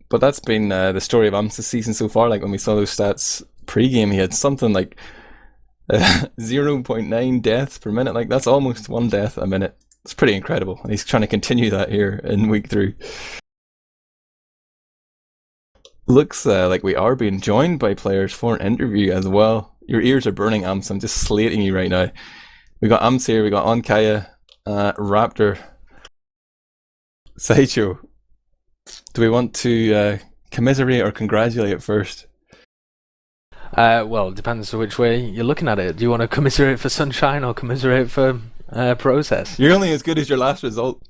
Speaker 1: But that's been the story of Ams this season so far. Like when we saw those stats pre-game, he had something like 0.9 deaths per minute. Like that's almost 1 death a minute. It's pretty incredible, and he's trying to continue that here in week 3. Looks like we are being joined by players for an interview as well. Your ears are burning, Ams. I'm just slating you right now. We got Ams here. We got ondkaja, Raptor, Sideshow. Do we want to commiserate or congratulate first?
Speaker 2: Well, it depends on which way you're looking at it. Do you want to commiserate for Sunshine or commiserate for Process?
Speaker 1: You're only as good as your last result.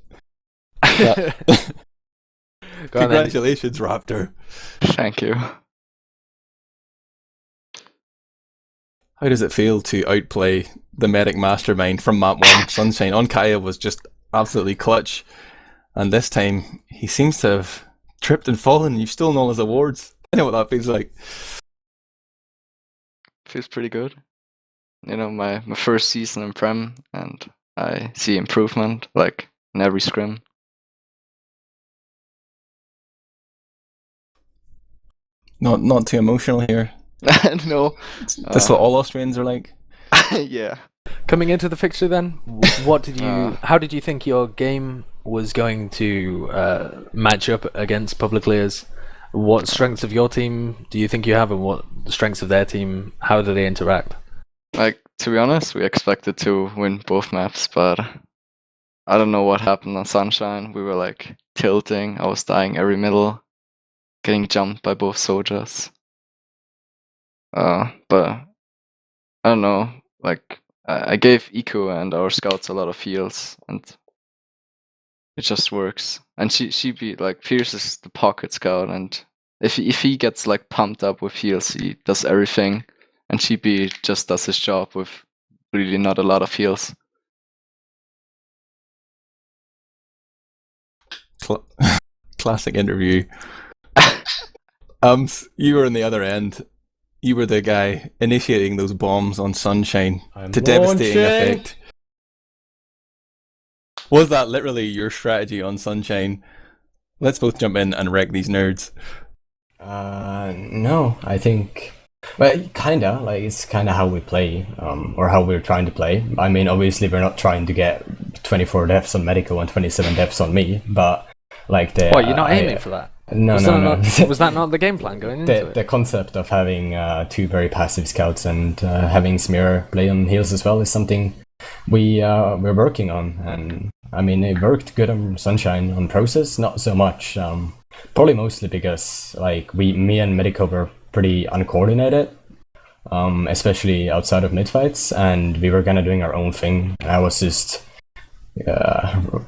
Speaker 1: Congratulations, Raptor.
Speaker 9: Thank you.
Speaker 1: How does it feel to outplay the Medic Mastermind from map 1, Sunshine? ondkaja was just absolutely clutch. And this time, he seems to have tripped and fallen, and you've stolen all his awards. I know what that feels like.
Speaker 9: Feels pretty good. You know, my first season in Prem, and I see improvement, like, in every scrim.
Speaker 1: Not too emotional here.
Speaker 9: No.
Speaker 1: That's what all Austrians are like.
Speaker 9: Yeah.
Speaker 2: Coming into the fixture then, what did you? How did you think your game was going to match up against Publiclear's? What strengths of your team do you think you have, and what strengths of their team? How do they interact?
Speaker 9: Like, to be honest, we expected to win both maps, but I don't know what happened on Sunshine. We were like tilting. I was dying every middle, getting jumped by both soldiers. But I don't know. Like, I gave Eco and our scouts a lot of heals, and it just works. And she be like, Pierce is the pocket scout, and if he gets like pumped up with heals, he does everything. And Sheepy just does his job with really not a lot of heals.
Speaker 1: Classic interview. You were on the other end. You were the guy initiating those bombs on Sunshine to devastating effect. Was that literally your strategy on Sunshine? Let's both jump in and wreck these nerds.
Speaker 3: No, I think... Well, kinda. Like, it's kinda how we play, or how we're trying to play. I mean, obviously we're not trying to get 24 deaths on Medical and 27 deaths on me, but like the...
Speaker 2: What, you're not aiming for that?
Speaker 3: No.
Speaker 2: Was that not the game plan going into it?
Speaker 3: The concept of having two very passive scouts and having Smear play on heals as well is something we're working on. And I mean, it worked good on Sunshine. On Process, not so much. Probably mostly because like me and Medico were pretty uncoordinated, especially outside of mid fights, and we were kind of doing our own thing. I was just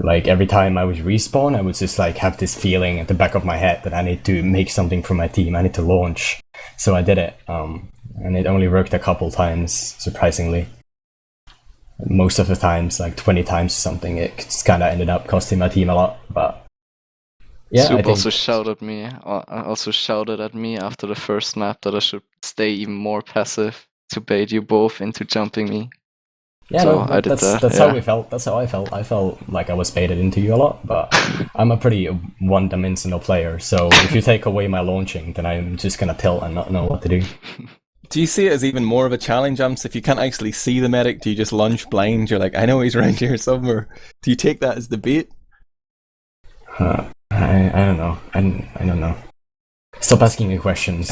Speaker 3: like every time I would respawn, I would just like have this feeling at the back of my head that I need to make something for my team. I need to launch, so I did it, and it only worked a couple times, surprisingly. Most of the times, like 20 times or something, it just kind of ended up costing my team a lot, but. Yeah,
Speaker 9: Soup also shouted at me after the first map that I should stay even more passive to bait you both into jumping me.
Speaker 3: Yeah,
Speaker 9: so
Speaker 3: no,
Speaker 9: I did that.
Speaker 3: That's how we felt. That's how I felt. I felt like I was baited into you a lot, but I'm a pretty one-dimensional player. So if you take away my launching, then I'm just gonna tilt and not know what to do.
Speaker 1: Do you see it as even more of a challenge, Amps? If you can't actually see the medic, do you just lunge blind? You're like, I know he's around here somewhere. Do you take that as the bait?
Speaker 3: I don't know. I don't know. Stop asking me questions.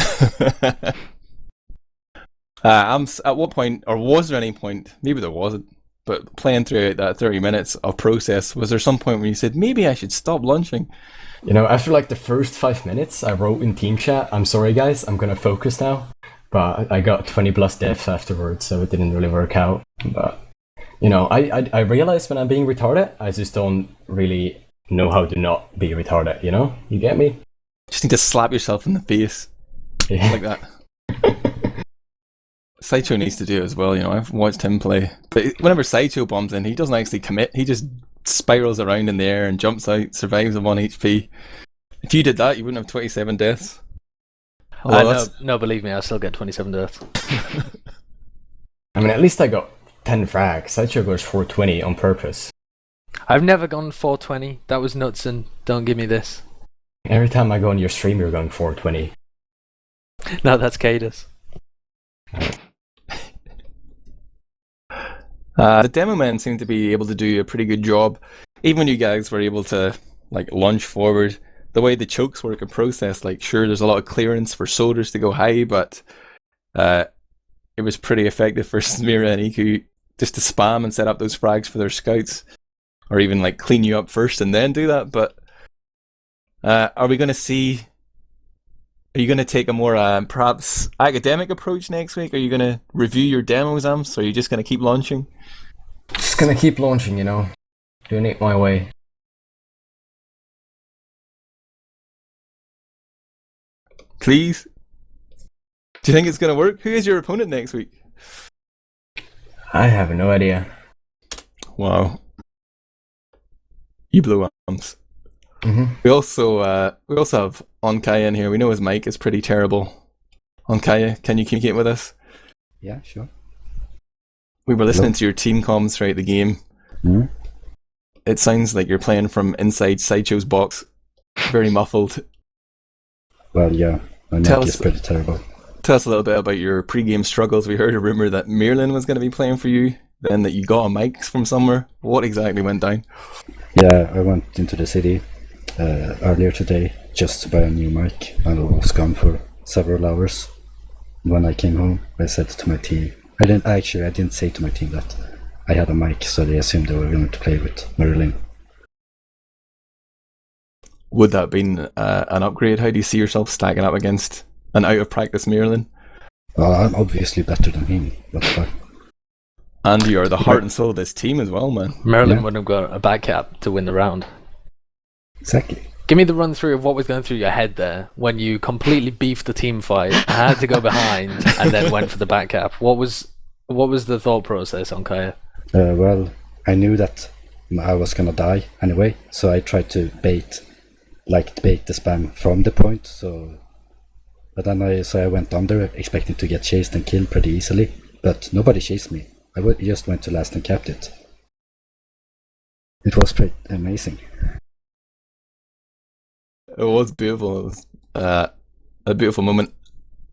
Speaker 1: Amps, at what point, or was there any point, maybe there wasn't, but playing throughout that 30 minutes of Process, was there some point when you said, maybe I should stop launching?
Speaker 3: You know, after like the first 5 minutes, I wrote in team chat, I'm sorry guys, I'm gonna focus now. But I got 20 plus deaths afterwards, so it didn't really work out. But, you know, I realize when I'm being retarded, I just don't really know how to not be retarded, you know? You get me?
Speaker 1: Just need to slap yourself in the face.
Speaker 3: Yeah.
Speaker 1: Like that. Sideshow needs to do it as well, you know. I've watched him play. But whenever Sideshow bombs in, he doesn't actually commit. He just spirals around in the air and jumps out, survives on 1 HP. If you did that, you wouldn't have 27 deaths.
Speaker 2: No, believe me, I still get 27 deaths.
Speaker 3: I mean, at least I got 10 frags. Sideshow goes 420 on purpose.
Speaker 2: I've never gone 420. That was nuts, and don't give me this.
Speaker 3: Every time I go on your stream, you're going 420.
Speaker 2: No, that's Cadus.
Speaker 1: The demo men seem to be able to do a pretty good job. Even when you guys were able to like launch forward, the way the chokes work in Process, like sure there's a lot of clearance for soldiers to go high, but it was pretty effective for Smira and Iku just to spam and set up those frags for their scouts, or even like clean you up first and then do that. But are we going to see? Are you going to take a more perhaps academic approach next week? Are you going to review your demos, Amps? Or are you just going to keep launching?
Speaker 3: Just gonna keep launching, you know. Doing it my way.
Speaker 1: Please? Do you think it's going to work? Who is your opponent next week?
Speaker 3: I have no idea.
Speaker 1: Wow. you blow arms.
Speaker 3: Mm-hmm.
Speaker 1: We also have Onkaya in here. We know his mic is pretty terrible. Onkaya, can you communicate with us?
Speaker 5: Yeah, sure.
Speaker 1: We were listening to your team comms throughout the game.
Speaker 5: Mm.
Speaker 1: It sounds like you're playing from inside Sideshow's box. Very muffled.
Speaker 5: Well, yeah, my
Speaker 1: Tell
Speaker 5: mic
Speaker 1: us-
Speaker 5: is pretty terrible.
Speaker 1: Tell us a little bit about your pre-game struggles. We heard a rumour that Mirlin was going to be playing for you, then that you got a mic from somewhere. What exactly went down?
Speaker 5: Yeah, I went into the city earlier today just to buy a new mic, and I was gone for several hours. When I came home, I said to my team, I didn't say to my team that I had a mic, so they assumed they were going to play with Merlin.
Speaker 1: Would that have been an upgrade? How do you see yourself stacking up against an out-of-practice Mirlin?
Speaker 5: Well, I'm obviously better than him, but
Speaker 1: And you are the heart and soul of this team as well, man.
Speaker 2: Merlin
Speaker 5: Yeah.
Speaker 2: would have got a back cap to win the round.
Speaker 5: exactly.
Speaker 2: Give me the run through of what was going through your head there when you completely beefed the team fight, had to go behind, and then went for the back cap. What was the thought process on Kaya?
Speaker 5: Well, I knew that I was gonna die anyway, so I tried to bait the spam from the point. But then I went under, expecting to get chased and killed pretty easily. But nobody chased me. Just went to last and capped it. It was pretty amazing.
Speaker 1: It was beautiful. It was a beautiful moment.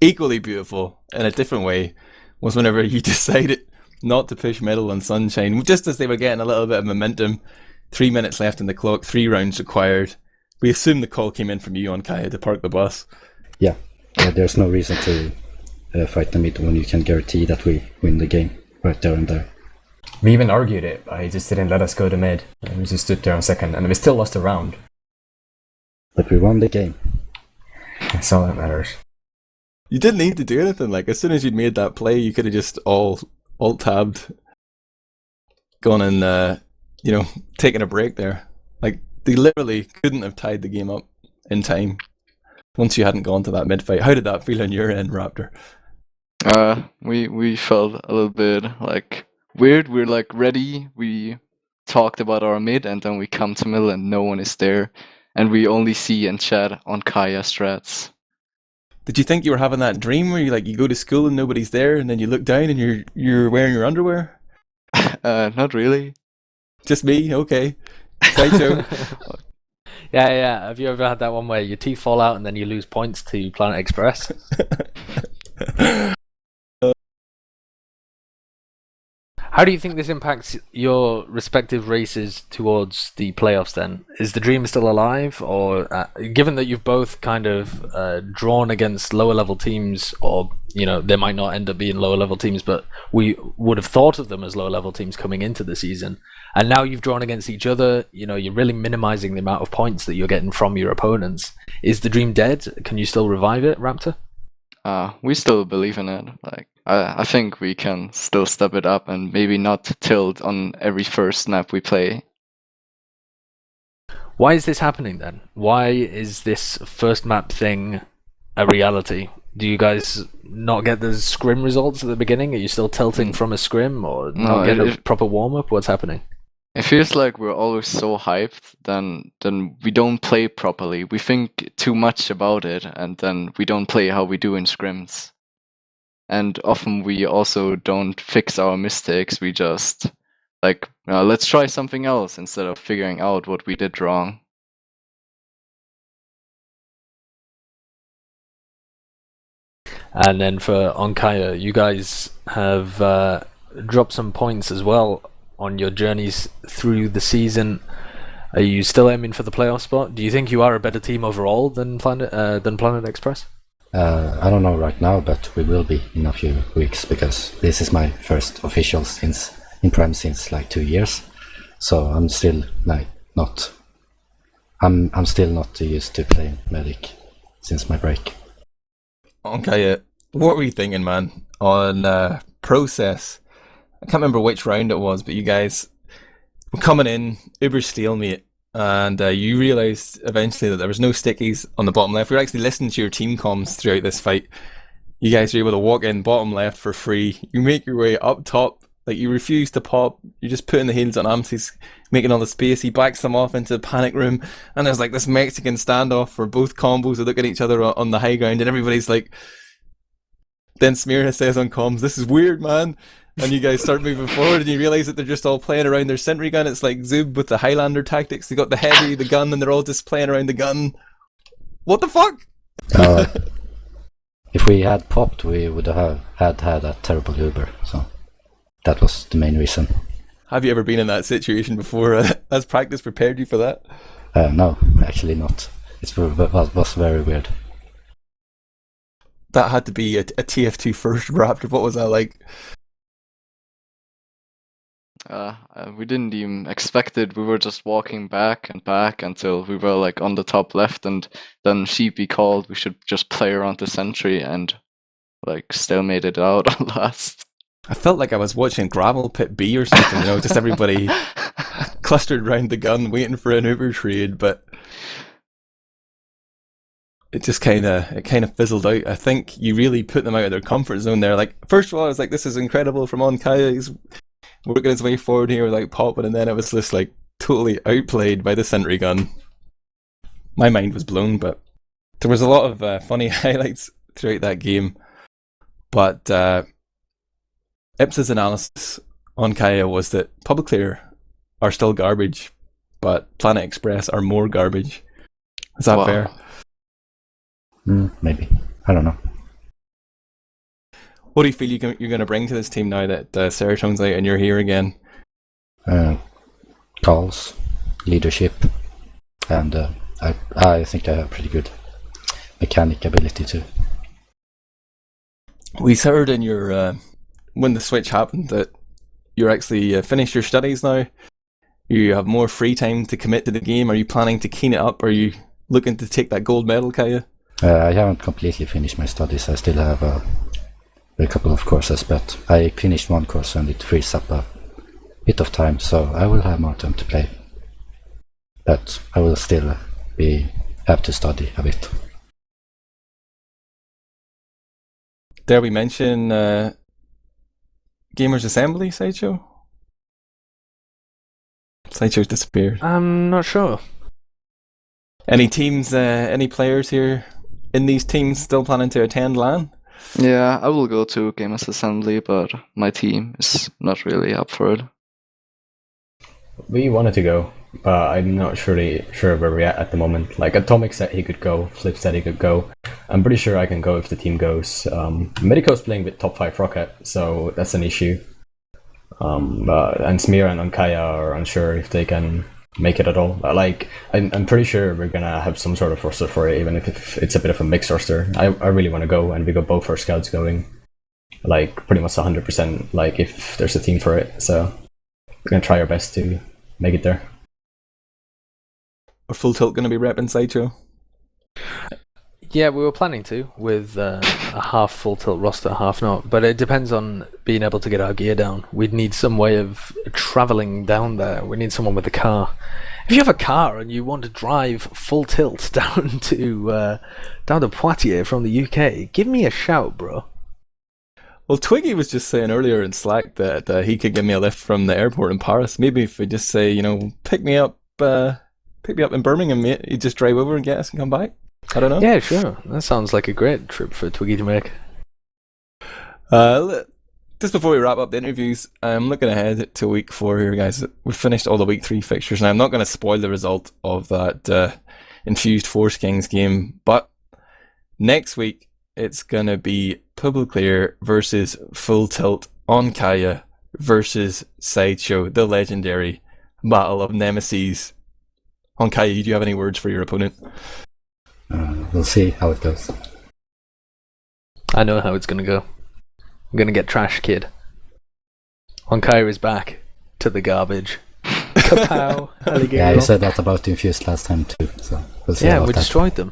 Speaker 1: Equally beautiful, in a different way, was whenever you decided not to push middle on Sunshine, just as they were getting a little bit of momentum. 3 minutes left in the clock, 3 rounds required. We assume the call came in from you on Kaya to park the bus.
Speaker 5: Yeah, there's no reason to fight the mid when you can guarantee that we win the game right there and there.
Speaker 3: We even argued it, but he just didn't let us go to mid. And we just stood there on second, and we still lost a round.
Speaker 5: But we won the game.
Speaker 3: That's all that matters.
Speaker 1: You didn't need to do anything. Like, as soon as you'd made that play, you could have just alt-tabbed, gone and, taken a break there. Like, they literally couldn't have tied the game up in time once you hadn't gone to that mid-fight. How did that feel on your end, Raptor?
Speaker 9: We felt a little bit like weird. We're like ready. We talked about our mid, and then we come to middle, and no one is there, and we only see and chat on Kaya strats.
Speaker 1: Did you think you were having that dream where you go to school and nobody's there, and then you look down and you're wearing your underwear?
Speaker 9: Not really.
Speaker 1: Just me? Okay. Sideshow.
Speaker 2: Yeah. Have you ever had that one where your teeth fall out and then you lose points to Planet Express? How do you think this impacts your respective races towards the playoffs then? Is the dream still alive? Or given that you've both kind of drawn against lower level teams, or, they might not end up being lower level teams, but we would have thought of them as lower level teams coming into the season. And now you've drawn against each other, you're really minimizing the amount of points that you're getting from your opponents. Is the dream dead? Can you still revive it, Raptor?
Speaker 9: We still believe in it. Like, I think we can still step it up and maybe not tilt on every first snap we play.
Speaker 2: Why is this happening then? Why is this first map thing a reality? Do you guys not get the scrim results at the beginning? Are you still tilting from a scrim, or not get a proper warm-up? What's happening?
Speaker 9: It feels like we're always so hyped, then we don't play properly. We think too much about it, and then we don't play how we do in scrims. And often we also don't fix our mistakes. We just let's try something else instead of figuring out what we did wrong.
Speaker 2: And then for Onkaya, you guys have dropped some points as well on your journeys through the season. Are you still aiming for the playoff spot? Do you think you are a better team overall than Planet Express?
Speaker 5: I don't know right now, but we will be in a few weeks, because this is my first official in Prem since 2 years. So I'm still I'm still not used to playing medic since my break.
Speaker 1: Okay, what were you thinking, man, on process? I can't remember which round it was, but you guys were coming in, uber stalemate, and you realised eventually that there was no stickies on the bottom left. We were actually listening to your team comms throughout this fight. You guys were able to walk in bottom left for free. You make your way up top Like, you refuse to pop. You're just putting the heals on Amps. He's making all the space. He backs them off into the panic room. And there's like this Mexican standoff where both combos are looking at each other on the high ground. And everybody's like... Then Smear says on comms, "This is weird, man." And you guys start moving forward and you realise that they're just all playing around their sentry gun. It's like Zub with the Highlander tactics. They got the heavy, the gun, and they're all just playing around the gun. What the fuck?
Speaker 5: If we had popped, we would have had a terrible Uber. So that was the main reason.
Speaker 1: Have you ever been in that situation before? Has practice prepared you for that?
Speaker 5: No, actually not. It was very weird.
Speaker 1: That had to be a TF2 first Raptor. What was that like?
Speaker 9: We didn't even expect it. We were just walking back and back until we were like on the top left, and then Sheepy called we should just play around the sentry and like stalemate it out on last.
Speaker 1: I felt like I was watching Gravel Pit B or something, you know, just everybody clustered around the gun waiting for an Uber trade, but it just kind of fizzled out. I think you really put them out of their comfort zone there. Like, first of all, I was like, this is incredible from ondkaja. He's working his way forward here without popping, and then it was just like totally outplayed by the sentry gun. My mind was blown, but there was a lot of funny highlights throughout that game. But Ipsa's analysis on Kaya was that Publiclir are still garbage, but Planet Express are more garbage. Is that fair?
Speaker 5: Maybe. I don't know.
Speaker 1: What do you feel you're going to bring to this team now that Seratone's out and you're here again?
Speaker 5: Calls, leadership, and I think I have pretty good mechanic ability too.
Speaker 1: We heard in your when the switch happened that you're actually finished your studies now. You have more free time to commit to the game. Are you planning to keen it up? Are you looking to take that gold medal, Kaya?
Speaker 5: I haven't completely finished my studies. I still have a couple of courses, but I finished one course and it frees up a bit of time, so I will have more time to play. But I will still have to study a bit.
Speaker 1: Dare we mention Gamers Assembly, Sideshow? Sideshow's disappeared.
Speaker 2: I'm not sure.
Speaker 1: Any teams, any players here in these teams still planning to attend LAN?
Speaker 9: Yeah, I will go to Gamers Assembly, but my team is not really up for it.
Speaker 3: We wanted to go, but I'm not sure where we're at the moment. Like, Atomic said he could go, Flip said he could go. I'm pretty sure I can go if the team goes. Medico's playing with top 5 Rocket, so that's an issue. And Smear and ondkaja are unsure if they can make it at all. Like, I'm pretty sure we're gonna have some sort of roster for it, even if it's a bit of a mixed roster. I really want to go, and we got both our scouts going, like pretty much 100%. Like, if there's a team for it, so we're gonna try our best to make it there.
Speaker 1: Are Full Tilt going to be repping Sideshow?
Speaker 2: Yeah, we were planning to, with a half Full Tilt roster, half not. But it depends on being able to get our gear down. We'd need some way of travelling down there. We need someone with a car. If you have a car and you want to drive Full Tilt down to Poitiers from the UK, give me a shout, bro.
Speaker 1: Well, Twiggy was just saying earlier in Slack that he could give me a lift from the airport in Paris. Maybe if we just say, you know, pick me up in Birmingham, mate. You just drive over and get us and come back. I don't know.
Speaker 2: Yeah, sure. That sounds like a great trip for Twiggy to make.
Speaker 1: Just before we wrap up the interviews, I'm looking ahead to week 4 here, guys. We've finished all the week 3 fixtures, and I'm not going to spoil the result of that Infused Force Kings game, but next week it's going to be Publiclir versus Full Tilt, ondkaja versus Sideshow, the legendary Battle of Nemesis. ondkaja, do you have any words for your opponent?
Speaker 5: We'll see how it goes.
Speaker 2: I know how it's going to go. I'm going to get trash, kid. ondkaja is back to the garbage. Kapow, alligator.
Speaker 5: Yeah, you said that about Infused last time too, so we'll see.
Speaker 2: Yeah,
Speaker 5: about
Speaker 2: we
Speaker 5: that.
Speaker 2: destroyed them.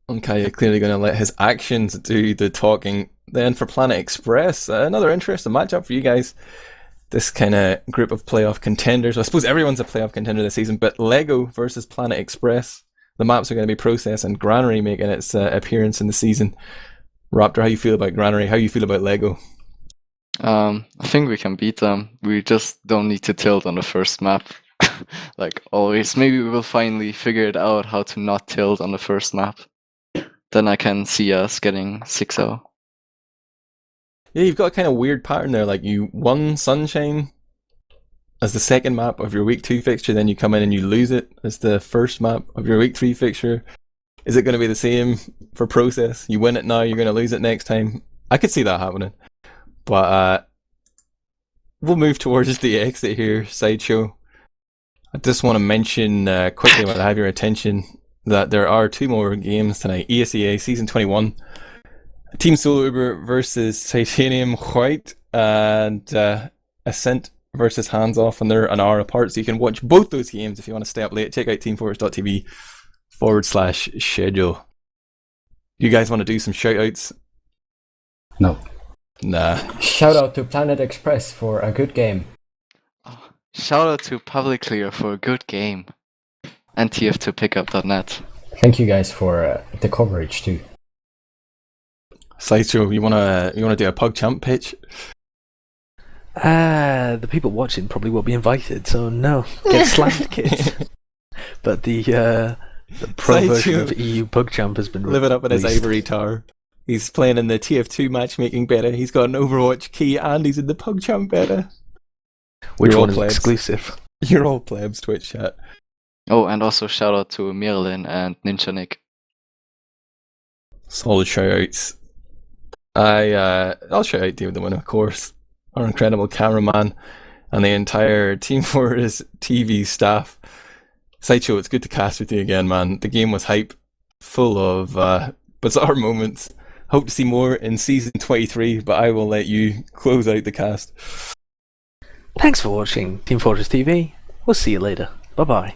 Speaker 1: ondkaja clearly going to let his actions do the talking. Then for Planet Express, another interesting matchup for you guys. This kind of group of playoff contenders. I suppose everyone's a playoff contender this season, but Lego versus Planet Express. The maps are going to be Process and Granary making its appearance in the season. Raptor, how you feel about Granary? How you feel about Lego?
Speaker 9: I think we can beat them. We just don't need to tilt on the first map. Like always. Maybe we will finally figure it out how to not tilt on the first map. Then I can see us getting 6-0.
Speaker 1: Yeah, you've got a kind of weird pattern there. Like you won Sunshine as the second map of your week 2 fixture, then you come in and you lose it as the first map of your week 3 fixture. Is it going to be the same for Process? You win it now, you're going to lose it next time. I could see that happening. But we'll move towards the exit here, Sideshow. I just want to mention quickly, while I have your attention, that there are 2 more games tonight. ESEA Season 21. Team Solo Uber versus Titanium White, and Ascent versus Hands Off, and they're an hour apart, so you can watch both those games if you want to stay up late. Check out teamfortress.tv/schedule. You guys want to do some shout outs?
Speaker 5: No.
Speaker 1: Nah.
Speaker 3: Shout out to Planet Express for a good game.
Speaker 9: Oh, shout out to Publiclir for a good game. And TF2pickup.net.
Speaker 3: Thank you guys for the coverage too.
Speaker 1: Sideshow, you wanna do a PugChamp pitch?
Speaker 2: The people watching probably won't be invited, so no. Get slammed, kids. But the pro version of EU PugChamp has been
Speaker 1: living up in his
Speaker 2: released.
Speaker 1: ivory tower. He's playing in the TF2 matchmaking beta. He's got an Overwatch key, and he's in the PugChamp beta.
Speaker 2: Which
Speaker 1: You're
Speaker 2: one
Speaker 1: all
Speaker 2: is
Speaker 1: plebs.
Speaker 2: exclusive?
Speaker 1: You're all plebs, Twitch chat.
Speaker 9: Oh, and also shout out to Mirlin and Ninja Nick.
Speaker 1: Solid shout-outs. I'll shout out DavidTheWin, of course, our incredible cameraman, and the entire Team Fortress TV staff. Sideshow, it's good to cast with you again, man. The game was hype, full of bizarre moments. Hope to see more in Season 23, but I will let you close out the cast.
Speaker 2: Thanks for watching Team Fortress TV. We'll see you later. Bye bye.